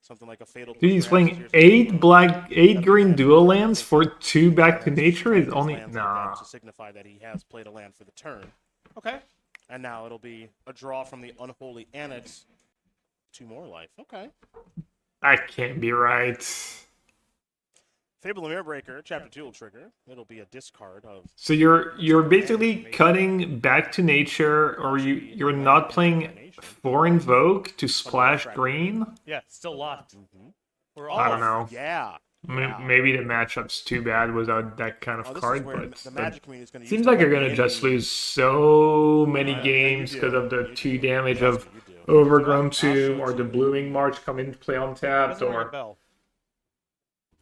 Something like a fatal. Dude, he's perhaps, playing here's 8 some- black, 8 Doesn't green have dual to. lands for 2 back to Lands, nature just is his only lands like that nah. to signify that he has played a land for the turn. Okay. And now it'll be a draw from the Unholy Annex. 2 more life. Okay. That can't be right. Fable the Mirror Breaker, Chapter 2 will trigger. It'll be a discard of. So you're basically cutting back to nature, or you're not playing 4 invoke to splash green. Yeah, still locked. We're I all don't know. Yeah. Maybe the matchup's too bad without that kind Oh, of this card, is where but the Magic community is going to seems like you're gonna just lose so many Yeah, games you because do. of the You 2 do. damage Trust of me, you do. Overgrown I'll show Tomb it or to the you. Blooming March come into play untapped, Doesn't ring a or bell.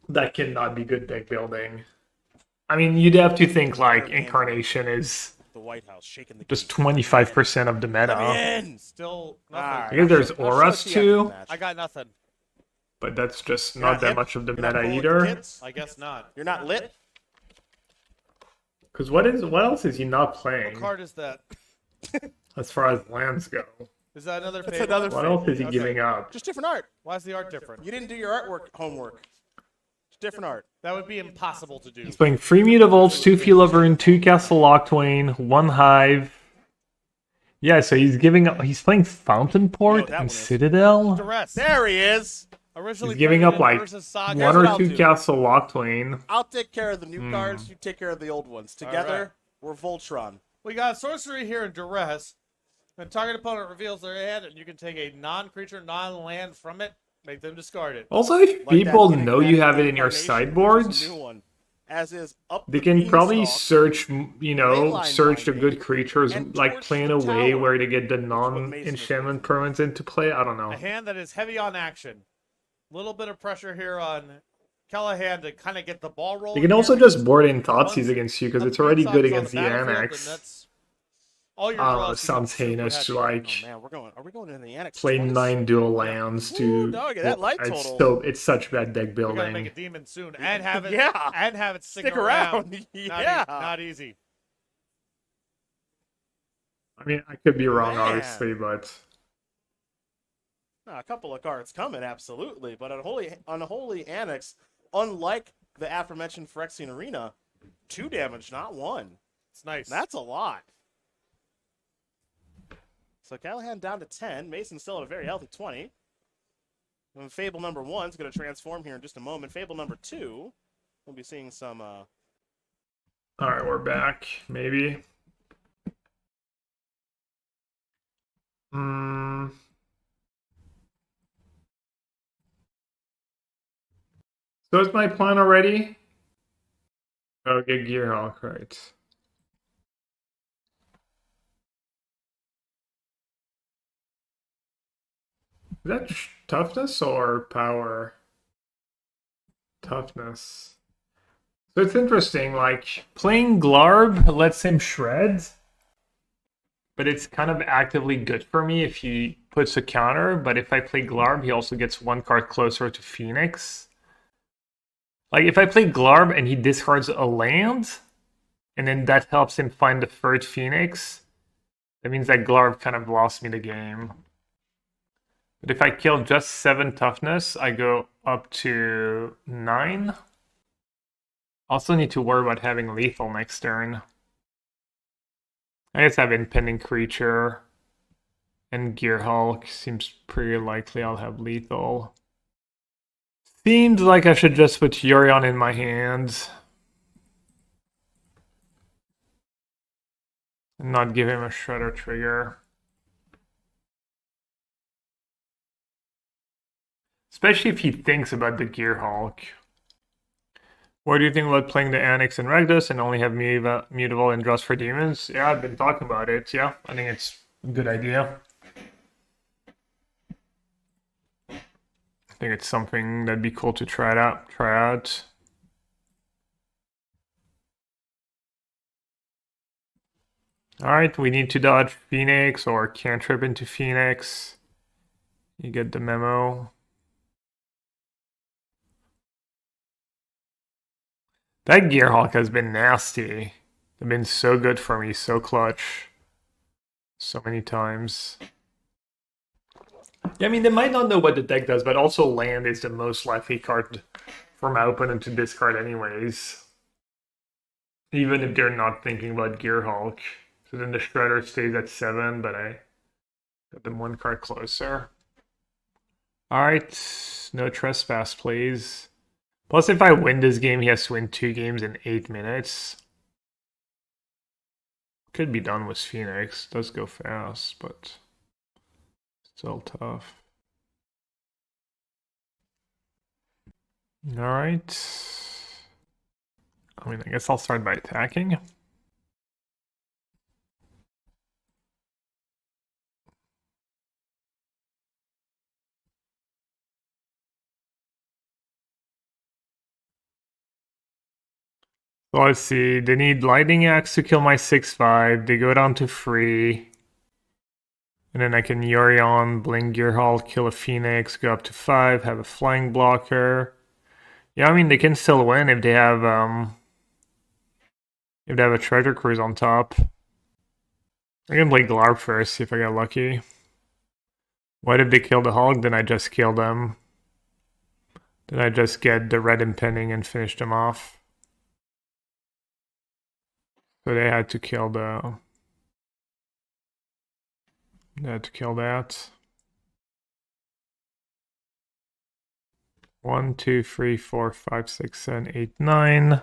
that cannot be good deck building. I mean, you'd have to think like Incarnation is The White House shaking the just keys. 25% of the Let meta. me in. Still All nothing. right, I guess there's I'll show auras it to you after the too, match. I got nothing. but that's just You're not that hip? much of the You're not meta cool with the either. kids? I guess not. You're not lit? Because what else is he not What playing card is that? as far as lands go? Is that another That's Fable? another What Fable. else is he Okay. giving up? Just different art. Why is the art different? You didn't do your artwork homework. It's different art. That would be impossible to do. He's playing 3 Mutavaults, 2 Field of Ruin, 2 Castle Locktwain, 1 Hive. Yeah, so he's playing Fountain You know Port what that and one is. Citadel. Duress. There he is. Originally He's giving played up in like versus Saga. 1 what or I'll 2 do. Castle Locktwain. I'll take care of the Hmm. new cards. You take care of the old ones. Together, right. we're Voltron. We got sorcery here in Duress. When target opponent reveals their hand, and you can take a non-creature, non-land from it, make them discard it. Also, if Like that people know you Enigmatic have it in your Incarnation, which is sideboards, a new one. As is Up they the can probably Beanstalk. search, Leyline search the Binding, good creatures, and like torch playing the a way tower, where to get the what Mason is non-enchantment doing. permanents into play. I don't know. A hand that is heavy on action. Little bit of pressure here on Callahan to kind of get the ball rolling. You can also here. just board in Thoughtseize Once against you because Up it's the already Beanstalk good is on against the battlefield, Annex. and that's all your I don't know, draws it sounds become super heinous to heavy. like Oh man, are we going into the Annex? play 20s? 9 dual lands to. Ooh, doggy, that light it's total. it's such bad deck We gotta make building. a demon soon and have it. Yeah. And have it Stick around. Not, Yeah. not easy. I mean, I could be wrong, Man. obviously, but A couple of cards coming, absolutely. But Unholy Annex, unlike the aforementioned Phyrexian Arena, 2 damage, not 1. It's nice. That's a lot. So Callahan down to 10. Mason still at a very healthy 20. And Fable number 1 is going to transform here in just a moment. Fable number 2, we'll be seeing some... all right, we're back. Maybe. So is my plan already? Oh, get Gearhulk, right. Is that toughness or power? Toughness. So it's interesting, like, playing Glarb lets him shred, but it's kind of actively good for me if he puts a counter, but if I play Glarb, he also gets 1 card closer to Phoenix. Like, if I play Glarb and he discards a land, and then that helps him find the third Phoenix, that means that Glarb kind of lost me the game. But if I kill just 7 toughness, I go up to 9. Also need to worry about having lethal next turn. I guess I have impending creature and Gearhulk. Seems pretty likely I'll have lethal. Seems like I should just put Yorion in my hands. And not give him a Shredder trigger. Especially if he thinks about the Gearhulk. What do you think about playing the Annex and Regdus and only have Mutable and Dross for Demons? Yeah, I've been talking about it. Yeah, I think it's a good idea. I think it's something that'd be cool to try out. Alright, we need to dodge Phoenix or cantrip into Phoenix. You get the memo. That Gearhulk has been nasty. They've been so good for me, so clutch. So many times. Yeah, I mean, they might not know what the deck does, but also land is the most likely card for my opponent to discard anyways. Even if they're not thinking about Gearhulk. So then the Shredder stays at 7, but I got them 1 card closer. Alright, no trespass, please. Plus, if I win this game, he has to win 2 games in 8 minutes. Could be done with Phoenix. Does go fast, but still tough. Alright. I mean, I guess I'll start by attacking. So let's see. They need Lightning Axe to kill my 6/5. They go down to 3. And then I can Yorion, Blink Gearhulk, kill a Phoenix, go up to 5, have a flying blocker. Yeah, I mean, they can still win if they have a Treasure Cruise on top. I can play Glarb first, see if I get lucky. What if they kill the Hulk? Then I just kill them. Then I just get the red impending and finish them off. So they had to kill the... They had to kill that. 1, 2, 3, 4, 5, 6, 7, 8, 9.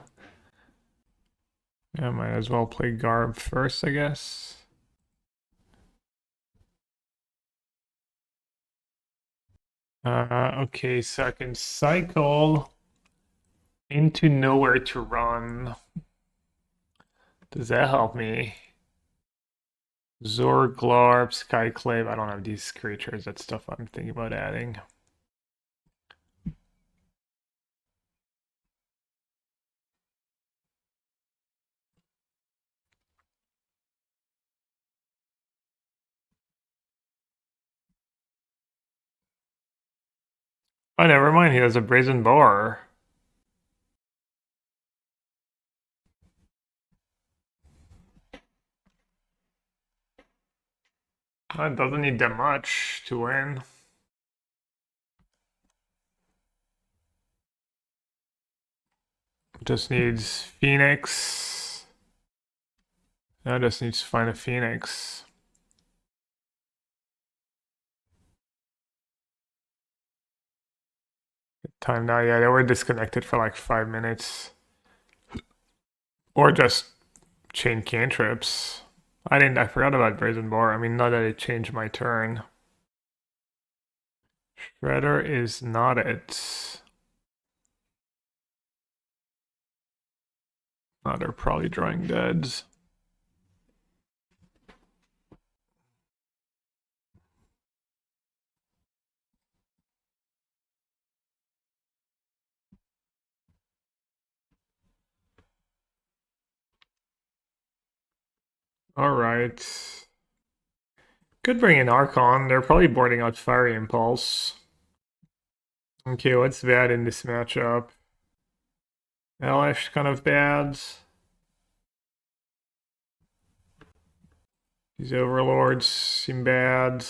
I might as well play Garb first, I guess. Okay, so I can cycle into nowhere to run. Does that help me? Zor, Glarb, Skyclave. I don't have these creatures. That's stuff I'm thinking about adding. Oh, never mind. He has a Brazen Bar. It doesn't need that much to win. Just needs Phoenix. Now just needs to find a Phoenix. Time now, yeah, they were disconnected for like 5 minutes. Or just chain cantrips. I forgot about Brazen Bar. I mean, not that it changed my turn. Shredder is not it. Oh, they're probably drawing deads. Alright. Could bring in Archon. They're probably boarding out Fiery Impulse. Okay, what's bad in this matchup? Elesh kind of bad. These Overlords seem bad.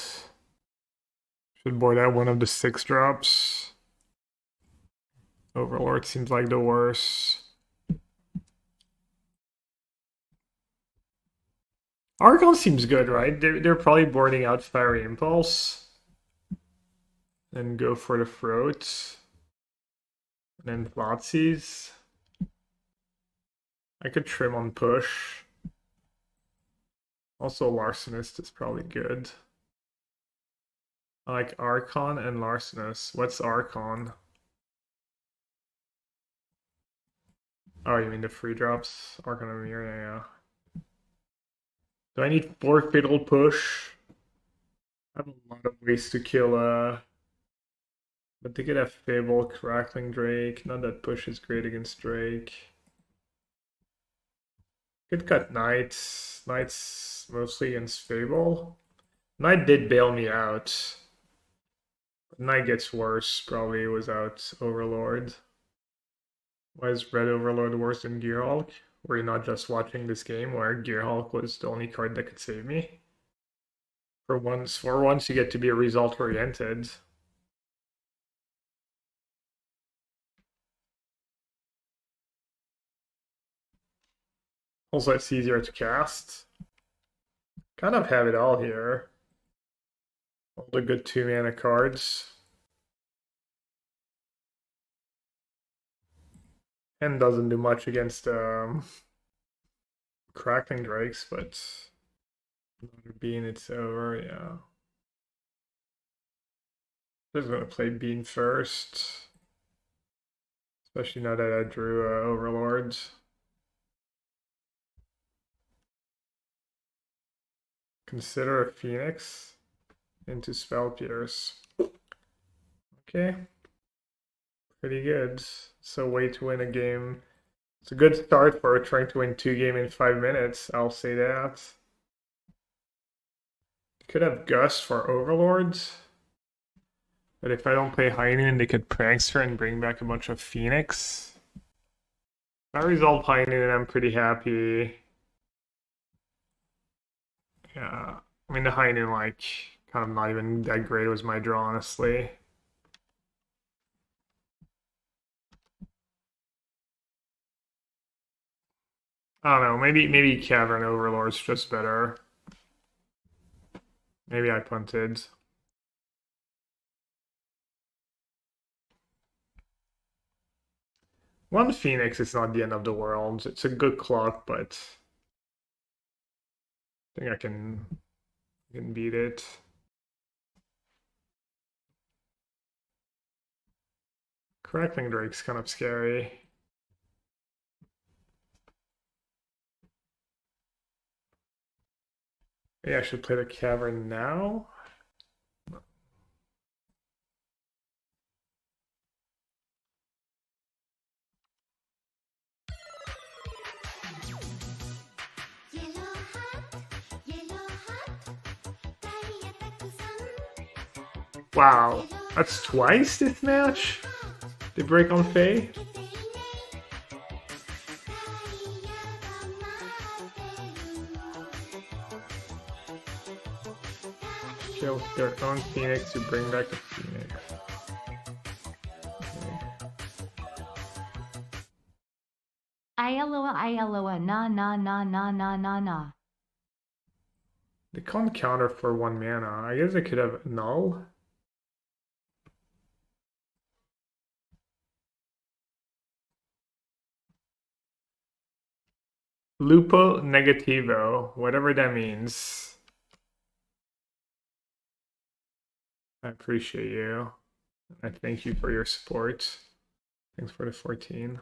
Should board out one of the 6 drops. Overlord seems like the worst. Archon seems good, right? They're probably boarding out Fiery Impulse. Then go for the throat. And then Thoughtseize. I could trim on push. Also Larcenist is probably good. I like Archon and Larcenist. What's Archon? Oh, you mean the free drops? Archon of Emeria, yeah. Do I need 4 Fatal Push? I have a lot of ways to kill, but they could have Fable, Crackling Drake. Not that push is great against Drake. Could cut Knights. Knights mostly against Fable. Knight did bail me out. Knight gets worse probably without Overlord. Why is Red Overlord worse than Gearhulk? Were you not just watching this game where Gearhulk was the only card that could save me? For once you get to be result oriented. Also, it's easier to cast. Kind of have it all here. All the good 2-mana cards. And doesn't do much against Crackling Drakes, but Bean, it's over, yeah. Just gonna play Bean first. Especially now that I drew Overlords. Consider a Phoenix into Spell Pierce. Okay. Pretty good. So way to win a game. It's a good start for trying to win 2 games in 5 minutes, I'll say that. Could have Gust for Overlords. But if I don't play Heinen, they could Prankster and bring back a bunch of Phoenix. If I resolve Heinen, I'm pretty happy. Yeah, I mean the Heinen, like, kind of not even that great was my draw, honestly. I don't know, maybe Cavern Overlord's just better. Maybe I punted. One Phoenix is not the end of the world. It's a good clock, but I think I can beat it. Crackling Drake's kind of scary. Maybe I should play the Cavern now. Wow, that's twice this match? They break on Fae? Kill their own Phoenix to bring back the Phoenix. Ialoa, na. They can't counter for 1 mana. I guess they could have Null. Lupo Negativo, whatever that means. I appreciate you. I thank you for your support. Thanks for the 14.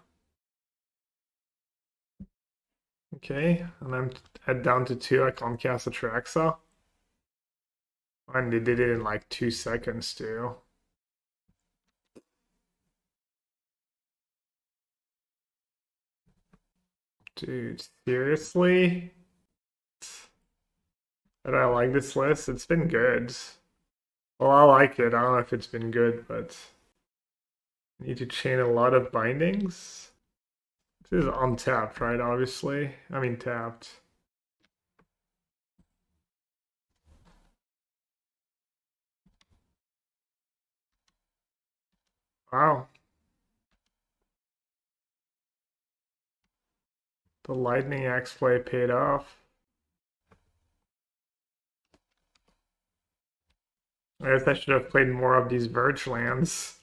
Okay, and I'm at down to 2. I can't cast Atraxa. And they did it in like 2 seconds too. Dude, seriously? And I like this list. It's been good. Well, I like it. I don't know if it's been good, but I need to chain a lot of bindings. This is untapped, right? Obviously. I mean tapped. Wow. The Lightning Axe play paid off. I guess I should have played more of these Verge lands.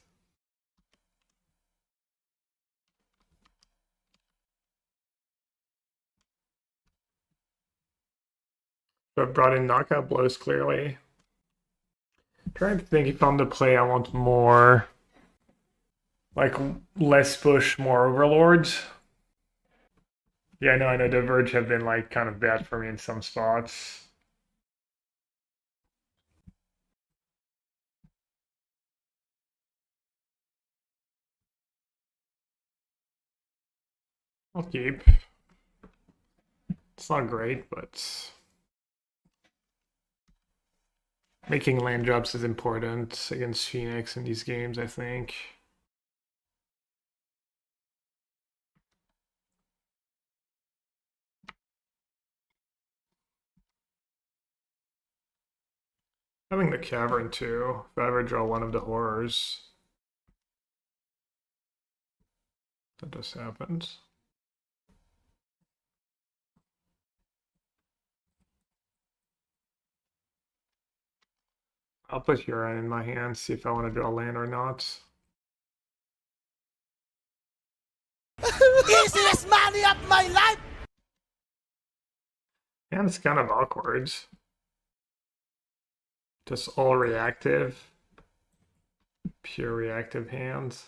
But brought in knockout blows clearly. Trying to think if on the play I want more, like less push, more Overlords. Yeah, I know the Verge have been like kind of bad for me in some spots. I'll keep. It's not great, but making land drops is important against Phoenix in these games, I think. Having the Cavern too, if I ever draw one of the horrors. That just happens. I'll put Huron in my hand, see if I want to draw land or not. Easiest money of my life! And it's kind of awkward. Just all reactive. Pure reactive hands.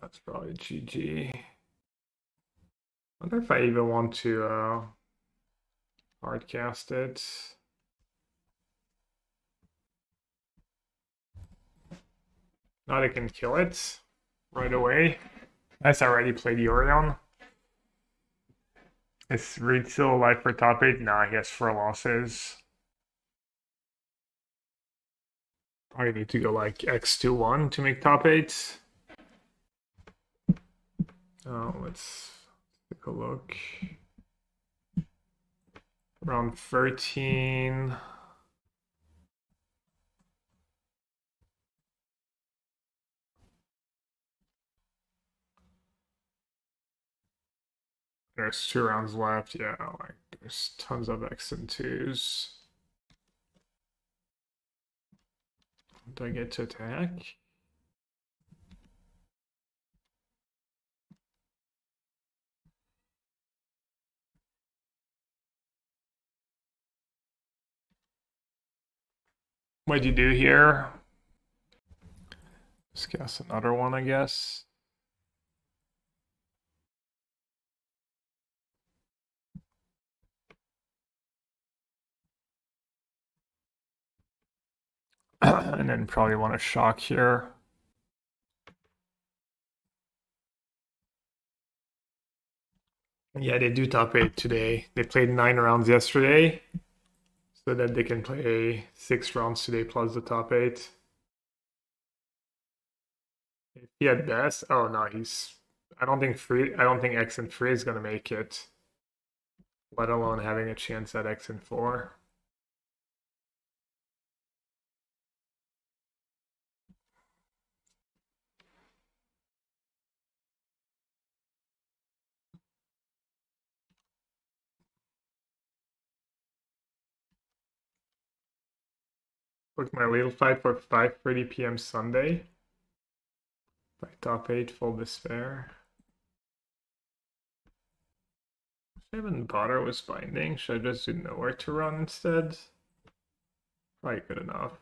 That's probably GG. Wonder if I even want to hardcast it. Now I can kill it right away. Nice, I already played Yorion. Is Reed still alive for top 8? Nah, he has 4 losses. Probably need to go like X2-1 to make top 8. Oh, let's take a look. Round 13. There's 2 rounds left. Yeah, like there's tons of X and 2s. Do I get to attack? What'd you do here? Just cast another one, I guess. And then probably want to shock here. Yeah, they do top 8 today. They played 9 rounds yesterday, so that they can play 6 rounds today plus the top 8. If he had best, oh no, he's. I don't think X and 3 is gonna make it, let alone having a chance at X and 4. Book my little fight for 5:30 p.m. Sunday. By top 8, full despair. Should I even bother with binding? Should I just do nowhere to run instead? Probably good enough.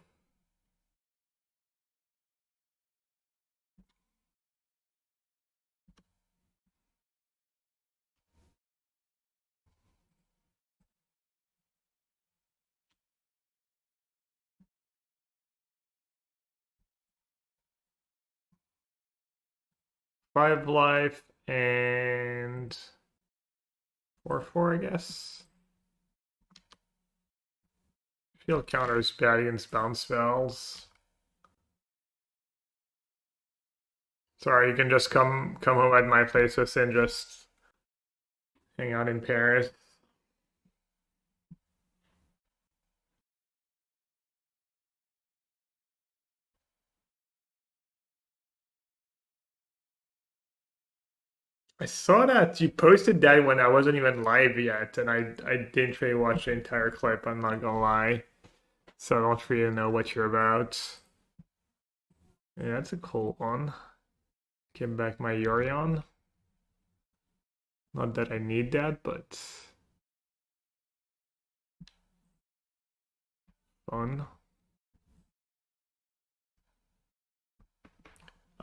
5 life and 4/4, I guess. Field counters bad against bounce spells. Sorry, you can just come home at my place with and just hang out in Paris. I saw that you posted that when I wasn't even live yet, and I didn't really watch the entire clip, I'm not gonna lie. So I don't really know what you're about. Yeah, that's a cool one. Give back my Yorion. Not that I need that, but fun.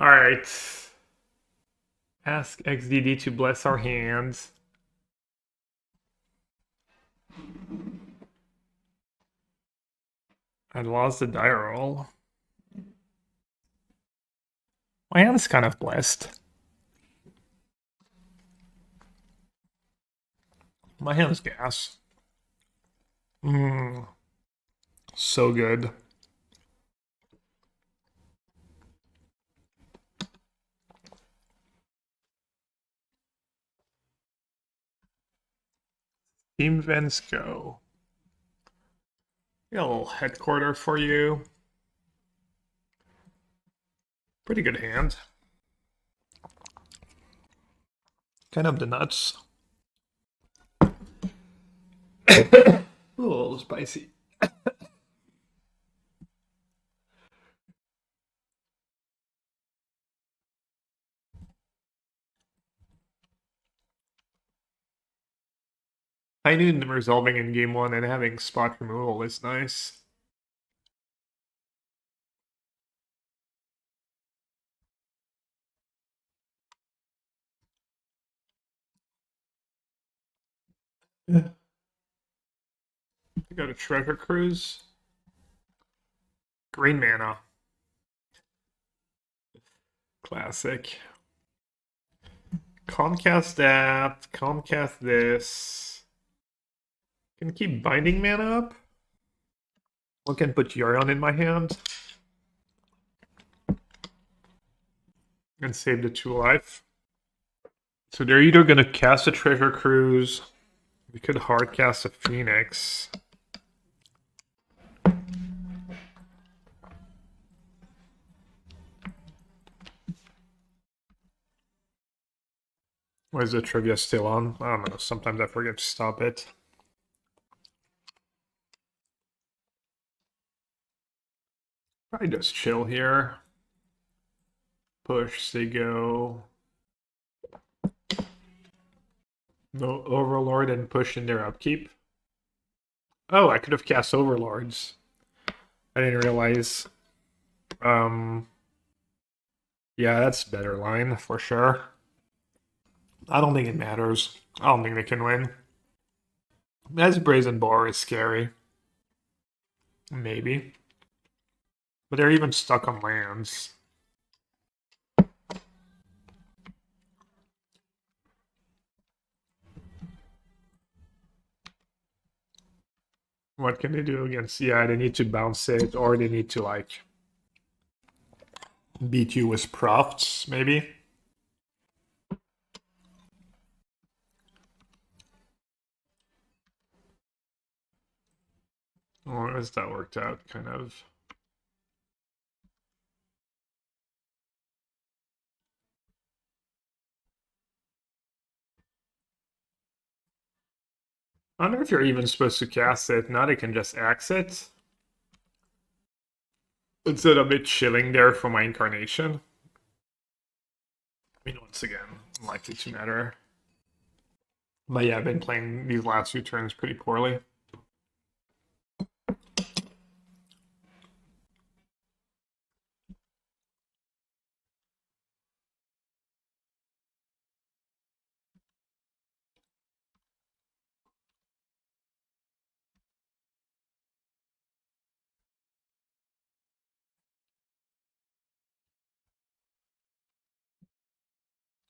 Alright. Ask XDD to bless our hands. I lost the die roll. My hand's kind of blessed. My hand's gas. So good. Team events go. Got a little headquarter for you. Pretty good hand. Kind of the nuts. Ooh, a little spicy. I knew them resolving in game 1 and having spot removal is nice. I got a treasure cruise. Green mana. Classic. Comcast that. Comcast this. Can keep binding mana up. One can put Yorion in my hand. And save the 2 life. So they're either going to cast a treasure cruise. We could hard cast a Phoenix. Why is the trivia still on? I don't know. Sometimes I forget to stop it. Probably just chill here. Push, they go. No Overlord and push in their upkeep. Oh, I could have cast Overlords. I didn't realize. Yeah, that's better line for sure. I don't think it matters. I don't think they can win. As Brazen Boar is scary. Maybe. But they're even stuck on lands. What can they do against? Yeah, they need to bounce it, or they need to, like, beat you with profts, maybe. Or as that worked out, kind of. I wonder if you're even supposed to cast it. Now they can just axe it. Instead of it chilling there for my incarnation. I mean, once again, unlikely to matter. But yeah, I've been playing these last 2 turns pretty poorly.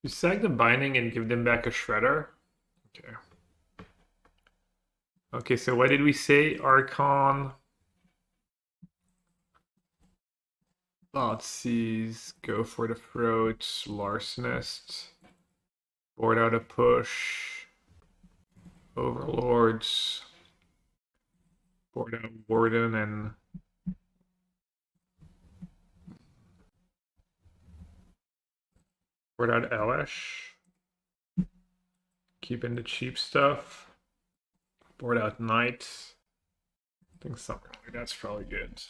You sack the binding and give them back a shredder? Okay. Okay, so what did we say? Archon. Thoughtseize, go for the throat, Larcenist. Board out a push. Overlords. Board out Warden and board out Elesh. Keeping the cheap stuff. Board out Knight. I think something like that's probably good.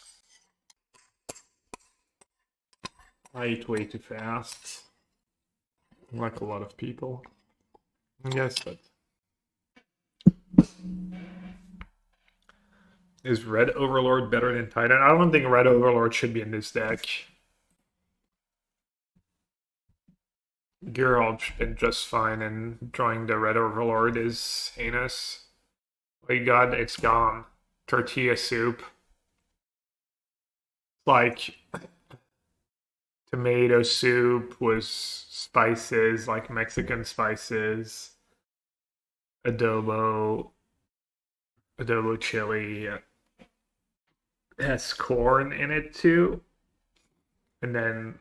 I eat way too fast. Like a lot of people. Yes, but is Red Overlord better than Titan? I don't think Red Overlord should be in this deck. Gearhulk's been just fine, and drawing the Red Overlord is heinous. Oh my god, it's gone. Tortilla soup. Like tomato soup with spices, like Mexican spices. Adobo chili. It has corn in it too. And then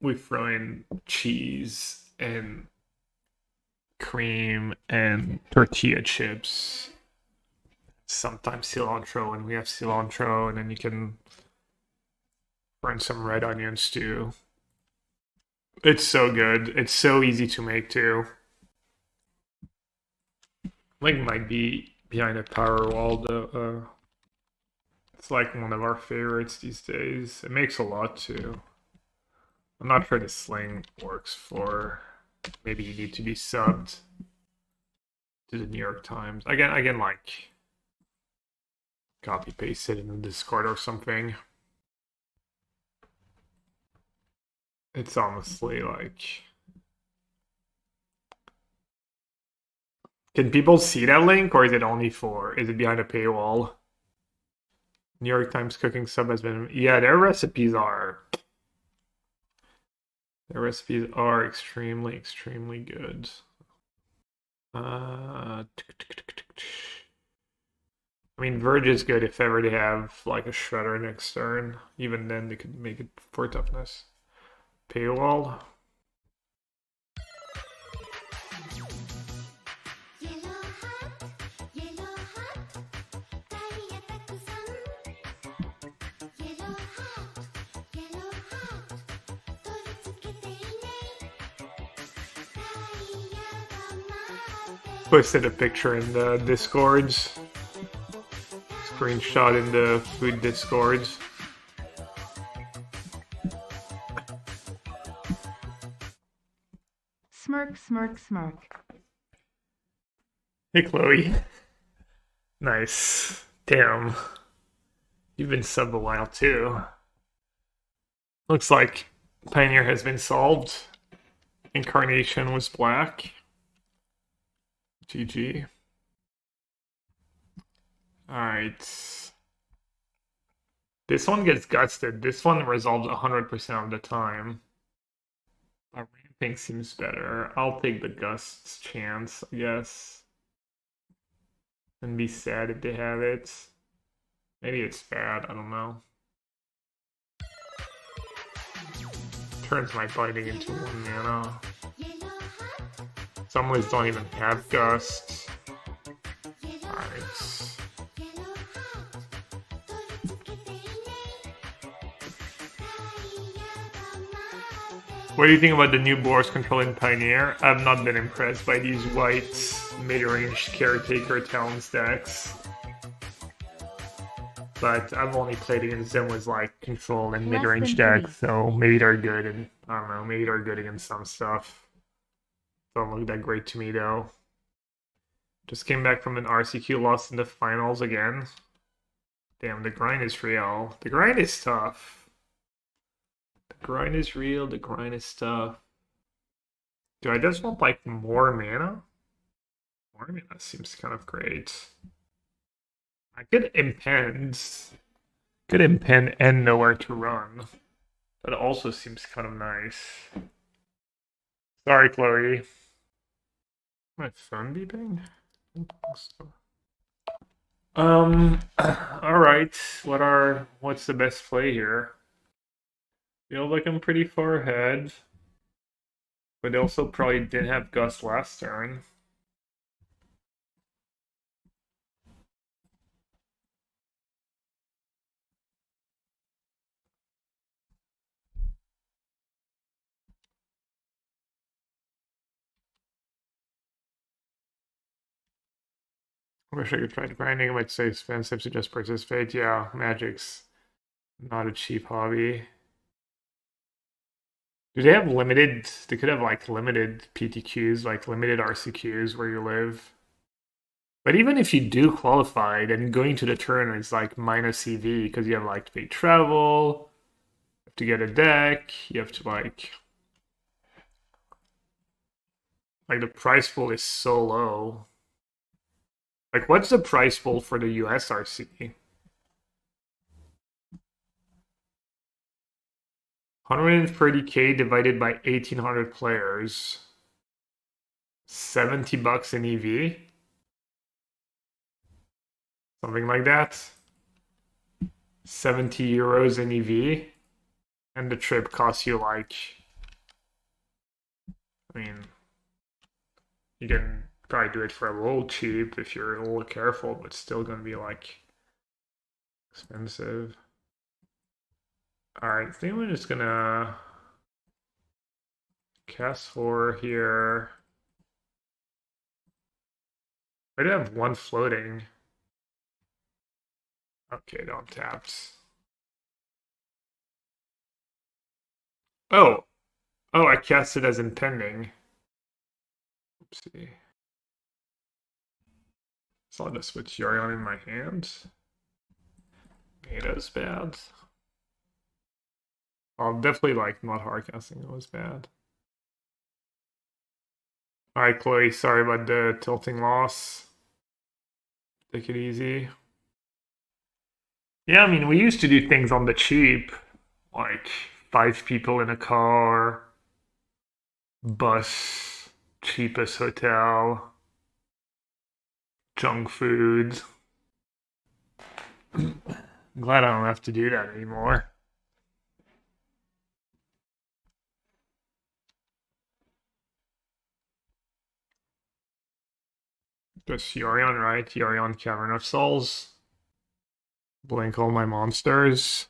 we throw in cheese and cream and tortilla chips. Sometimes cilantro, and we have cilantro, and then you can burn some red onions too. It's so good. It's so easy to make too. Like might be behind a power wall though. It's like one of our favorites these days. It makes a lot too. I'm not sure the sling works for. Maybe you need to be subbed to the New York Times. Again, like copy paste it in the Discord or something. It's honestly like. Can people see that link, or is it only for? Is it behind a paywall? New York Times cooking sub has been. Yeah, their recipes are. Their recipes are extremely, extremely good. I mean, Verge is good if ever they have like a shredder next turn. Even then, they could make it for toughness. Paywall. Posted a picture in the Discords. Screenshot in the food Discords. Smirk, smirk, smirk. Hey, Chloe. Nice. Damn. You've been sub a while too. Looks like Pioneer has been solved. Incarnation was black. GG. Alright. This one gets gusted. This one resolves 100% of the time. Ramping seems better. I'll take the gusts chance, I guess. And be sad if they have it. Maybe it's bad, I don't know. Turns my binding into 1 mana. Some ways don't even have gusts. Alright. What do you think about the new boards controlling Pioneer? I've not been impressed by these white mid-range Caretaker Talon stacks. But I've only played against them with like control and mid-range decks, so maybe they're good, and I don't know, maybe they're good against some stuff. Don't look that great to me though. Just came back from an RCQ loss in the finals again. Damn, the grind is real. The grind is tough. The grind is real, the grind is tough. Do I just want like more mana? More mana seems kind of great. I could impend. Could impend and nowhere to run. That also seems kind of nice. Sorry, Chloe. My phone beeping? All right. What's the best play here? Feel like I'm pretty far ahead, but they also probably didn't have Gust last turn. I wish I could try grinding. It might say expensive to just participate. Yeah, Magic's not a cheap hobby. Do they have limited? They could have like limited PTQs, like limited RCQs where you live. But even if you do qualify, then going to the turn is like minus EV because you have like to pay travel, you have to get a deck, you have to like the price pool is so low. Like, what's the price pool for the USRC? 130K divided by 1,800 players. $70 in EV? Something like that. 70 euros in EV. And the trip costs you like... I mean... You can probably do it for a little cheap if you're a little careful, but it's still going to be like expensive. Alright, I think we're just gonna cast 4 here. I do have 1 floating. Okay, don't tapped. Oh! Oh, I cast it as impending. Oopsie. So I'll just switch Yorion in my hand. Beta's bad. I'll definitely like not hardcasting, it was bad. Alright, Chloe, sorry about the tilting loss. Take it easy. Yeah, I mean, we used to do things on the cheap. Like 5 people in a car, bus, cheapest hotel, junk food. I'm glad I don't have to do that anymore. Just Yorion, right? Yorion, Cavern of Souls. Blink all my monsters.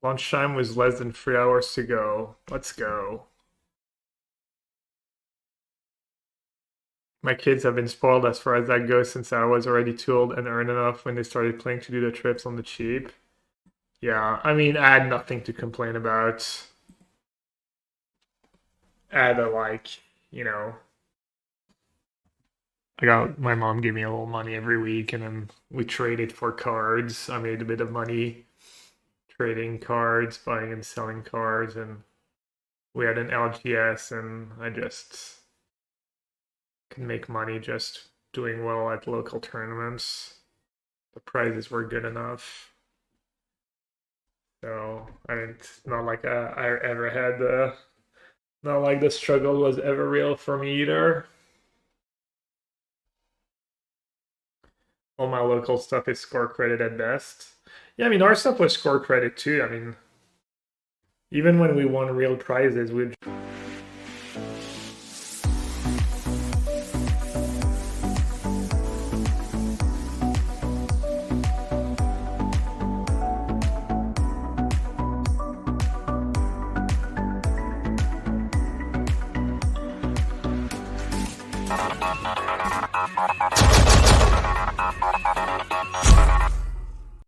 Lunchtime was less than 3 hours to go. Let's go. My kids have been spoiled as far as that goes since I was already too old and earned enough when they started playing to do the trips on the cheap. Yeah, I mean, I had nothing to complain about. I had a, like, you know, my mom gave me a little money every week and then we traded for cards. I made a bit of money trading cards, buying and selling cards, and we had an LGS, and I just can make money just doing well at local tournaments. The prizes were good enough. So, I mean, it's not like I ever had not like the struggle was ever real for me either. All my local stuff is score credit at best. Yeah, I mean, our stuff was score credit too. I mean, even when we won real prizes, we'd...